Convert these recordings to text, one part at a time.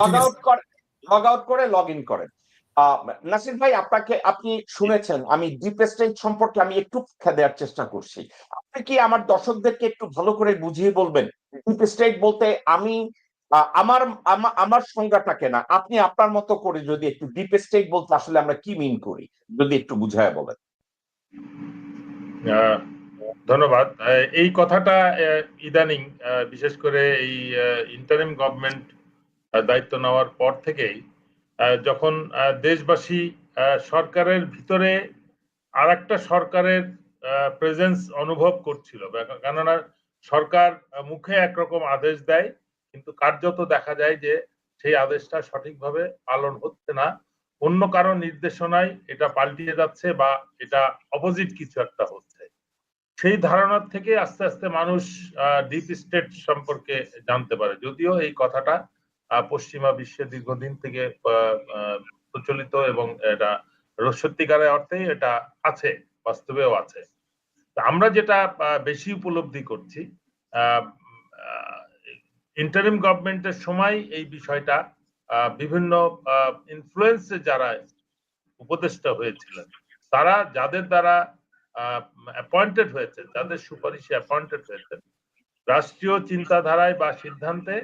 Log out করে log in করেন। নাসির ভাই, আপনি শুনেছেন আমি ডিপ স্টেট সম্পর্কে আমি একটু ব্যাখ্যা দেওয়ার চেষ্টা করছি। আপনি কি আমার দর্শকদেরকে একটু ভালো করে বুঝিয়ে বলবেন ডিপ স্টেট বলতে আমি আমার আমার সংজ্ঞাটাকে না, আপনি আপনার মতো করে যদি একটু ডিপ স্টেট বলতে আসলে আমরা কি মিন করি যদি একটু বুঝায় বলেন। ধন্যবাদ। এই কথাটা ইদানিং বিশেষ করে এই ইন্টারিম গভর্নমেন্ট দায়িত্ব নেওয়ার পর থেকেই যখন দেশবাসী সরকারের ভিতরে আর একটা সরকারের প্রেজেন্স অনুভব করছিল, কেননা সরকার মুখে একরকম আদেশ দেয় কিন্তু কার্যত দেখা যায় যে সেই আদেশটা সঠিকভাবে পালন হচ্ছে না, অন্য কারো নির্দেশনায় এটা পাল্টিয়ে যাচ্ছে বা এটা অপোজিট কিছু একটা হচ্ছে। সেই ধারণার থেকে আস্তে আস্তে মানুষ ডিপ স্টেট সম্পর্কে জানতে পারে, যদিও এই কথাটা পশ্চিমা বিশ্বে দীর্ঘদিন থেকে প্রচলিত এবং এটা সত্যিকারের অর্থেই এটা আছে, বাস্তবেও আছে। আমরা যেটা বেশি উপলব্ধি করছি ইন্টারিম গভর্নমেন্টের সময় এই বিষয়টা বিভিন্ন ইনফ্লুয়েন্সে যারা উপদেষ্টা হয়েছিলেন, তারা যাদের দ্বারা অ্যাপয়েন্টেড হয়েছে, যাদের সুপারিশে অ্যাপয়েন্টেড হয়েছে, রাষ্ট্রীয় চিন্তাধারায় বা সিদ্ধান্তে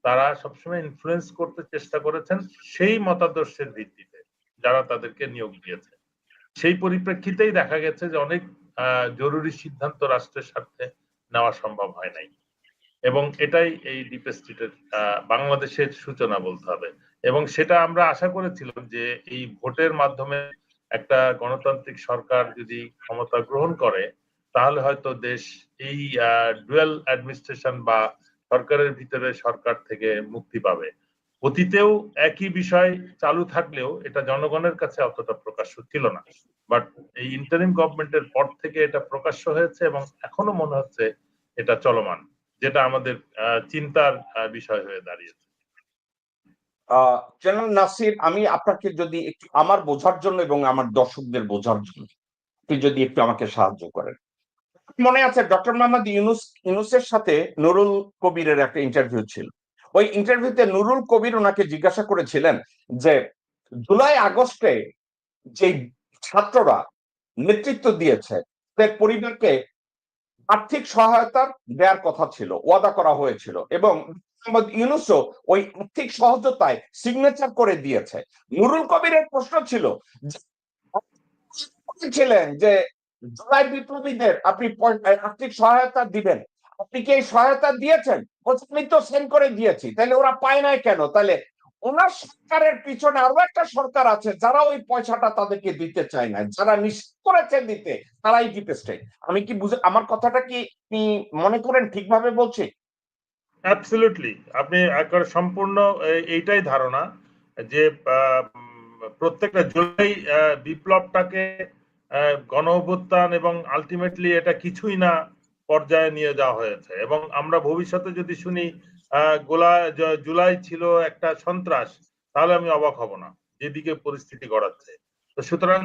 তারা সবসময় ইনফ্লুয়েন্স করতে চেষ্টা করেছেন সেই মতাদর্শের ভিত্তিতে যারা তাদেরকে নিয়োগ দিয়েছে। সেই পরিপ্রেক্ষিতেই দেখা গেছে যে অনেক জরুরি সিদ্ধান্ত রাষ্ট্রের স্বার্থে নেওয়া সম্ভব হয় নাই, এবং এটাই এই ডিপ স্টেটের বাংলাদেশের সূচনা বলতে হবে। এবং সেটা আমরা আশা করেছিলাম যে এই ভোটের মাধ্যমে একটা গণতান্ত্রিক সরকার যদি ক্ষমতা গ্রহণ করে তাহলে হয়তো দেশ এই ডুয়াল অ্যাডমিনিস্ট্রেশন বা সরকারের ভিতরে সরকার থেকে মুক্তি পাবে। অতীতেও একই বিষয় চালু থাকলেও এটা জনগণের কাছে অতটা প্রকাশ্য ছিল না, বাট এই ইন্টারিম গভর্নমেন্টের পর থেকে এটা প্রকাশ্য হয়েছে এবং এখনো মনে হচ্ছে এটা চলমান, যেটা আমাদের চিন্তার বিষয় হয়ে দাঁড়িয়েছে। জেনারেল নাসির, আমি আপনাকে যদি একটু আমার বোঝার জন্য এবং আমার দর্শকদের বোঝার জন্য আপনি যদি একটু আমাকে সাহায্য করেন। মনে আছে ডক্টর মোহাম্মদ ইউনূসের সাথে নুরুল কবিরের একটা ইন্টারভিউ ছিল। ওই ইন্টারভিউতে নুরুল কবির ওনাকে জিজ্ঞাসা করেছিলেন যে জুলাই আগস্টে যে ছাত্ররা নেতৃত্ব দিয়েছে তাদের পরিবারকে আর্থিক সহায়তা দেওয়ার কথা ছিল, ওয়াদা করা হয়েছিল, এবং মোহাম্মদ ইউনূসও ওই আর্থিক সহযোগিতায় সিগনেচার করে দিয়েছে। নুরুল কবিরের প্রশ্ন ছিলেন যে জুলাই বিপ্লবীদের আপনি আর্থিক সহায়তা দিবেন, আপনি কি এই সহায়তা দিয়েছেন? আমি তো সেন্ড করে দিয়েছি, তাহলে ওরা পায় নাই কেন? তাহলে ওনার সরকারের পিছনে আরো একটা সরকার আছে যারা ওই পয়সাটা তাদেরকে দিতে চায় না, যারা নিশ্চিত করেছে দিতে, তারাই ডিপ স্টেট। আমি কি বুঝে আমার কথাটা কি আপনি মনে করেন ঠিকভাবে বলছি? অ্যাবসলিউটলি, আপনি একবার সম্পূর্ণ এইটাই ধারণা যে প্রত্যেকটা জুলাই বিপ্লবটাকে গণ অভ্যুত্থান এবং আলটিমেটলি এটা কিছুই না পর্যায়ে নিয়ে যাওয়া হয়েছে, এবং আমরা ভবিষ্যতে যদি শুনি জুলাই ছিল একটা সন্ত্রাস, তাহলে আমি অবাক হব না যেদিকে পরিস্থিতি গড়াচ্ছে। তো সুতরাং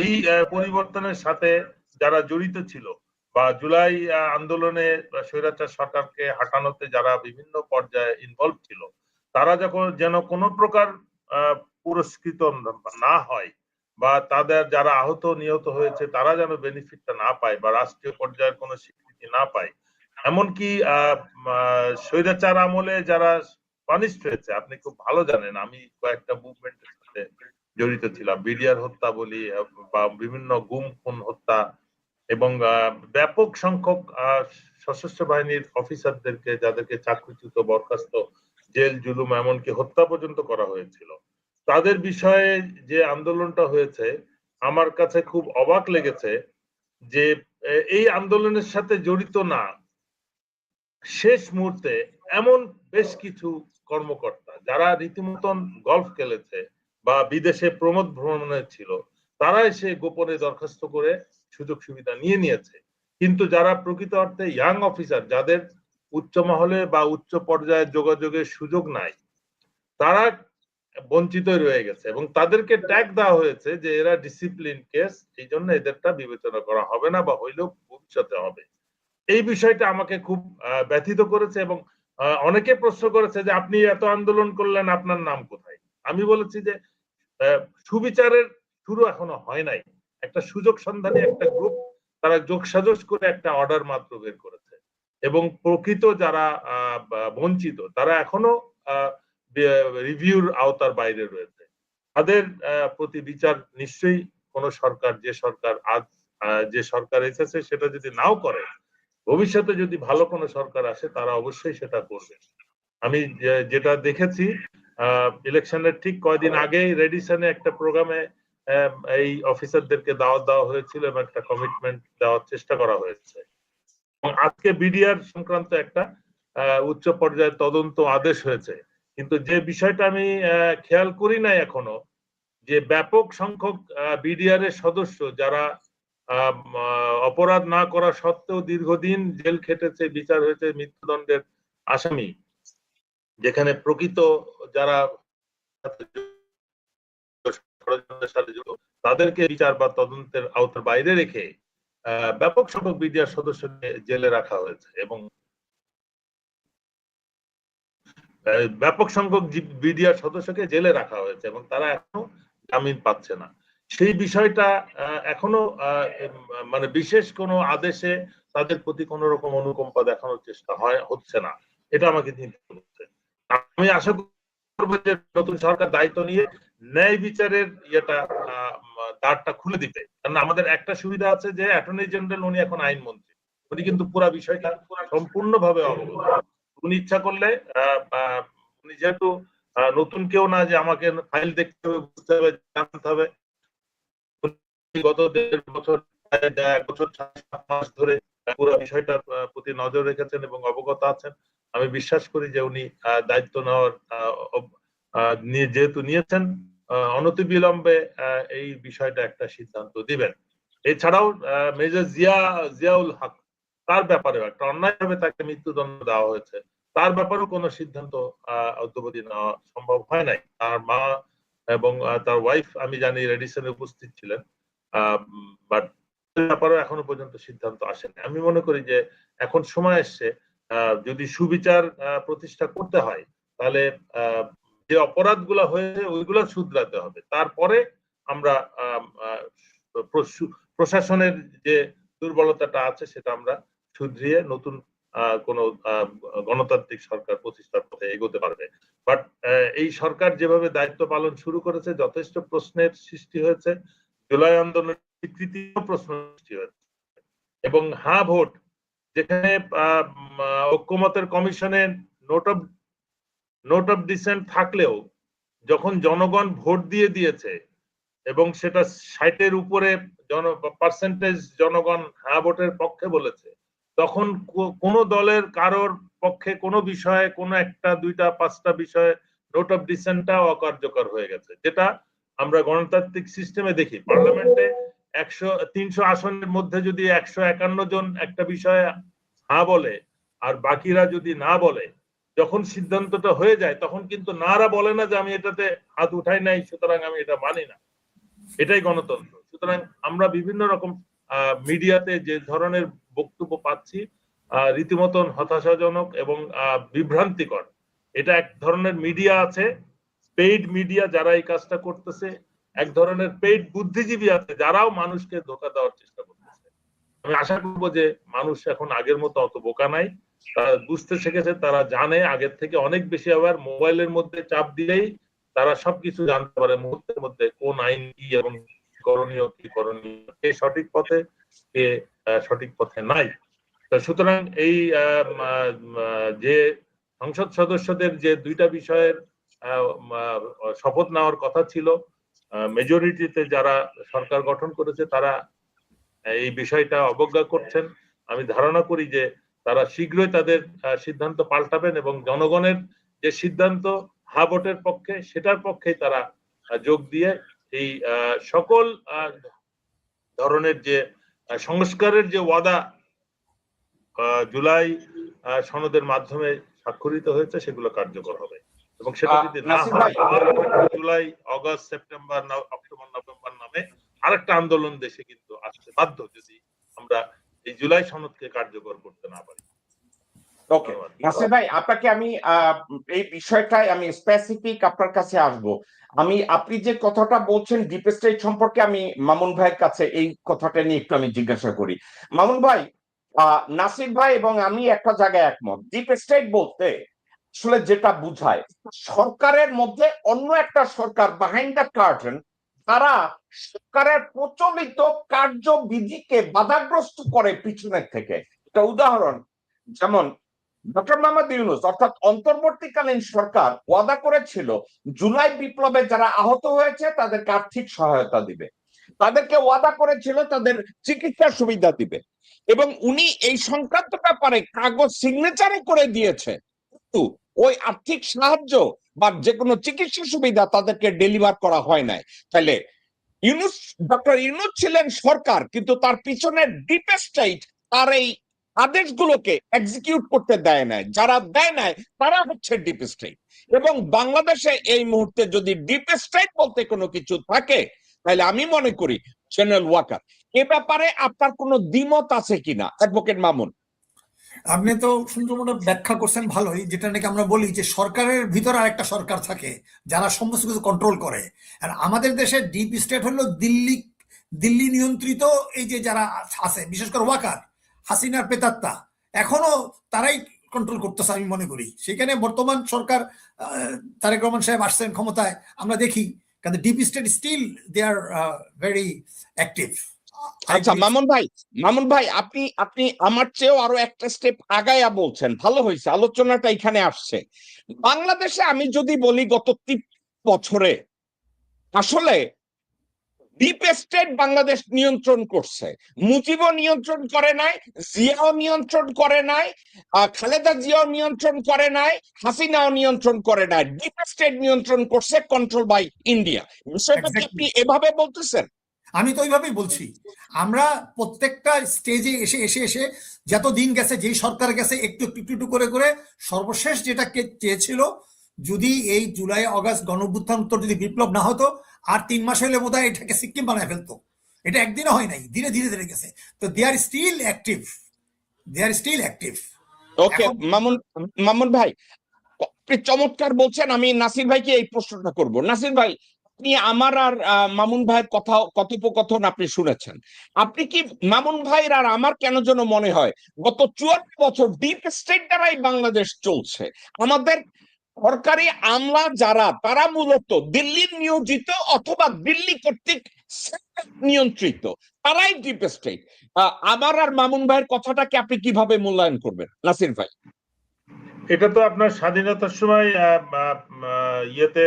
এই পরিবর্তনের সাথে যারা জড়িত ছিল বা জুলাই আন্দোলনে স্বৈরাচার সরকারকে হাঁটানোতে যারা বিভিন্ন পর্যায়ে ইনভলভ ছিল, তারা যখন যেন কোনো প্রকার পুরস্কৃত না হয় বা তাদের যারা আহত নিহত হয়েছে তারা যেন বেনিফিটটা না পায় বা রাষ্ট্রীয় পর্যায়ের কোনো স্বীকৃতি না পায়। এমনকি স্বৈরাচার আমলে যারা পানিশড হয়েছে, আপনি খুব ভালো জানেন, আমি কয়েকটা মুভমেন্টের সাথে জড়িত ছিলাম, বিডিআর হত্যা বলি বা বিভিন্ন গুম খুন হত্যা, এবং ব্যাপক সংখ্যক সশস্ত্র বাহিনীর অফিসারদেরকে যাদেরকে চাকরিচ্যুত, বরখাস্ত, জেল জুলুম এমনকি হত্যা পর্যন্ত করা হয়েছিল, তাদের বিষয়ে যে আন্দোলনটা হয়েছে আমার কাছে খুব অবাক লেগেছে যে এই আন্দোলনের সাথে জড়িত না শেষ মুহূর্তে এমন বেশ কিছু কর্মকর্তা যারা রীতিমতন গলফ খেলেছে বা বিদেশে প্রমোদ ভ্রমণে ছিল, তারা এসে গোপনে দরখাস্ত করে সুযোগ সুবিধা নিয়ে নিয়েছে। কিন্তু যারা প্রকৃত অর্থে ইয়াং অফিসার, যাদের উচ্চ মহলে বা উচ্চ পর্যায়ে যোগাযোগের সুযোগ নাই, তারা বঞ্চিত রয়ে গেছে এবং তাদেরকে ট্যাগ দেওয়া হয়েছে যে এরা ডিসিপ্লিন কেস, এই জন্য এদেরটা বিবেচনা করা হবে না বা হইলেও ভবিষ্যতে হবে। এই বিষয়টা আমাকে খুব ব্যথিত করেছে এবং অনেকে প্রশ্ন করেছে যে আপনি এত আন্দোলন করলেন, আপনার নাম কোথায়? আমি বলেছি যে সুবিচারের শুরু এখনো হয় নাই। একটা সুযোগ সন্ধানী একটা গ্রুপ, তারা যোগসাজশ করে একটা অর্ডার মাত্র বের করেছে এবং প্রকৃত যারা বঞ্চিত তারা এখনো রিভিউর আওতার বাইরে রয়েছে। তাদের প্রতি বিচার নিশ্চয়ই কোন সরকার, যে সরকার আজ যে সরকার এসেছে সেটা যদি নাও করে, ভবিষ্যতে যদি ভালো কোনো সরকার আসে তারা অবশ্যই সেটা করবে। আমি যেটা দেখেছি ইলেকশনের ঠিক কয়দিন আগেই রেডিসনে একটা প্রোগ্রামে এই অফিসারদেরকে দাওয়াত দেওয়া হয়েছিল এবং একটা কমিটমেন্ট দেওয়ার চেষ্টা করা হয়েছে। এবং আজকে বিডিআর সংক্রান্ত একটা উচ্চ পর্যায়ের তদন্ত আদেশ হয়েছে। কিন্তু যে বিষয়টা আমি খেয়াল করি নাই এখনো, যে ব্যাপক সংখ্যক বিডিআর এর সদস্য যারা অপরাধ না করা সত্ত্বেও দীর্ঘদিন জেল খেটেছে, বিচার হয়েছে মৃত্যুদণ্ডের আসামি, যেখানে প্রকৃত যারা তাদেরকে বিচার বা তদন্তের আওতার বাইরে রেখে ব্যাপক সংখ্যক বিডিআর সদস্যকে জেলে রাখা হয়েছে এবং ব্যাপক সংখ্যক বিডিআর সদস্যকে জেলে রাখা হয়েছে এবং তারা এখনো জামিন পাচ্ছে না। সেই বিষয়টা এখনো মানে বিশেষ কোনো আদেশে তাদের প্রতি কোন রকম অনুকম্পা দেখানোর চেষ্টা হচ্ছে না। এটা আমাকে চিন্তা করছে। আমি আশা করবো যে নতুন সরকার দায়িত্ব নিয়ে ন্যায় বিচারের ইয়েটা দ্বারটা খুলে দিতে। কারণ আমাদের একটা সুবিধা আছে যে অ্যাটর্নি জেনারেল উনি এখন আইনমন্ত্রী, উনি কিন্তু পুরা বিষয়টা সম্পূর্ণভাবে অবগত। উনি ইচ্ছা করলে উনি যেহেতু নতুন কেউ না যে আমাকে ফাইল দেখতে হবে, বুঝতে হবে, জানতে হবে, গত 1.5 বছর 1 বছর 7 মাস ধরে পুরো বিষয়টার প্রতি নজর রেখেছেন এবং অবগত আছেন। আমি বিশ্বাস করি যে উনি দায়িত্ব নেওয়ার যেহেতু নিয়েছেন, অনতিবিলম্বে এই বিষয়টা একটা সিদ্ধান্ত দিবেন। এছাড়াও মেজর জিয়াউল হক, তার ব্যাপারেও একটা অন্যায়ভাবে তাকে মৃত্যুদণ্ড দেওয়া হয়েছে, তার ব্যাপারেও কোনো সিদ্ধান্ত অদ্যাবধি নেওয়া সম্ভব হয় নাই। তার মা এবং তার ওয়াইফ আমি জানি রেডিসনে উপস্থিত ছিলেন, বাট ব্যাপারেও এখনো পর্যন্ত সিদ্ধান্ত আসেনি। আমি মনে করি যে এখন সময় এসছে, যদি সুবিচার প্রতিষ্ঠা করতে হয় তাহলে যে অপরাধগুলো হয়েছে ওইগুলো শুধরাতে হবে, তারপরে আমরা প্রশাসনের যে দুর্বলতাটা আছে সেটা আমরা শুধরিয়ে নতুন কোন গণতান্ত্রিক সরকার প্রতিষ্ঠার পথে এগোতে পারবে। বাট এই সরকার যেভাবে দায়িত্ব পালন শুরু করেছে, যথেষ্ট প্রশ্নের সৃষ্টি হয়েছে। জুলাই আন্দোলনের স্বীকৃতিও প্রশ্ন সৃষ্টি হয়েছে এবং হ্যাঁ ভোট, যেখানে ঐক্যমতের কমিশনে নোট অফ ডিসেন্ট থাকলেও যখন জনগণ ভোট দিয়েছে এবং সেটা 60-এর উপরে পার্সেন্টেজ জনগণ হ্যাঁ ভোটের পক্ষে বলেছে, তখন কোন দলের কারোর পক্ষে কোনো বিষয়ে, কোনো একটা, দুইটা, 5টা বিষয়ে নোট অফ ডিসেন্টটা অকার্যকর হয়ে গেছে, যেটা আমরা গণতান্ত্রিক সিস্টেমে দেখি। পার্লামেন্টে 300 আসনের মধ্যে যদি 151 জন একটা বিষয়ে হ্যাঁ বলে আর বাকিরা যদি না বলে, যখন সিদ্ধান্তটা হয়ে যায় তখন কিন্তু নারা বলে না যে আমি এটাতে হাত উঠাই নাই সুতরাং আমি এটা মানি না। এটাই গণতন্ত্র। সুতরাং আমরা বিভিন্ন রকম মিডিয়াতে যে ধরনের বক্তব্য পাচ্ছি, রীতিমতন হতাশাজনক এবং বিভ্রান্তিকর। এটা এক ধরনের মিডিয়া আছে, পেইড মিডিয়া যারা এই কাজটা করতেছে, এক ধরনের পেইড বুদ্ধিজীবী আছে যারাও মানুষকে ধোঁকা দেওয়ার চেষ্টা করতেছে। আমি আশা করবো যে মানুষ এখন আগের মতো অত বোকা নাই, তারা বুঝতে শিখেছে, তারা জানে আগের থেকে অনেক বেশি। আবার মোবাইলের মধ্যে চাপ দিলেই তারা সবকিছু জানতে পারে মুহূর্তের মধ্যে, কোন আইন কি এবং করণীয় কি করণীয়, কে সঠিক পথে, কে সঠিক পথে নাই। সুতরাং এই যে সংসদ সদস্যদের যে 2টা বিষয়ের শপথ নেওয়ার কথা ছিল, মেজরিটিতে যারা সরকার গঠন করেছে তারা এই বিষয়টা অবজ্ঞা করছেন। আমি ধারণা করি যে তারা শীঘ্রই তাদের সিদ্ধান্ত পাল্টাবেন এবং জনগণের যে সিদ্ধান্ত হ্যাঁ ভোটের পক্ষে, সেটার পক্ষেই তারা যোগ দিয়ে এই সকল ধরনের যে সংস্কারের যে ওয়াদা জুলাই সনদের মাধ্যমে স্বাক্ষরিত হয়েছে সেগুলো কার্যকর হবে। এবং সেটা যদি না হয়, July, August, September, October, November নামে আরেকটা আন্দোলন দেশে কিন্তু আসতে বাধ্য যদি আমরা এই জুলাই সনদকে কার্যকর করতে না পারি। ওকে, নাসির ভাই আপনাকে আমি এই বিষয়টাই আমি স্পেসিফিক আপনার কাছে আসব। আপনি যে কথাটা বলছেন ডিপ স্টেট সম্পর্কে, আমি মামুন ভাইয়ের কাছে এই কথাটা নিয়ে একটু আমি জিজ্ঞাসা করি। মামুন ভাই, নাসির ভাই এবং আমি একটা জায়গায় একমত। ডিপ স্টেট বলতে আসলে যেটা বুঝায়, সরকারের মধ্যে অন্য একটা সরকার বিহাইন্ড দ্য কার্টেন, তারা সরকারের প্রচলিত কার্যবিধিকে বাধাগ্রস্ত করে পিছনের থেকে। একটা উদাহরণ, যেমন ডক্টর মোহাম্মদ ইউনূস অর্থাৎ অন্তর্বর্তীকালীন সরকার ওয়াদা করেছিল জুলাই বিপ্লবে যারা আহত হয়েছে তাদেরকে আর্থিক সহায়তা দিবে, তাদেরকে ওয়াদা করেছিল তাদের চিকিৎসার সুবিধা দিবে, এবং উনি এই সংক্রান্ত ব্যাপারে কাগজ সিগনেচারও করে দিয়েছে। কিন্তু ওই আর্থিক সাহায্য বা যে কোনো চিকিৎসা সুবিধা তাদেরকে ডেলিভার করা হয় নাই। তাহলে ইউনূস, ডক্টর ইউনূস ছিলেন সরকার, কিন্তু তার পিছনে ডিপ স্টেট তার এই আদেশগুলোকে এক্সিকিউট করতে দেয় নাই। যারা দেয় নাই তারা হচ্ছে ডিপ স্টেট। এবং বাংলাদেশে এই মুহূর্তে যদি ডিপ স্টেট বলতে কোনো কিছু থাকে, তাহলে আমি মনে করি জেনারেল ওয়াকার। এ ব্যাপারে আপনার কোনো দ্বিমত আছে কিনা, অ্যাডভোকেট মামুন? আপনি তো সুন্দর মতো ব্যাখ্যা করছেন ভালোই, যেটা নাকি আমরা বলি যে সরকারের ভিতরে আরেকটা সরকার থাকে যারা সমস্ত কিছু কন্ট্রোল করে। আর আমাদের দেশে ডিপ স্টেট হলো দিল্লি দিল্লি নিয়ন্ত্রিত এই যে যারা আছে, বিশেষ করে ওয়াকার, হাসিনার পেতাত্তা, এখনো তারাই কন্ট্রোল করতেছে আমি মনে করি। সেখানে বর্তমান সরকার তারেক রহমান সাহেব আসছেন ক্ষমতায়, আমরা দেখি, কিন্তু deep state still they are very active. আচ্ছা মামুন ভাই আপনি আপনি আমার চেয়েও আরো একটা স্টেপ আগায়া বলছেন, ভালো হয়েছে আলোচনাটা এখানে আসছে। বাংলাদেশে আমি যদি বলি গত ৩ বছরে আসলে ডিপ স্টেট বাংলাদেশ নিয়ন্ত্রণ করছে। মুজিবও নিয়ন্ত্রণ করে নাই, জিয়াও নিয়ন্ত্রণ করে নাই, খালেদা জিয়াও নিয়ন্ত্রণ করে নাই, হাসিনাও নিয়ন্ত্রণ করে নাই। ডিপ স্টেট নিয়ন্ত্রণ করছে, কন্ট্রোল বাই ইন্ডিয়া। বিষয়টা কি আপনি এভাবে বলতেছেন? আমি তো ওইভাবেই বলছি। আমরা প্রত্যেকটা স্টেজে এসে এসে এসে যত দিন গেছে, যেই সরকার গেছে, একটু একটু একটু একটু করে করে সর্বশেষ যেটা চেয়েছিল, যদি এই জুলাই আগস্ট গণঅভ্যুত্থান উত্তর যদি বিপ্লব না হতো, আর 3 মাস হলে বোধ হয় এটাকে সিকিম বানায় ফেলতো। এটা একদিনও হয় নাই, ধীরে ধীরে ধীরে গেছে। তো দে আর স্টিল অ্যাক্টিভ, দে আর স্টিল অ্যাক্টিভ। ওকে মামুন ভাই, আপনি চমৎকার বলছেন। আমি নাসির ভাইকে এই প্রশ্নটা করব। নাসির ভাই, আপনি আমার আর মামুন ভাইয়ের কথোপকথন আপনি শুনেছেন। আপনি কি মামুন ভাইয়ের আর আমার কেন যেন মনে হয় গত 54 বছর ডিপ স্টেট দ্বারাই বাংলাদেশ চলছে। আমাদের সরকারি আমলা যারা, তারা মূলত দিল্লির নিয়োজিত অথবা দিল্লি কর্তৃক নিয়ন্ত্রিত, তারাই ডিপ স্টেট। আমার আর মামুন ভাইয়ের কথাটাকে আপনি কিভাবে মূল্যায়ন করবেন নাসির ভাই? এটা তো আপনার স্বাধীনতার সময় ইয়েতে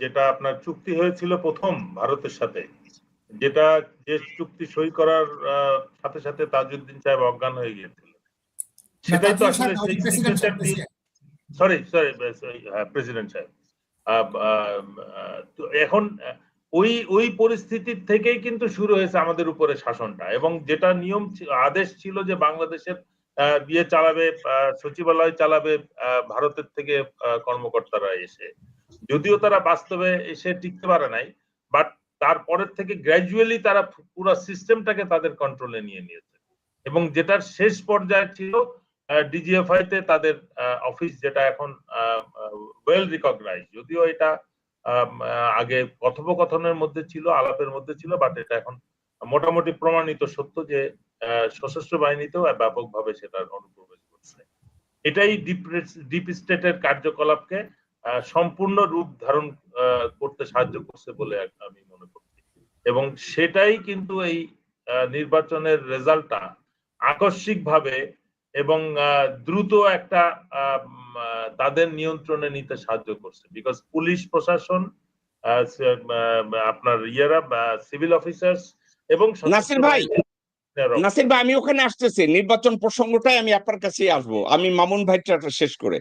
যেটা আপনার চুক্তি হয়েছিল প্রথম ভারতের সাথে, যেটা যে চুক্তি সই করার সাথে সাথে তাজউদ্দিন সাহেব অজ্ঞান হয়ে গিয়েছিল, সেটাই তো আসলে সেই সিগনেচার দিয়ে, সরি প্রেসিডেন্ট সাহেব। তো এখন ওই পরিস্থিতির থেকেই কিন্তু শুরু হয়েছে আমাদের উপরে শাসনটা, এবং যেটা নিয়ম আদেশ ছিল যে বাংলাদেশের বিয়ে চালাবে, সচিবালয় চালাবে ভারতের থেকে কর্মকর্তারা এসে, যদিও তারা বাস্তবে এসে টিকতে পারে নাই, বাট তারপরের থেকে গ্র্যাজুয়ালি তারা পুরো সিস্টেমটাকে তাদের কন্ট্রোলে নিয়ে নিয়েছে। এবং যেটার শেষ পর্যায়ে ছিল ডিজিএফআই তে তাদের অফিস, যেটা এখন ওয়েল রিকগনাইজ, যদিও এটা আগে কথোপকথনের মধ্যে ছিল, আলাপের মধ্যে ছিল, বাট এটা এখন মোটামুটি প্রমাণিত সত্য যে সশস্ত্র বাহিনীতেও ব্যাপকভাবে সেটার অনুপ্রবেশ করছে। এটাই ডিপ স্টেটের কার্যকলাপকে সম্পূর্ণ রূপ ধারণ করতে সাহায্য করছে বলে আমি মনে করছি। এবং সেটাই কিন্তু এই নির্বাচনের রেজাল্টটা আকস্মিকভাবে এবং দ্রুত একটা তাদের নিয়ন্ত্রণে নিতে সাহায্য করছে। বিকজ পুলিশ প্রশাসন, আপনার সিভিল অফিসার্স এবং নাসির ভাই, আমি ওখানে আসতেছি, নির্বাচন প্রসঙ্গটাই আমি আপনার কাছে আসবো। আমি মামুন ভাইটা শেষ করে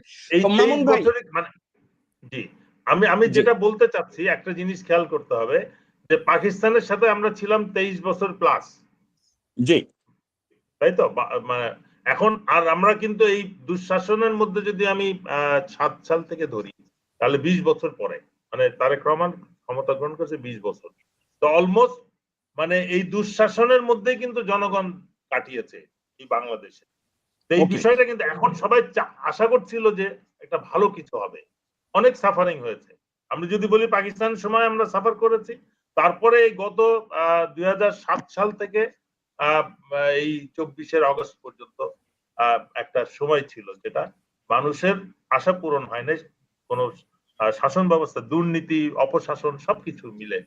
মামুন ভাই, মানে জি, আমি যেটা বলতে চাচ্ছি, একটা জিনিস খেয়াল করতে হবে যে পাকিস্তানের সাথে আমরা ছিলাম 23 বছর প্লাস, জি, তাই তো? মানে এখন আর আমরা কিন্তু এই দুঃশাসনের মধ্যে যদি আমি 7 সাল থেকে ধরি, তাহলে 20 বছর পরে, মানে তারেক রহমান ক্ষমতা গ্রহণ করেছে 20 বছর, তো অলমোস্ট মানে এই দুঃশাসনের মধ্যে কিন্তু জনগণ কাটিয়েছে এই বাংলাদেশে। তো এই ওকে বিষয়টা কিন্তু এখন সবাই আশা করছিল যে একটা ভালো কিছু হবে। অনেক সাফারিং হয়েছে। আমরা যদি বলি পাকিস্তানের সময় আমরা সাফার করেছি, তারপরে এই গত 2007 সাল থেকে এই 24 অগস্ট পর্যন্ত একটা সময় ছিল যেটা মানুষের আশা পূরণ হয় নাই। কোন শাসন ব্যবস্থা, দুর্নীতি, অপশাসন সবকিছু মিলে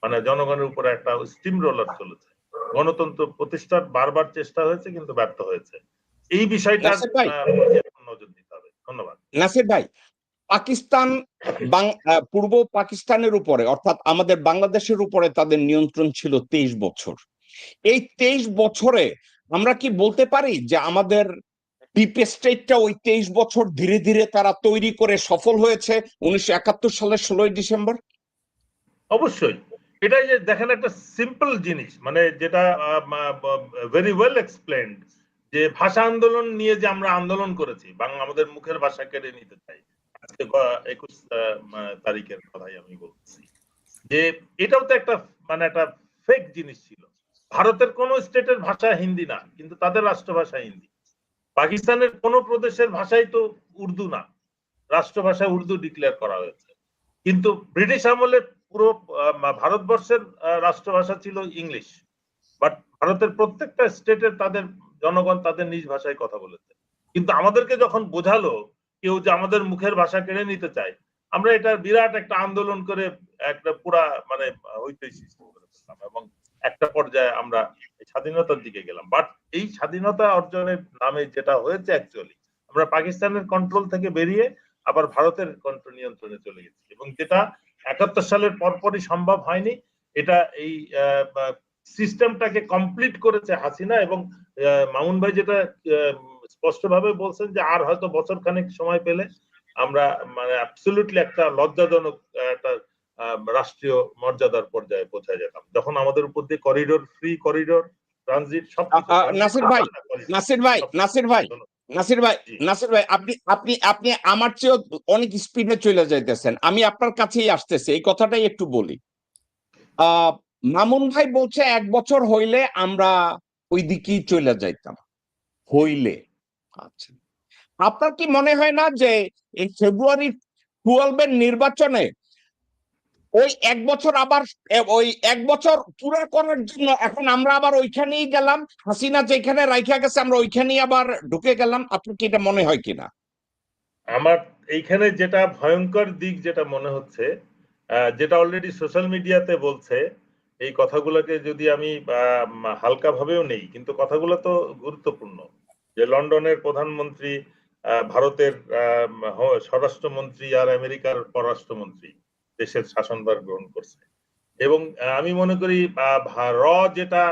মানে জনগণের উপরে একটা স্টিম রোলার চলেছে। গণতন্ত্র প্রতিষ্ঠার বারবার চেষ্টা হয়েছে কিন্তু ব্যর্থ হয়েছে। এই বিষয়টার নাসির ভাই, নজর দিতে হবে। ধন্যবাদ। নাসির ভাই, পাকিস্তান পূর্ব পাকিস্তানের উপরে অর্থাৎ আমাদের বাংলাদেশের উপরে তাদের নিয়ন্ত্রণ ছিল 23 বছর। এই 23 বছরে আমরা কি বলতে পারি যে আমাদের ডিপ স্টেটটা ওই 23 বছর ধীরে ধীরে তারা তৈরি করে সফল হয়েছে 1971 সালের 16ই ডিসেম্বর? অবশ্যই। এটাই যে দেখেন একটা সিম্পল জিনিস মানে যেটা ভেরি ওয়েল এক্সপ্লেন্ড, যে ভাষা আন্দোলন নিয়ে যে আমরা আন্দোলন করেছি, বাংলা আমাদের মুখের ভাষা কেড়ে নিতে চাই, আজকে 21 তারিখের কথাই আমি বলছি, যে এটাও তো একটা মানে একটা ফেক জিনিস ছিল। ভারতের কোন স্টেটের ভাষা হিন্দি না, কিন্তু তাদের রাষ্ট্রভাষা হিন্দি। পাকিস্তানের কোন প্রদেশের ভাষাই তো উর্দু না, রাষ্ট্রভাষা উর্দু ডিক্লেয়ার করা হয়েছে। কিন্তু ব্রিটিশ আমলে পুরো ভারতবর্ষের রাষ্ট্রভাষা ছিল ইংলিশ। বাট ভারতের প্রত্যেকটা স্টেটের তাদের জনগণ তাদের নিজ ভাষায় কথা বলেছে। কিন্তু আমাদেরকে যখন বোঝালো কেউ যে আমাদের মুখের ভাষা কেড়ে নিতে চায়, আমরা এটা বিরাট একটা আন্দোলন করে একটা পুরা মানে হইচই সৃষ্টি করে ফেললাম এবং একটা পর্যায়ে আমরা স্বাধীনতার দিকে গেলাম। বাট এই স্বাধীনতা অর্জনের নামে যেটা হয়েছে অ্যাকচুয়ালি, আমরা পাকিস্তানের কন্ট্রোল থেকে বেরিয়ে আবার ভারতের কন্ট্রোল নিয়ন্ত্রণে চলে গেছি, এবং যেটা 71 সালের পরপরই সম্ভব হয়নি। এটা এই সিস্টেমটাকে কমপ্লিট করেছে হাসিনা, এবং মামুন ভাই যেটা স্পষ্টভাবে বলছেন যে আর হয়তো বছর খানেক সময় পেলে আমরা মানে অ্যাবসলিউটলি একটা লজ্জাজনক একটা রাষ্ট্রীয় মর্যাদার পর্যায়ে পৌঁছে যেতাম, যখন আমাদের উপর দিয়ে করিডোর, ফ্রি করিডোর, ট্রানজিট সবকিছু। নাসির ভাই, নাসির ভাই, নাসির ভাই, নাসির ভাই, নাসির ভাই, আপনি আপনি আপনি আমার চেয়ে অনেক স্পিডে চলে যাইতেছেন। আমি আপনার কাছেই আসতেছি, এই কথাটাই একটু বলি। মামুন ভাই বলছে 1 বছর হইলে আমরা ওই দিকেই চলে যাইতাম, হইলে। আচ্ছা, আপনার কি মনে হয় না যে এই ফেব্রুয়ারি 12 নির্বাচনে ওই 1 বছর আবার ওই 1 বছর পুরো করার জন্য এখন আমরা আবার ওইখানেই গেলাম, হাসিনা যেখানে রাইখা গেছে আমরা ওইখানেই আবার ঢুকে গেলাম? আপনার কি এটা মনে হয় কিনা? আমার এইখানে যেটা ভয়ঙ্কর দিক যেটা মনে হচ্ছে, যেটা অলরেডি সোশ্যাল মিডিয়াতে বলছে, এই কথাগুলোকে যদি আমি হালকা ভাবেও নেই, কিন্তু কথাগুলো তো গুরুত্বপূর্ণ, যে লন্ডনের প্রধানমন্ত্রী, ভারতের স্বরাষ্ট্রমন্ত্রী আর আমেরিকার পররাষ্ট্রমন্ত্রী দেশের শাসনভার গ্রহণ করছে। এবং আমি মনে করি যেটা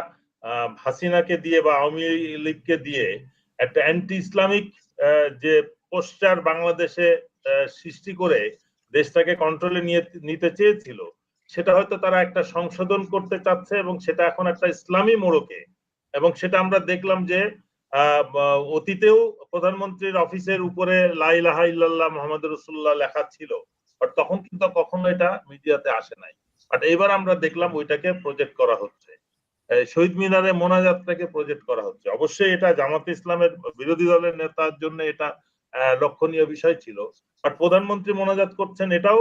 হাসিনাকে দিয়ে বা আওয়ামী লীগকে দিয়ে একটা অ্যান্টি ইসলামিক যে পোস্টার বাংলাদেশে সৃষ্টি করে দেশটাকে কন্ট্রোলে নিতে চেয়েছিল, সেটা হয়তো তারা একটা সংশোধন করতে চাচ্ছে, এবং সেটা এখন একটা ইসলামী মোড়কে। এবং সেটা আমরা দেখলাম যে অতীতেও প্রধানমন্ত্রীর অফিসের উপরে লা ইলাহা ইল্লাল্লাহ মুহাম্মাদুর রাসূলুল্লাহ লেখা ছিল, বাট তখন কিন্তু কখনো এটা মিডিয়াতে আসে নাই। বাট এবার আমরা দেখলাম ওইটাকে প্রজেক্ট করা হচ্ছে, শহীদ মিনারে মোনাজাতটাকে প্রজেক্ট করা হচ্ছে। অবশ্যই এটা জামাতে ইসলামের বিরোধী দলের নেতার জন্য এটা লক্ষণীয় বিষয় ছিল, বাট প্রধানমন্ত্রী মোনাজাত করছেন, এটাও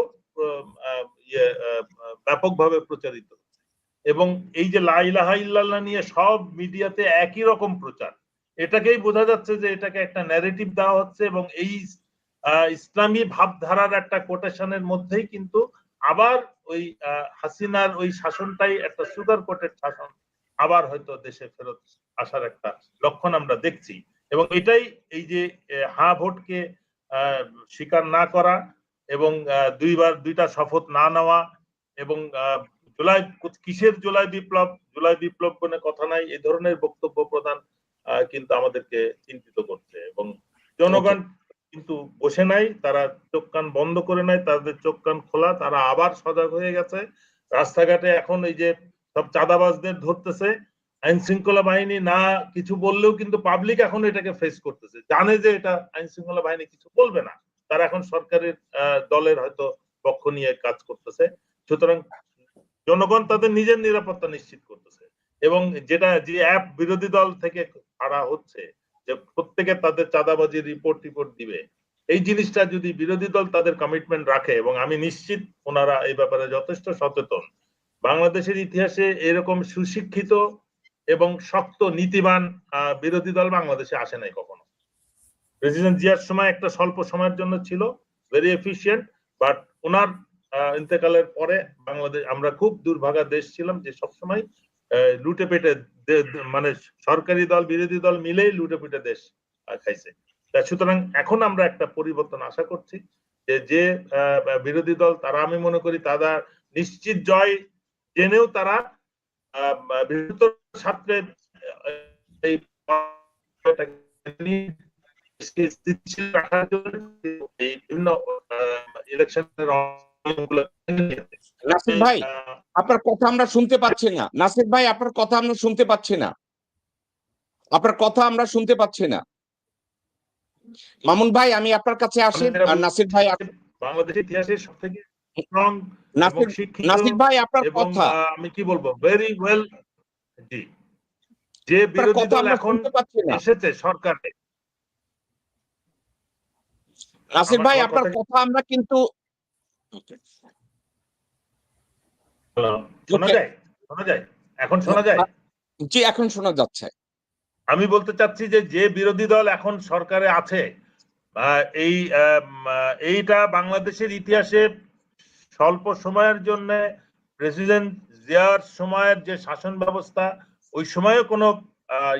ব্যাপকভাবে প্রচারিত হচ্ছে। এবং এই যে লা ইলাহা ইল্লাল্লাহ নিয়ে সব মিডিয়াতে একই রকম প্রচার, এটাকেই বোঝা যাচ্ছে যে এটাকে একটা ন্যারেটিভ দেওয়া হচ্ছে, এবং এই ইসলামী ভাবধারার একটা কোটেশনের মধ্যেই কিন্তু আবার ওই হাসিনার ওই শাসনটাই একটা সুগার কোটেড শাসন আবার হয়তো দেশে ফেরত আসার একটা লক্ষণ আমরা দেখছি। এবং এটাই এই যে হ্যাঁ ভোটকে স্বীকার না করা, এবং দুইটা শপথ না নেওয়া, এবং জুলাই কিসের জুলাই বিপ্লব কোনো কথা নাই, এই ধরনের বক্তব্য প্রদান কিন্তু আমাদেরকে চিন্তিত করছে। এবং জনগণ কিন্তু বসে নাই, তারা চোখ কান বন্ধ করে নাই, তাদের চোখ কান খোলা, তারা আবার সজাগ হয়ে গেছে। রাস্তাঘাটে এখন এই যে সব চাঁদাবাজদের ধরতেছে, আইন শৃঙ্খলা বাহিনী না কিছু বললেও কিন্তু পাবলিক এখন এটাকে ফেস করতেছে, জানে যে এটা আইন শৃঙ্খলা বাহিনী কিছু বলবে না, তারা এখন সরকারের দলের হয়তো পক্ষ নিয়ে কাজ করতেছে। সুতরাং জনগণ তাদের নিজের নিরাপত্তা নিশ্চিত করতেছে। এবং যেটা যে অ্যাপ বিরোধী দল থেকে ছাড়া হচ্ছে, যে প্রত্যেকে তাদের চাঁদাবাজির রিপোর্ট দিবে, এই জিনিসটা যদি বিরোধী দল তাদের কমিটমেন্ট রাখে, এবং আমি নিশ্চিত ওনারা এই ব্যাপারে যথেষ্ট সচেতন। বাংলাদেশের ইতিহাসে এরকম সুশিক্ষিত এবং শক্ত নীতিবান বিরোধী দল বাংলাদেশে আসে নাই কখনো। প্রেসিডেন্ট জিয়ার সময় একটা স্বল্প সময়ের জন্য ছিল, ভেরি এফিশিয়েন্ট, বাট ওনার ইন্তেকালের পরে বাংলাদেশ, আমরা খুব দুর্ভাগা দেশ ছিলাম যে সবসময় লুটে পেটে, মানে সরকারি দল বিরোধী দল মিলেই লুটে পেটে দেশ খাইছে। সুতরাং এখন আমরা একটা পরিবর্তন আশা করছি, যে বিরোধী দল তারা, আমি মনে করি তারা নিশ্চিত জয় জেনেও তারা বৃহত্তর স্বার্থে এই রাখার জন্য এই বিভিন্ন ইলেকশনের নাসির ভাই আপনার কথা আমরা শুনতে পাচ্ছি না। নাসির ভাই আপনার কথা আমরা শুনতে পাচ্ছি না। আপনার কথা আমরা শুনতে পাচ্ছি না। মামুন ভাই আমি আপনার কাছে আসি। আর নাসির ভাই, বাংলাদেশের ইতিহাসের সবথেকে স্ট্রং এবং শিক্ষিত, নাসির ভাই আপনার এবং কথা আমি কি বলবো, ভেরি ওয়েল, জি, যে বিরোধী দল এখন এসেছে সরকারে। নাসির ভাই আপনার কথা আমরা কিন্তু শোনা যায় এখন শোনা যায়? জি, এখন শোনা যাচ্ছে। আমি বলতে চাচ্ছি যে বিরোধী দল এখন সরকারে আছে, এইটা বাংলাদেশের ইতিহাসে স্বল্প সময়ের জন্য প্রেসিডেন্ট জিয়ার সময়ের যে শাসন ব্যবস্থা, ওই সময়ে কোনো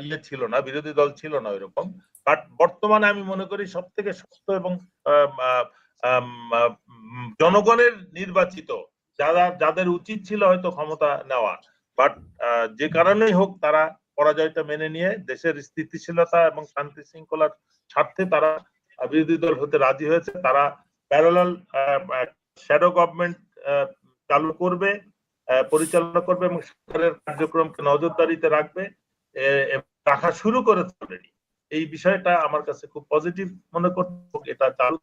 ইয়ে ছিল না, বিরোধী দল ছিল না ওইরকম। বাট বর্তমানে আমি মনে করি সব থেকে শক্ত এবং জনগণের নির্বাচিত, যাদের উচিত ছিল হয়তো ক্ষমতা নেওয়া, বাট যে কারণেই হোক তারা পরাজয়টা মেনে নিয়ে দেশের স্থিতিশীলতা এবং শান্তি শৃঙ্খলার স্বার্থে তারা বিরোধী দল হতে রাজি হয়েছে। তারা প্যারালাল শ্যাডো গভর্নমেন্ট চালু করবে, পরিচালনা করবে এবং সরকারের কার্যক্রমকে নজরদারিতে রাখবে, রাখা শুরু করেছে অলরেডি। এই বিষয়টা আমার কাছে খুব পজিটিভ মনে করতে, এটা চালু।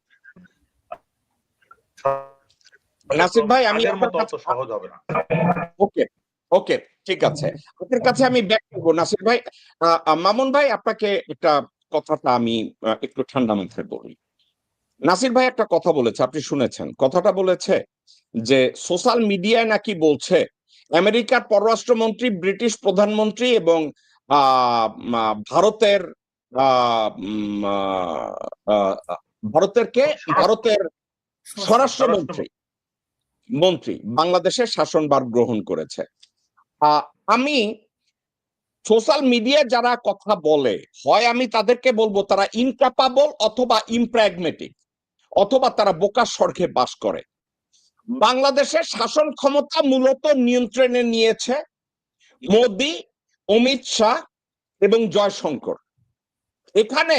নাসির ভাই আমি আপনার মতো সহজ হবে না। ওকে ওকে ঠিক আছে, আপনার কাছে আমি ব্যাক করবো। নাসির ভাই, মামুন ভাই আপনাকে একটা কথাটা আমি একটু ঠান্ডা মাথায় বলি। নাসির ভাই একটা কথা বলেছে, আপনি শুনেছেন কথাটা, বলেছে যে সোশ্যাল মিডিয়ায় নাকি বলছে আমেরিকার পররাষ্ট্রমন্ত্রী, ব্রিটিশ প্রধানমন্ত্রী এবং ভারতের ভারতের স্বরাষ্ট্রমন্ত্রী বাংলাদেশের শাসনভার গ্রহণ করেছে। আমি সোশ্যাল মিডিয়া যারা কথা বলে, হয় আমি তাদেরকে বলবো তারা ইনক্যাপাবল অথবা ইমপ্র্যাগমেটিক, অথবা তারা বোকার স্বর্গে বাস করে। বাংলাদেশের শাসন ক্ষমতা মূলত নিয়ন্ত্রণে নিয়েছে মোদি, অমিত শাহ এবং জয়শঙ্কর। এখানে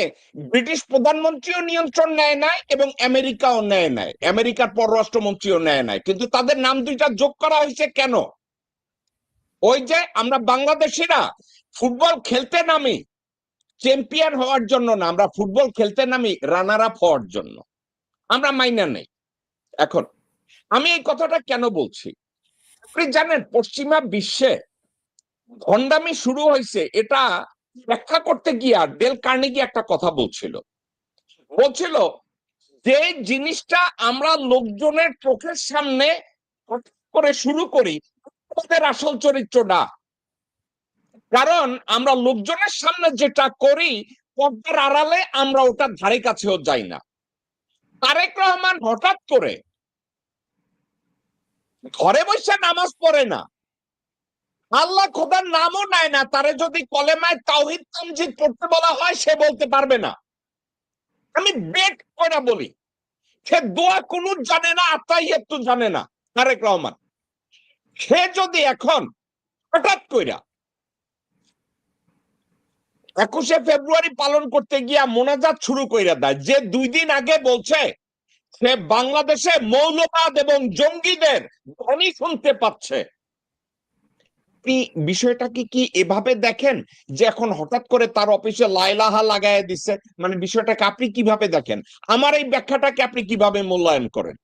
ব্রিটিশ প্রধানমন্ত্রীও নিয়ন্ত্রণ নেয় নাই এবং আমেরিকাও নেয় নাই, আমেরিকার পররাষ্ট্রমন্ত্রীও নেয় নাই, কিন্তু তাদের নাম দুইটা যোগ করা হয়েছে কেন? ওই যে আমরা বাংলাদেশিরা ফুটবল খেলতে নামি চ্যাম্পিয়ন হওয়ার জন্য না, আমরা ফুটবল খেলতে নামি রানার আপ হওয়ার জন্য, আমরা মাইনা নেই। এখন আমি এই কথাটা কেন বলছি, আপনি জানেন পশ্চিমা বিশ্বে ভণ্ডামি শুরু হয়েছে, এটা ব্যাখ্যা করতে গিয়ে ডেল কার্নেগি একটা কথা বলছিল যে জিনিসটা আমরা লোকজনের চোখের সামনে করে শুরু করি, আমাদের আসল চরিত্র না, কারণ আমরা লোকজনের সামনে যেটা করি পর্দার আড়ালে আমরা ওটার ধারে কাছেও যাই না। তারেক রহমান হঠাৎ করে ঘরে বসে নামাজ পড়ে না, আল্লাহ খোদার নামও নেয় না, তারে যদি কলেমায় তাওহীদ তামজিদ পড়তে বলা হয় সে বলতে পারবে না। আমি বেট করে বলি সে দোয়া কুনুত জানে না, আত্মাহিয়াত জানে না। তারেক রহমান সে যদি এখন হঠাৎ কইরা 21শে ফেব্রুয়ারি পালন করতে গিয়া মোনাজাত শুরু কইরা দেয়, যে 2 দিন আগে বলছে সে বাংলাদেশে মৌলবাদ এবং জঙ্গিদের ধ্বনি শুনতে পাচ্ছে, বিষয়টাকে কি এভাবে দেখেন যে এখন হঠাৎ করে তার অফিসে লাইলাহা লাগায় দিচ্ছে? মানে বিষয়টাকে আপনি কিভাবে দেখেন? আমার এই ব্যাখ্যাটাকে আপনি কিভাবে মূল্যায়ন করেন?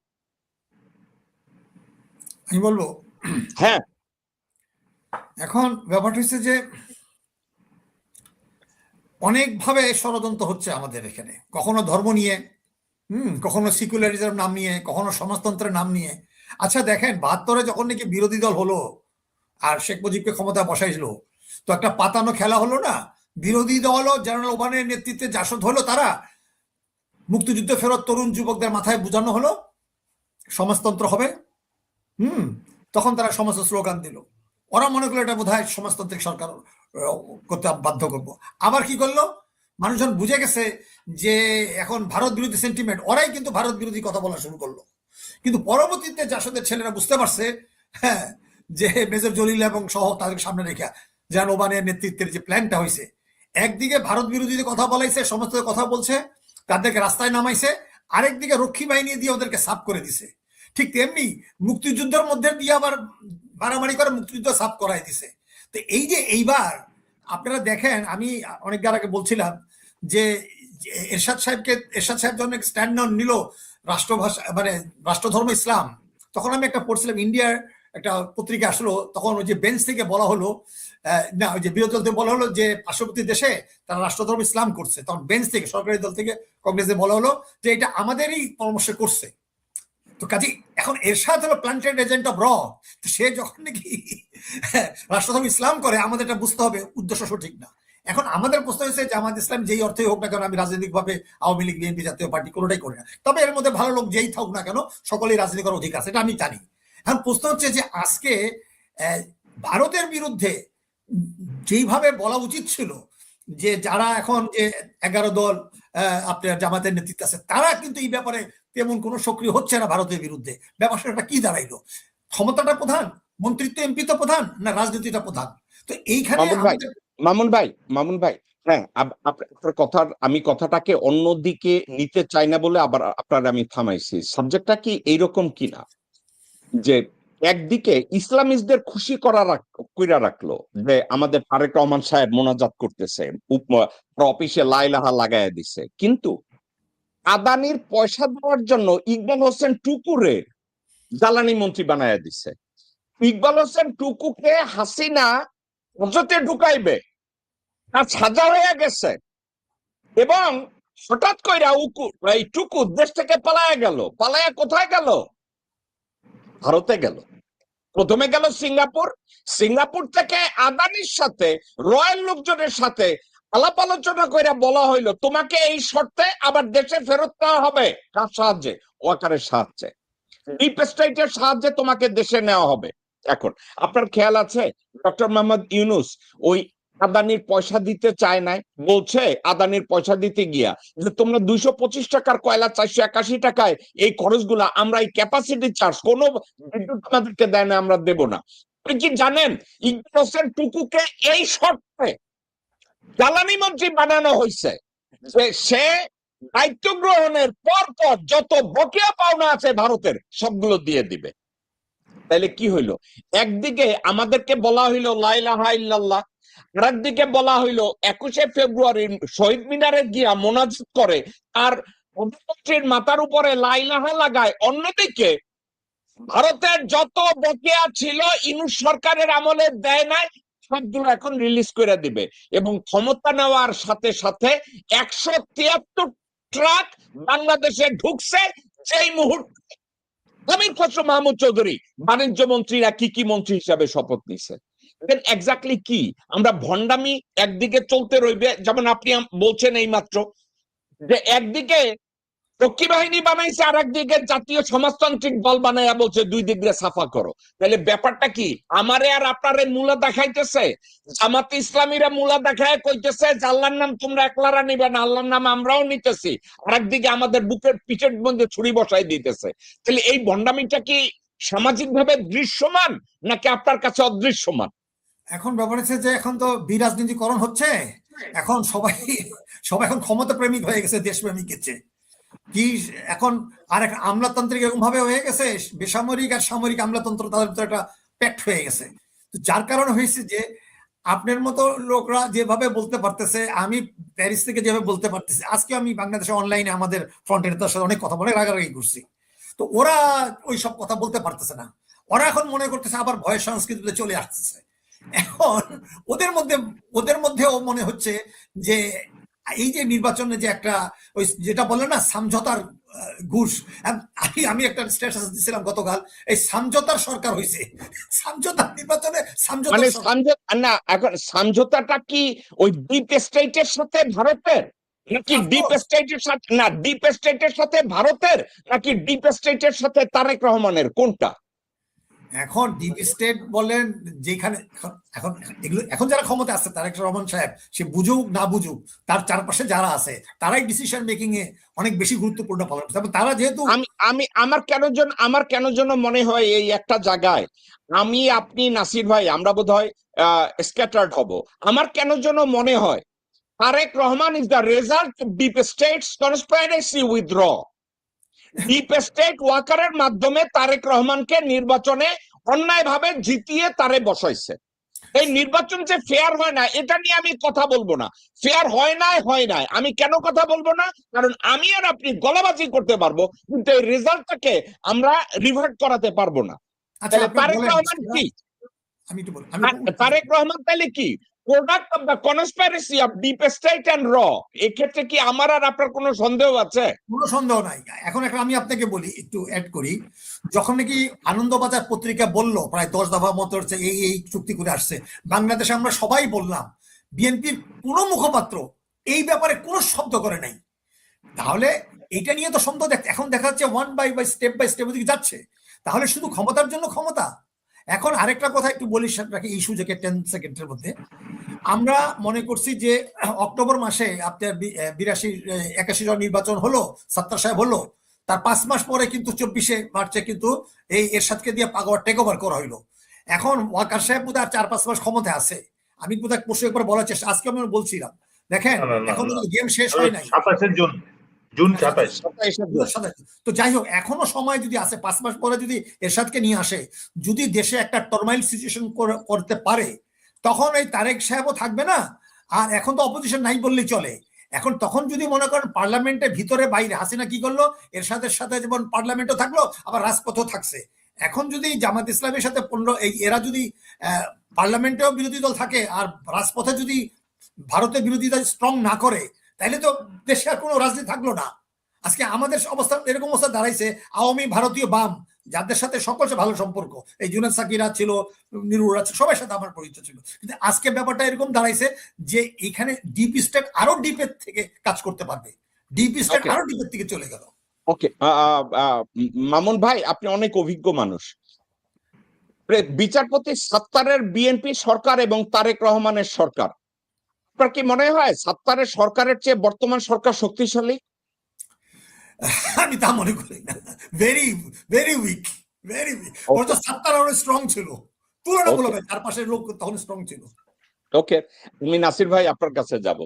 আমি বলবো, হ্যাঁ, এখন ব্যাপারটা হচ্ছে যে অনেকভাবে ষড়যন্ত্র হচ্ছে আমাদের এখানে, কখনো ধর্ম নিয়ে, কখনো সিকুলারিজম নাম নিয়ে, কখনো সমাজতন্ত্রের নাম নিয়ে। আচ্ছা দেখেন, 72-এ যখন নাকি বিরোধী দল হলো আর শেখ মুজিবকে ক্ষমতা বসাইছিল, তো একটা পাতানো খেলা হলো না? বিরোধী দল ও জেনারেল ওবানের নেতৃত্বে জাসদ হলো, তারা মুক্তিযুদ্ধ ফেরত তরুণ যুবকদের মাথায় বোঝানো হলো সমাজতন্ত্র হবে। হুম তখন তারা সমস্ত স্লোগান দিল। ওরা মনে করলো এটা বোধহয় সমাজতান্ত্রিক সরকার করতে বাধ্য করবো। আবার কি করলো, মানুষজন বুঝে গেছে যে এখন ভারত বিরোধী সেন্টিমেন্ট, ওরাই কিন্তু ভারত বিরোধী কথা বলা শুরু করলো। কিন্তু পরবর্তীতে জাসদের ছেলেরা বুঝতে পারছে, হ্যাঁ, যে মেজর জলিল এবং সহ তাদেরকে সামনে রেখে যান ওবানের নেতৃত্বের যে প্ল্যানটা হয়েছে, একদিকে ভারত বিরোধী কথা বলাইছে, সমস্ত কথা বলছে, তাদেরকে রাস্তায় নামাইছে, আরেকদিকে রক্ষী বাহিনী দিয়ে ওদেরকে সাফ করে দিছে। ঠিক তেমনি মুক্তিযুদ্ধের মধ্যে দিয়ে আবার মারামারি করে মুক্তিযুদ্ধ সাফ করাই দিছে। তো এই যে এইবার আপনারা দেখেন, আমি অনেকবার আগে বলছিলাম যে এরশাদ সাহেব যখন স্ট্যান্ড নিল রাষ্ট্রভাষা মানে রাষ্ট্রধর্ম ইসলাম, তখন আমি একটা পড়ছিলাম, ইন্ডিয়ার একটা পত্রিকা আসলো, তখন ওই যে বেঞ্চ থেকে বলা হলো, না ওই যে বিরোধী দল থেকে বলা হলো যে পার্শ্ববর্তী দেশে তারা রাষ্ট্রধর্ম ইসলাম করছে, তখন বেঞ্চ থেকে সরকারি দল থেকে কংগ্রেসে বলা হলো যে এটা আমাদেরই পরামর্শ করছে। তো কাজী এখন এরশাদ হলো প্ল্যান্টেড এজেন্ট অফ র, তো সে যখন নাকি রাষ্ট্রধর্ম ইসলাম করে, আমাদের এটা বুঝতে হবে উদ্দেশ্য সঠিক না। এখন আমাদের প্রশ্ন হয়েছে যে আমাদের ইসলাম যেই অর্থে হোক না কেন, আমি রাজনৈতিকভাবে আওয়ামী লীগ, বিএনপি, জাতীয় পার্টি কোনোটাই করি না, তবে এর মধ্যে ভালো লোক যেই থাকুক না কেন সকলেই রাজনীতি করার অধিকার আছে, এটা আমি জানি। এখন প্রশ্ন হচ্ছে যে আজকে ভারতের বিরুদ্ধে যেইভাবে বলা উচিত ছিল যে যারা এখন যে 11 দল আপনার জামাতের নেতৃত্বে আছে, তারা কিন্তু এই ব্যাপারে তেমন কোনো সক্রিয় হচ্ছে না ভারতের বিরুদ্ধে, ব্যাপারটা কি দাঁড়াইলো? ক্ষমতাটা প্রধান, মন্ত্রিত্ব এমপি তো প্রধান না, রাজনীতিটা প্রধান? তো এইখানে মামুন ভাই, হ্যাঁ, আপনার কথার আমি কথাটাকে অন্যদিকে নিতে চাই না বলে আবার আপনার আমি থামাইছি। সাবজেক্টটা কি এইরকম কিনা যে একদিকে ইসলামিস্টদের খুশি কইরা রাখলো যে আমাদের তারেক রহমান সাহেব মোনাজাত করতেছে, অফিসে লাইলাহা লাগাইয়া দিছে, কিন্তু আদানির পয়সা দেওয়ার জন্য ইকবাল হোসেন টুকুরে জ্বালানি মন্ত্রী বানায়া দিছে। ইকবাল হোসেন টুকুকে হাসিনা হজতে ঢুকাইবে তার সাজা হয়ে গেছে, এবং হঠাৎ কইরা এই টুকু দেশ থেকে পালায়া গেল। পালায়া কোথায় গেল? ভারতে গেল। প্রথমে গেল সিঙ্গাপুর, সিঙ্গাপুর থেকে আদানির সাথে রয়্যাল লোকজনের সাথে আলাপ আলোচনা করে বলা হইলো তোমাকে এই শর্তে আবার দেশে ফেরত নেওয়া হবে। কার সাহায্যে? ওয়াকারের সাহায্যে, ডিপ স্টেটের সাহায্যে তোমাকে দেশে নেওয়া হবে। এখন আপনার খেয়াল আছে ডক্টর মোহাম্মদ ইউনুস ওই আদানির পয়সা দিতে চায় নাই, বলছে আদানির পয়সা দিতে গিয়া যে তোমরা 225 টাকার কয়লা 481 টাকায় এই খরচগুলা আমরা এই ক্যাপাসিটি চার্জ কোনো বিদ্যুৎ আমাদেরকে দেয় না, আমরা দেব না। আপনি কি জানেন ইকবাল হোসেন টুকুকে এই শর্তে জ্বালানি মন্ত্রী বানানো হয়েছে যে সে দায়িত্ব গ্রহণের পর পর যত বকেয়া পাওনা আছে ভারতের সবগুলো দিয়ে দিবে। তাহলে কি হইলো? একদিকে আমাদেরকে বলা হইলো লা ইলাহা ইল্লাল্লাহ, আরেকদিকে বলা হইলো 21শে ফেব্রুয়ারি শহীদ মিনারে গিয়া মোনাজাত করে আর প্রধানমন্ত্রীর মাথার উপরে লা ইলাহা লাগায়। অন্যদিকে ভারতের যত বকেয়া ছিল ইউনূস সরকারের আমলে দেয় নাই, সবগুলো এখন রিলিজ করে দিবে। এবং ক্ষমতা নেওয়ার সাথে সাথে 173 ট্রাক বাংলাদেশে ঢুকছে। যেই মুহূর্তে আমির খসরু মাহমুদ চৌধুরী বাণিজ্য মন্ত্রীরা কি মন্ত্রী হিসাবে শপথ নিছে, এক্স্যাক্টলি কি আমরা ভণ্ডামি একদিকে চলতে রইবে। যেমন আপনি বলছেন এই মাত্র যে একদিকে রক্ষী বাহিনী বানাইছে, আর একদিকে জাতীয় সমাজতান্ত্রিক দল বানাইয়া বলছে দুই দিক দিয়ে সাফা করো। তাহলে ব্যাপারটা কি? আমারে আর আপনারে মূলা দেখাইতেছে, জামাতে ইসলামীরা মূলা দেখায় কইতেছে যে আল্লাহর নাম তোমরা একলারা নিবে না, আল্লাহর নাম আমরাও নিতেছি, আর একদিকে আমাদের বুকের পিঠের মধ্যে ছুরি বসাই দিতেছে। তাহলে এই ভণ্ডামিটা কি সামাজিক ভাবে দৃশ্যমান নাকি আপনার কাছে অদৃশ্যমান? এখন ব্যাপার হচ্ছে যে এখন তো বিরাজনীতিকরণ হচ্ছে, এখন সবাই এখন ক্ষমতা প্রেমিক হয়ে গেছে, দেশপ্রেমিক গেছে কি এখন। আর একটা আমলাতান্ত্রিক এরকম ভাবে হয়ে গেছে, বেসামরিক আর সামরিক আমলাতন্ত্র তাদের ভিতরে একটা প্যাক্ট হয়ে গেছে। তো যার কারণে হয়েছে যে আপনার মতো লোকরা যেভাবে বলতে পারতেছে, আমি প্যারিস থেকে যেভাবে বলতে পারতেছি, আজকে আমি বাংলাদেশে অনলাইনে আমাদের ফ্রন্টের তার সাথে অনেক কথা বলে রাগারাগি করছি, তো ওরা ওই সব কথা বলতে পারতেছে না। ওরা এখন মনে করতেছে আবার ভয় সংস্কৃতিতে চলে আসতেছে। এখন ওদের মধ্যেও মনে হচ্ছে যে এই যে নির্বাচনে যে একটা ওই যেটা বলে না সমঝোতার ঘুষ, আমি একটা স্ট্যাটাস দিছিলাম গতকাল, এই সমঝোতার সরকার হয়েছে, সমঝোতার নির্বাচনে মানে সমঝোতার সরকার। সমঝোতা না, এখন সমঝোতাটা কি ওই ডিপ স্টেটের সাথে ভারতের, নাকি ডিপ Of স্টেটের সাথে, না ডিপ স্টেটের সাথে ভারতের, নাকি ডিপ স্টেটের সাথে তারেক রহমানের, কোনটা? এখন ডিপ স্টেট বলেন যেখানে এখন এগুলো এখন যারা ক্ষমতা আছে, তারেক রহমান সাহেব, সে বুঝুক না বুঝুক, তার চারপাশে যারা আছে তারাই ডিসিশন মেকিং এ অনেক বেশি গুরুত্বপূর্ণ পালন করছে। এবং তারা যেহেতু আমি আমি আমার কেন যেন মনে হয় এই একটা জায়গায় আমি, আপনি, নাসির ভাই, আমরা বোধহয় স্ক্যাটার্ড হব। আমার কেন যেন মনে হয় Tarek Rahman is the result of deep states conspiracy with র। ডিপ স্টেট ওয়াকারের মাধ্যমে তারেক রহমানকে নির্বাচনে অন্যায়ভাবে জিতিয়ে তারে বসাইছে। এই নির্বাচন যে ফেয়ার হয় না এটা নিয়ে আমি কথা বলবো না। ফেয়ার হয় নাই, আমি কেন কথা বলবো না? কারণ আমি আর আপনি গলাবাজি করতে পারবো, কিন্তু এই রেজাল্টটাকে আমরা রিভার্ট করাতে পারবো না। আচ্ছা তাহলে আপনি তারেক বলেন, রহমান কি? আমি একটু বলি, আমি তারেক রহমান তাহলে কি product of the conspiracy of deep state and র? এক্ষেত্রে কি আমার আর আপনার কোনো সন্দেহ আছে? কোনো সন্দেহ নাই। এখন একটা আমি আপনাকে বলি, একটু অ্যাড করি, যখন নাকি আনন্দবাজার পত্রিকা বলল প্রায় 10 দফা মতো হচ্ছে এই চুক্তি করে আসছে, বাংলাদেশে আমরা সবাই বললাম, বিএনপির কোনো মুখপাত্র এই ব্যাপারে কোনো শব্দ করে নাই। তাহলে এটা নিয়ে তো সন্দেহ এখন দেখা যাচ্ছে বাই স্টেপ ওদিকে যাচ্ছে। তাহলে শুধু ক্ষমতার জন্য ক্ষমতা। এখন আরেকটা কথা একটু বলি রাখি এই সুযোগে 10 সেকেন্ডের মধ্যে। আমরা মনে করছি যে অক্টোবর মাসে আপনার 81 জন নির্বাচন হলো, সত্তার সাহেব হলো, তার 5 মাস পরে কিন্তু 24শে মার্চে কিন্তু এই এরশাদকে দিয়ে পাগোয়ার টেক ওভার করা হইলো। এখন ওয়াকার সাহেব বোধহয় আর 4-5 মাস ক্ষমতায় আছে। আমি বোধহয় পরশু একবার বলার চেষ্টা, আজকে আমি বলছিলাম, দেখেন এখন গেম শেষ হয় নাই। 27 জুন 27। 27। তো যাই হোক, এখনো সময় যদি আছে, 5 মাস পরে যদি এরশাদকে নিয়ে আসে, যদি দেশে একটা টর্মাইল সিচুয়েশন করতে পারে, তখন এই তারেক সাহেবও থাকবে না। আর এখন তো অপোজিশন নাই বললেই চলে। এখন তখন যদি মনে করেন পার্লামেন্টের ভিতরে বাইরে, হাসিনা কি করলো, এরশাদের সাথে যেমন পার্লামেন্টও থাকলো, আবার রাজপথও থাকছে। এখন যদি জামাত ইসলামের সাথে এরা যদি পার্লামেন্টেও বিরোধী দল থাকে আর রাজপথে যদি ভারতের বিরোধিতা স্ট্রং না করে, তাইলে তো দেশে আর কোনো রাজনীতি থাকলো না। আজকে আমাদের অবস্থা এরকম অবস্থা দাঁড়াইছে, আওয়ামী ভারতীয় বাম যাদের সাথে সকলের ভালো সম্পর্ক, এই জুনাদ সাকিরা ছিল, নিরুরা ছিল, সবার সাথে আমার পরিচয় ছিল, কিন্তু আজকে ব্যাপারটা এরকম দাঁড়াইছে যে এখানে ডিপ স্টেট আরো ডিপের থেকে কাজ করতে পারবে, ডিপ স্টেট আরো ডিপের থেকে চলে গেল। ওকে, মামুন ভাই, আপনি অনেক অভিজ্ঞ মানুষ। বিচারপতি সাত্তারের বিএনপি সরকার এবং তারেক রহমানের সরকার, আপনার কি মনে হয় সাত্তারের সরকারের চেয়ে বর্তমান সরকার শক্তিশালী? আমি তা মনে করি না। Very very weak, very weak. ওর তো সত্তার আরো স্ট্রং ছিল, তুলনামূলক চারপাশের লোক তখন স্ট্রং ছিল। ওকে, আমি নাসির ভাই আপনার কাছে যাব।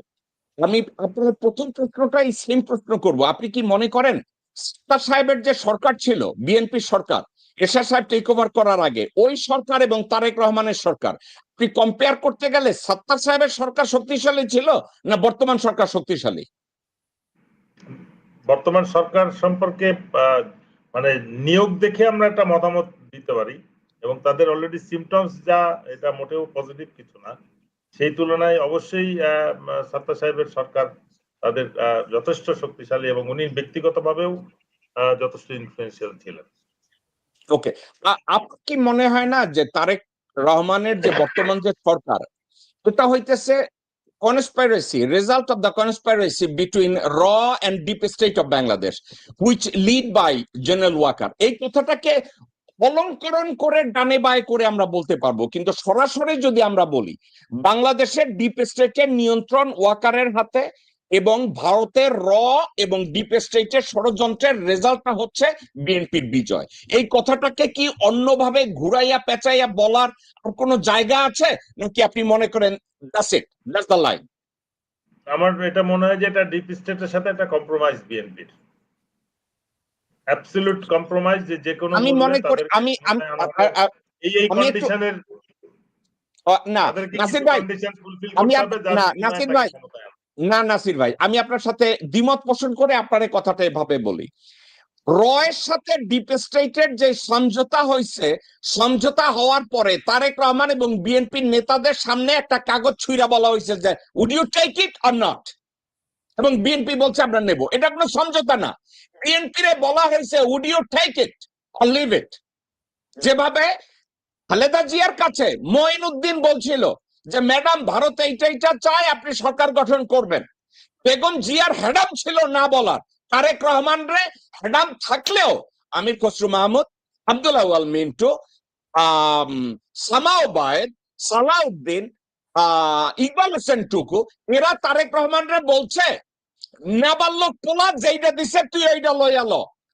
আমি আপনার প্রথম প্রশ্নটাই সেম প্রশ্ন করব। আপনি কি মনে করেন সাত্তার সাহেবের যে সরকার ছিল, বিএনপি সরকার, এরশাদ সাহেব টেক ওভার করার আগে, ওই সরকার এবং তারেক রহমানের সরকার, আপনি কম্পেয়ার করতে গেলে সাত্তার সাহেবের সরকার শক্তিশালী ছিল না বর্তমান সরকার শক্তিশালী? বর্তমান সরকার সম্পর্কে মানে নিয়োগ দেখে আমরা একটা মতামত দিতে পারি, এবং তাদের অলরেডি সিমটমস যা, এটা মোটেও পজিটিভ কিছু না। সেই তুলনায় অবশ্যই সাত্তার সাহেবের সরকার তাদের যথেষ্ট শক্তিশালী, এবং উনি ব্যক্তিগতভাবেও যথেষ্ট ইনফ্লুয়েন্সিয়াল ছিলেন। ওকে, আপনার কি মনে হয় না যে তারেক রহমানের যে বর্তমান যে সরকার, এটা হইতেছে conspiracy, result of the conspiracy between raw and deep state of Bangladesh, which lead by General Walker? এই কথাটাকে অলঙ্করণ করে ডানে বায়ে করে আমরা বলতে পারবো, কিন্তু সরাসরি যদি আমরা বলি, বাংলাদেশের ডিপ স্টেটের নিয়ন্ত্রণ ওয়াকারের হাতে এবং ভারতের র এবং ডিপ স্টেটের ষড়যন্ত্রের রেজাল্টটা হচ্ছে বিএনপির বিজয়। এই কথাটাকে কি অন্যভাবে ঘুরাইয়া পেঁচাইয়া বলার আর কোনো জায়গা আছে, নাকি আপনি মনে করেন that's it, that's the line? আমার এটা মনে হয় যে এটা ডিপ স্টেটের সাথে একটা কম্প্রোমাইজ বিএনপির, অ্যাবসলিউট কম্প্রোমাইজ, যে কোনো আমি মনে করি এই কন্ডিশনের না নাসির ভাই, আমি নাসির ভাই, নাসির ভাই, আমি আপনার সাথে দ্বিমত পোষণ করে আপনার এই কথাটা এভাবে বলি। রয়ের সাথে ডিপ স্টেটের যে সমঝোতা হয়েছে, সমঝোতা হওয়ার পরে তারেক রহমান এবং বিএনপির নেতাদের সামনে একটা কাগজ ছুঁড়া বলা হয়েছে যে would you take it or not, এবং বিএনপি বলছে আমরা নেব। এটা কোনো সমঝোতা না। বিএনপি রে বলা হয়েছে would you take it or leave it. যেভাবে খালেদা জিয়ার কাছে মঈনুদ্দিন বলছিল যে ম্যাডাম ভারত এইটা চায়, আপনি সরকার গঠন করবেন। বেগম জিয়ার হেডাম ছিল না বলার, তারেক রহমান রে হেডাম থাকলেও আমির খসরু মাহমুদ, আব্দুল আউয়াল মিন্টু, সামাও বায়েদ, সালাউদ্দিন, ইকবাল হোসেন টুকু, এরা তারেক রহমান রে বলছে নাবালক পোলা যেইটা দিছে তুই এইটা লইয়া ল,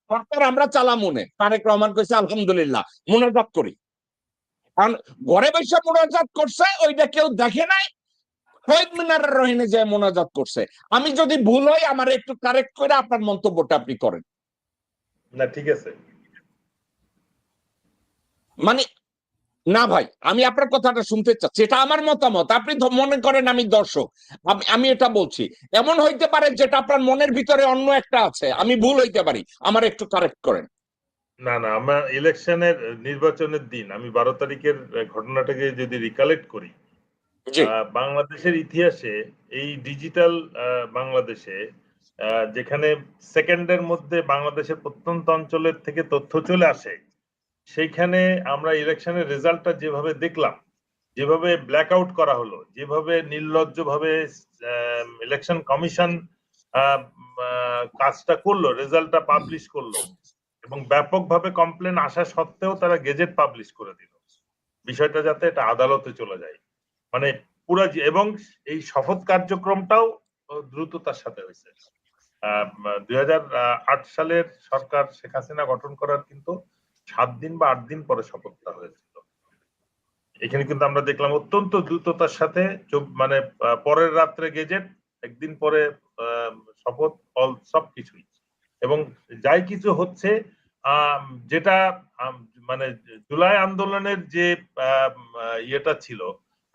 সরকার আমরা চালামুনে। তারেক রহমান কইছে আলহামদুলিল্লাহ, মুনাজাত করি। কারণ ঘরে বসে মুনাজাত করছে, ওইটা কেউ দেখে নাই, শহীদ মিনারের রহিনে যে মোনাজাত করছে। আমি যদি ভুল হই আমার একটু কারেক্ট করে আপনার মন্তব্যটা আপনি করেন। না ঠিক আছে, মানে না ভাই, আমি আপনার কথাটা শুনতে চাচ্ছি, এটা আমার মতামত। আপনি মনে করেন আমি দর্শক, আমি এটা বলছি। এমন হইতে পারে যেটা আপনার মনের ভিতরে অন্য একটা আছে, আমি ভুল হইতে পারি, আমার একটু কারেক্ট করেন। না না, আমরা ইলেকশনের নির্বাচনের দিন আমি 12 তারিখের ঘটনাটাকে যদি রিকালেক্ট করি, বাংলাদেশের ইতিহাসে এই ডিজিটাল বাংলাদেশে যেখানে সেকেন্ডের মধ্যে বাংলাদেশের প্রত্যন্ত অঞ্চলের থেকে তথ্য চলে আসে, সেইখানে আমরা ইলেকশনের রেজাল্টটা যেভাবে দেখলাম, যেভাবে ব্ল্যাক আউট করা হলো, যেভাবে নির্লজ্জভাবে ইলেকশন কমিশন কাজটা করলো, রেজাল্টটা পাবলিশ করলো, এবং ব্যাপকভাবে কমপ্লেন আসা সত্ত্বেও তারা গেজেট পাবলিশ করে দিল, বিষয়টা যাতে এটা আদালতে চলে যায়। মানে পুরা, এবং এই শপথ কার্যক্রমটাও দ্রুততার সাথে হয়েছে। 2008 সালের সরকার শেখ হাসিনা গঠন করার কিন্তু 7 দিন বা 8 দিন পরে শপথটা হয়েছিল। এখানে কিন্তু আমরা দেখলাম অত্যন্ত দ্রুততার সাথে, মানে পরের রাত্রে গেজেট, একদিন পরে শপথ, সবকিছুই। এবং যাই কিছু হচ্ছে, যেটা মানে জুলাই আন্দোলনের যে ইয়েটা ছিল,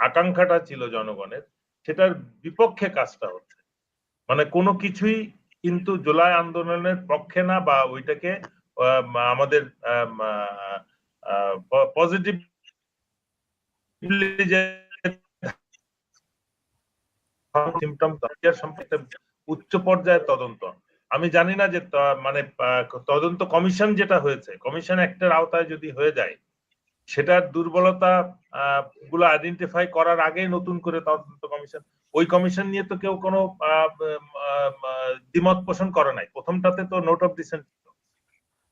আকাঙ্ক্ষাটা ছিল জনগণের, সেটার বিপক্ষে কাজটা হচ্ছে। মানে কোনো কিছুই কিন্তু জুলাই আন্দোলনের পক্ষে না, বা ওইটাকে আমাদের পজিটিভ উচ্চ পর্যায়ের তদন্ত। আমি জানি না যে মানে তদন্ত কমিশন যেটা হয়েছে, কমিশন অ্যাক্টের আওতায় যদি হয়ে যায়, সেটার দুর্বলতা গুলো আইডেন্টিফাই করার আগে নতুন করে তদন্ত কমিশন, ওই কমিশন নিয়ে তো কেউ কোনো দ্বিমত পোষণ করে নাই। প্রথমটাতে তো নোট অফ ডিসেন্ট,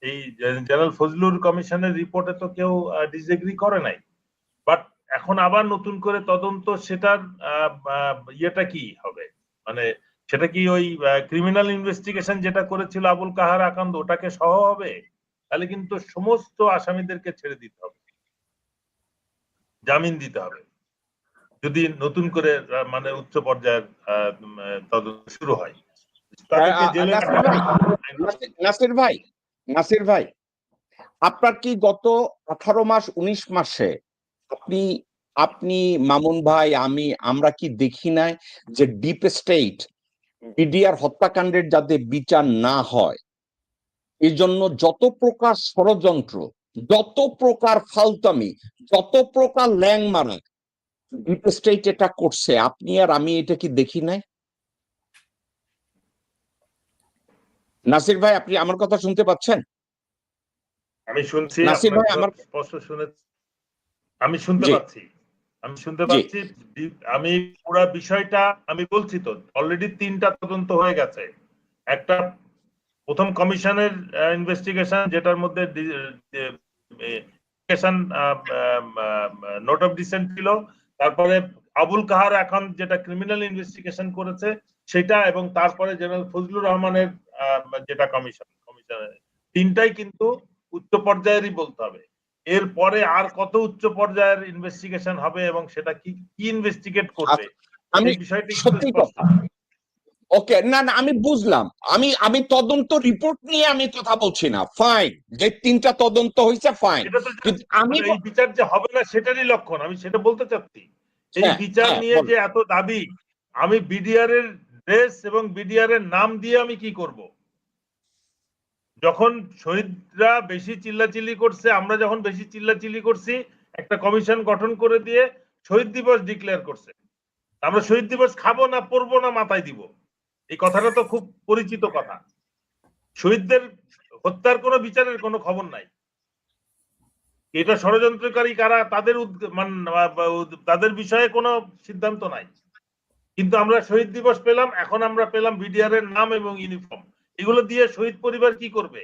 এই জেনারেল ফজলুর কমিশনের রিপোর্টে তো কেউ ডিসএগ্রি করে নাই। বাট এখন আবার নতুন করে তদন্ত, সেটার ইয়েটা কি হবে, মানে সেটা কি ওই ক্রিমিনাল ইনভেস্টিগেশন যেটা করেছিল আবুল কাহার আকান্দ, ওটাকে সহ হবে? তাহলে কিন্তু সমস্ত আসামিদেরকে ছেড়ে দিতে হবে, জামিন দিতে হবে, যদি নতুন করে মানে উচ্চ পর্যায়ের তদন্ত শুরু হয়। নাসির ভাই, আপনার কি গত 18 মাস 19 মাসে আপনি মামুন ভাই, আমরা কি দেখি নাই যে ডিপ স্টেট বিডিআর হত্যাকাণ্ডের যাতে বিচার না হয়, এই জন্য যত প্রকার ষড়যন্ত্র, যত প্রকার ফালতামি, যত প্রকার ল্যাং মারা ডিপ স্টেট এটা করছে, আপনি আর আমি এটা কি দেখি নাই? নাসির ভাই, আপনি আমার কথা শুনতে পাচ্ছেন? আমি শুনছি, নাসির ভাই আমার স্পষ্ট শুনে, আমি শুনতে পাচ্ছি, আমি পুরো বিষয়টা আমি বলছি তো, অলরেডি 3টা তদন্ত হয়ে গেছে। একটা প্রথম কমিশনের ইনভেস্টিগেশন, যেটার মধ্যে নোট অফ ডিসেন্ট ছিল, তারপরে আবুল কাহার এখন যেটা ক্রিমিনাল ইনভেস্টিগেশন করেছে সেটা, এবং তারপরে জেনারেল ফজলুর রহমানের যেটা কমিশন, 3টাই কিন্তু উচ্চ পর্যায়েরই বলতে হবে। এরপরে আর কত উচ্চ পর্যায়ের ইনভেস্টিগেশন হবে এবং সেটা কি ইনভেস্টিগেট করবে, আমি সত্যি কথা, ওকে, না না আমি বুঝলাম, আমি তদন্ত রিপোর্ট নিয়ে আমি কথা বলছি না, ফাইন, যে 3টা তদন্ত হয়েছে ফাইন, কিন্তু আমি এই বিচার যে হবে না সেটারই লক্ষণ, আমি সেটা বলতে চাচ্ছি। এই বিচার নিয়ে যে এত দাবি, আমি বিডিআর এর ড্রেস এবং বিডিআর এর নাম দিয়ে আমি কি করব? যখন শহীদরা বেশি চিল্লাচিল্লি করছে, আমরা যখন বেশি চিল্লাচিল্লি করছি, একটা কমিশন গঠন করে দিয়ে শহীদ দিবস ডিক্লেয়ার করছে। আমরা শহীদ দিবস খাবো না, পড়বো না, মাথায় দিব, এই কথাটা তো খুব পরিচিত কথা। শহীদদের হত্যার কোনো বিচারের কোনো খবর নাই। এটা ষড়যন্ত্রকারী কারা, তাদের বিষয়ে কোনো সিদ্ধান্ত নাই। কিন্তু আমরা শহীদ দিবস পেলাম, এখন আমরা পেলাম বিডিআর এর নাম এবং ইউনিফর্ম। এগুলো দিয়ে শহীদ পরিবার কি করবে?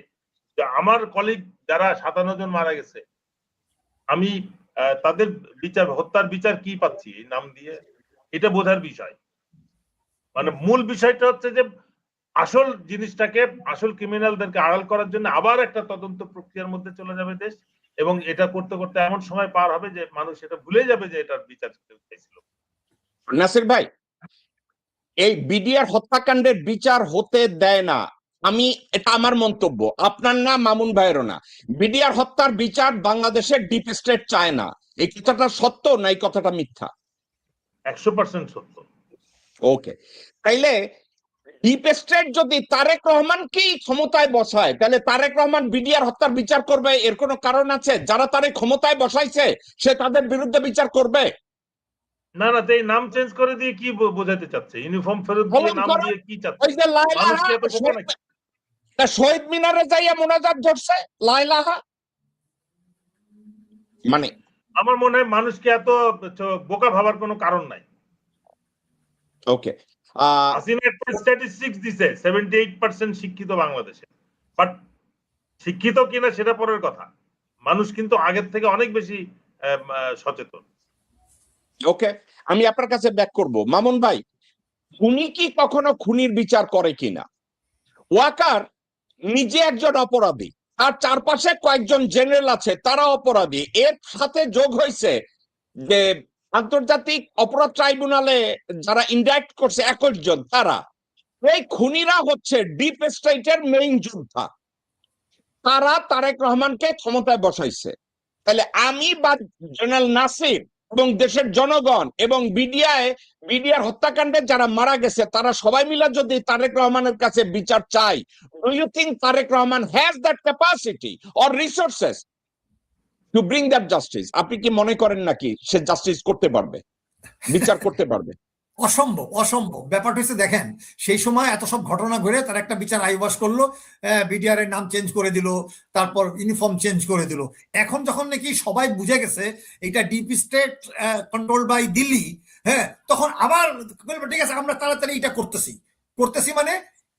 আমার কলিগ যারা 57 জন মারা গেছে, আমি তাদের বিচার, হত্যার বিচার কি পাচ্ছি এই নাম দিয়ে? এটা বোঝার বিষয়। মানে মূল বিষয়টা হচ্ছে যে আসল জিনিসটাকে, আসল ক্রিমিনালদেরকে আড়াল করার জন্য আবার একটা তদন্ত প্রক্রিয়ার মধ্যে চলে যাবে দেশ, এবং এটা করতে করতে এমন সময় পার হবে যে মানুষ এটা ভুলে যাবে যে এটার বিচার চাইছিল। নাসির ভাই, এই বিডিআর হত্যাকাণ্ডের বিচার হতে দেয় না, এটা আমার মন্তব্য, আপনার না, মামুন ভাইয়েরও না। বিডিআর হত্যার বিচার বাংলাদেশের ডিপ স্টেট চায় না। এই কথাটা সত্য না এই কথাটা মিথ্যা? 100% সত্য। ওকে, তাইলে ডিপ স্টেট যদি তারেক রহমানকেই ক্ষমতায় বসায়, তাহলে তারেক রহমান বিডিআর হত্যার বিচার করবে এর কোনো কারণ আছে? যারা তারে ক্ষমতায় বসাইছে সে তাদের বিরুদ্ধে বিচার করবে? না না, এই নাম চেঞ্জ করে দিয়ে কি বোঝাতে চাচ্ছে? ইউনিফর্ম ফেরত দিয়ে নাম দিয়ে কি চাচ্ছে? ওই যে মানুষ লাইলাহা, কি এত বোকা নাকি? শহীদ মিনারে যাইয়া মোনাজাত ধরছে লাইলাহা। মানে আমার মনে হয় মানুষকে এত বোকা ভাবার কোনো কারণ নাই। ওকে, হাসিনা একটা স্ট্যাটিস্টিক্স দিছে 78% শিক্ষিত বাংলাদেশে, বাট শিক্ষিত কিনা সেটা পরের কথা। মানুষ কিন্তু আগের থেকে অনেক বেশি সচেতন। ওকে, আমি আপনার কাছে ব্যাক করব। মামুন ভাই, খুনি কি কখনো খুনির বিচার করে কিনা? ওয়াকার নিজে একজন অপরাধী, আর চারপাশে কয়েকজন জেনারেল আছে তারা অপরাধী, এর সাথে যোগ হয়েছে যে আন্তর্জাতিক অপরাধ ট্রাইব্যুনালে যারা ইন্ডাক্ট করছে 21 জন, তারা এই খুনিরা হচ্ছে ডিপ স্টেটের মেইন যোদ্ধা, তারা তারেক রহমানকে ক্ষমতায় বসাইছে। তাহলে আমি বা জেনারেল নাসির এবং দেশের জনগণ এবং বিডিআর হত্যাকাণ্ডে যারা মারা গেছে তারা সবাই মিলে যদি তারেক রহমানের কাছে বিচার চাই, do you think Tarek Rahman has that capacity or resources to bring that justice? আপনি কি মনে করেন নাকি সে জাস্টিস করতে পারবে, বিচার করতে পারবে? অসম্ভব, অসম্ভব। ব্যাপারটা হচ্ছে, দেখেন, সেই সময় এত সব ঘটনা ঘুরে তার একটা বিচার আইওয়াস করলো, বিডিআর এর নাম চেঞ্জ করে দিল, তারপর ইউনিফর্ম চেঞ্জ করে দিল। এখন যখন নাকি সবাই বুঝে গেছে এটা deep state control by Delhi, হ্যাঁ, তখন আবার বলবে ঠিক আছে আমরা তাড়াতাড়ি এটা করতেছি করতেছি, মানে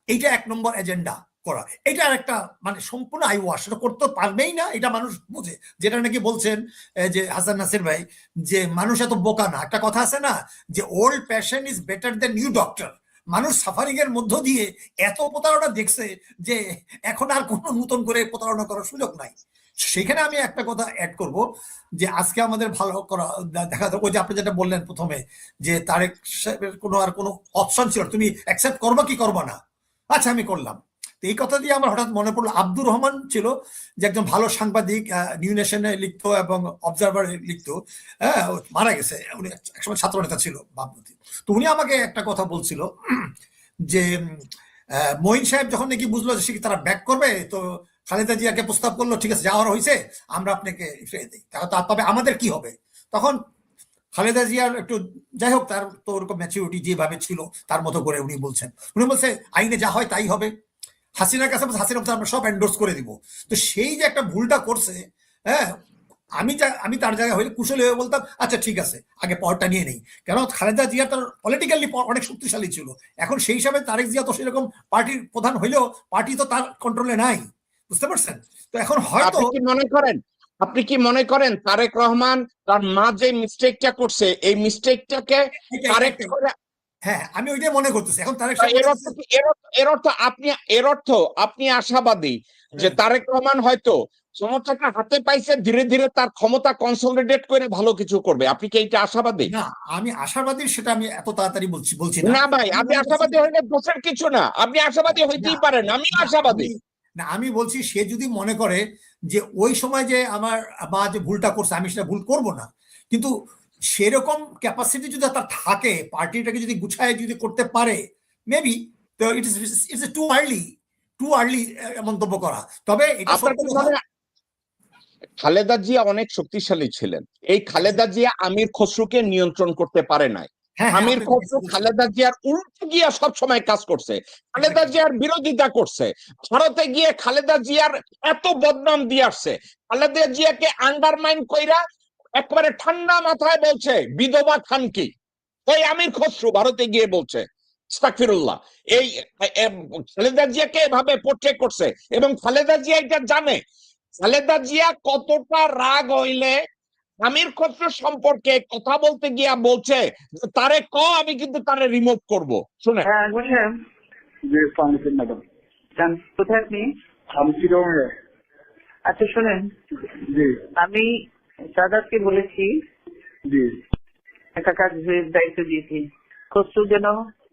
এইটা 1 নম্বর এজেন্ডা করা। এটা একটা মানে সম্পূর্ণ আইওয়াস, সেটা করতে পারবেই না, এটা মানুষ বুঝে। যেটা নাকি বলছেন যে হাসান নাসির ভাই, যে মানুষ এত বোকা না। একটা কথা আছে না যে old passion is better then new doctor. মানুষ সাফারিং এর মধ্য দিয়ে এত প্রতারণা দেখছে যে এখন আর কোনো নতুন করে প্রতারণা করার সুযোগ নাই। সেখানে আমি একটা কথা অ্যাড করব, যে আজকে আমাদের ভালো করা দেখা যাক, ওই যে আপনি যেটা বললেন প্রথমে, যে তারেক সাহেবের কোনো অপশন ছিল, তুমি অ্যাকসেপ্ট করবা কি করবা না? আচ্ছা, আমি করলাম। এই কথা দিয়ে আমার হঠাৎ মনে পড়লো, আব্দুর রহমান ছিল যে একজন ভালো সাংবাদিক, নিউ নেশনে লিখতো এবং অবজারভার লিখতো, হ্যাঁ, মারা গেছে, উনি একসময় ছাত্র নেতা ছিল ভাবমূর্তি। তো উনি আমাকে একটা কথা বলছিল যে মঈন সাহেব যখন নাকি বুঝলো যে তারা ব্যাক করবে, তো খালেদা জিয়াকে প্রস্তাব করলো, ঠিক আছে যাওয়ার হয়েছে আমরা আপনাকে ফিরে দিই, তবে আমাদের কি হবে? তখন খালেদা জিয়ার একটু, যাই হোক, তার তো ওরকম ম্যাচিউরিটি যেভাবে ছিল তার মতো করে উনি বলছে আইনে যা হয় তাই হবে। হাসিনার কাছে হাসিনা আমরা সব এন্ডোর্স করে দিব। তো সেই যে একটা ভুলটা করছে, হ্যাঁ, আমি তার জায়গায় হইলে কুশলী হয়ে বলতাম আচ্ছা ঠিক আছে আগে পাওয়ারটা নিয়ে নেই। কেন, খালেদা জিয়া তার পলিটিক্যালি অনেক শক্তিশালী ছিল, এখন সেই হিসাবে তারেক জিয়া তো সেরকম পার্টির প্রধান হইলেও পার্টি তো তার কন্ট্রোলে নাই, বুঝতে পারছেন? তো এখন হয়তো আপনি কি মনে করেন তারেক রহমান তার মা যে মিস্টেকটা করছে এই মিস্টেকটাকে কারেক্ট করে? হ্যাঁ, আমি ওইটাই মনে করতেছি। এখন তারেক এর অর্থ আপনি আশাবাদী যে তারেক রহমান হয়তো ক্ষমতাটা হাতে পাইছে, ধীরে ধীরে তার ক্ষমতা কনসলিডেট করে ভালো কিছু করবে। আপনি কি এইটা আশাবাদী? না, আমি আশাবাদী সেটা আমি এত তাড়াতাড়ি বলছি না ভাই, আপনি আশাবাদী হইলে দোষের কিছু না, আপনি আশাবাদী হইতেই পারেন, আমি আশাবাদী না। আমি বলছি সে যদি মনে করে যে ওই সময় যে আমার মা যে ভুলটা করছে আমি সেটা ভুল করব না, কিন্তু সেরকম ক্যাপাসিটি যদি তার থাকে, পার্টিটাকে যদি গুছায় যদি করতে পারে, মেবি তো it's too early too early মন্তব্য করা। তবে এটা আপনার সত্য কি কথা। মনে হয় খালেদা জিয়া অনেক শক্তিশালী ছিলেন? এই খালেদা জিয়া আমির খসরুকে নিয়ন্ত্রণ করতে পারে নাই। হ্যাঁ হ্যাঁ, আমির আপনি খসরু বলছেন। খালেদা জিয়ার উল্টো গিয়া সব সময় কাজ করছে, খালেদা Exactly. জিয়ার বিরোধিতা করছে। ভারতে গিয়ে খালেদা জিয়ার এত বদনাম দিয়ে আসছে, খালেদা জিয়াকে আন্ডারমাইন কইরা একবারে ঠান্ডা মাথায় বলছে বিধবা খান কি, ওই আমির খসরু ভারতে গিয়ে বলছে। আস্তাগফিরুল্লাহ। এই খালেদা জিয়াকে এভাবে পোট্রে করছে, এবং খালেদা জিয়া এটা জানে। খালেদা জিয়া কতটা রাগ হইলে আমির খসরু সম্পর্কে কথা বলতে গিয়া বলছে যে তারে আমি কিন্তু তারে রিমুভ করব। শুনে হ্যাঁ বললাম জি আসসালামু আলাইকুম ম্যাডাম। কোথায় আপনি? আমি চিরঙ্গে। আচ্ছা শোনেন, জি আমি সাদাতকে বলেছি জি একটা কাজের দায়িত্ব দিয়েছি, খসরু যেন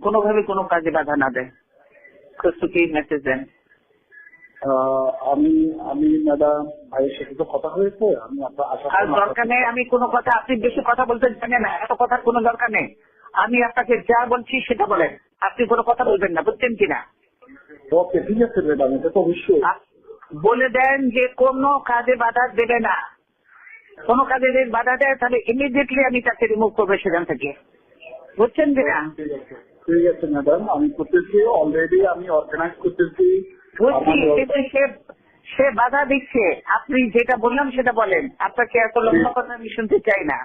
কোনোভাবে কোনো কাজে বাধা না দেয়। খসরুকে মেসেজ দেন। আমি আমি ম্যাডাম ভাইয়ের সাথে তো কথা হয়েছে, আমি আপনার আশা আর দরকার নেই আমি কোনো কথা, আপনি বেশি কথা বলতে জানেন না, এত কথার কোনো দরকার নেই। আমি আপনাকে যা বলছি সেটা বলেন, আপনি কোনো কথা বলবেন না, বুঝছেন কিনা? ওকে ঠিক আছে ম্যাডাম, এটা তো অবশ্যই। বলে দেন যে কোনো কাজে বাধা দেবে না, কোনো কাজে যদি বাধা দেয় তাহলে ইমিডিয়েটলি আমি তাকে রিমুভ করবো সেখান থেকে, বুঝছেন কিনা? ঠিক আছে ম্যাডাম, আমি করতেছি, অলরেডি আমি অর্গানাইজ করতেছি। বুঝছি, কিন্তু সে বাধা দিচ্ছে। আপনি যেটা বললাম সেটা বলেন, আপনাকে এত লম্বা কথা আমি শুনতে চাই না।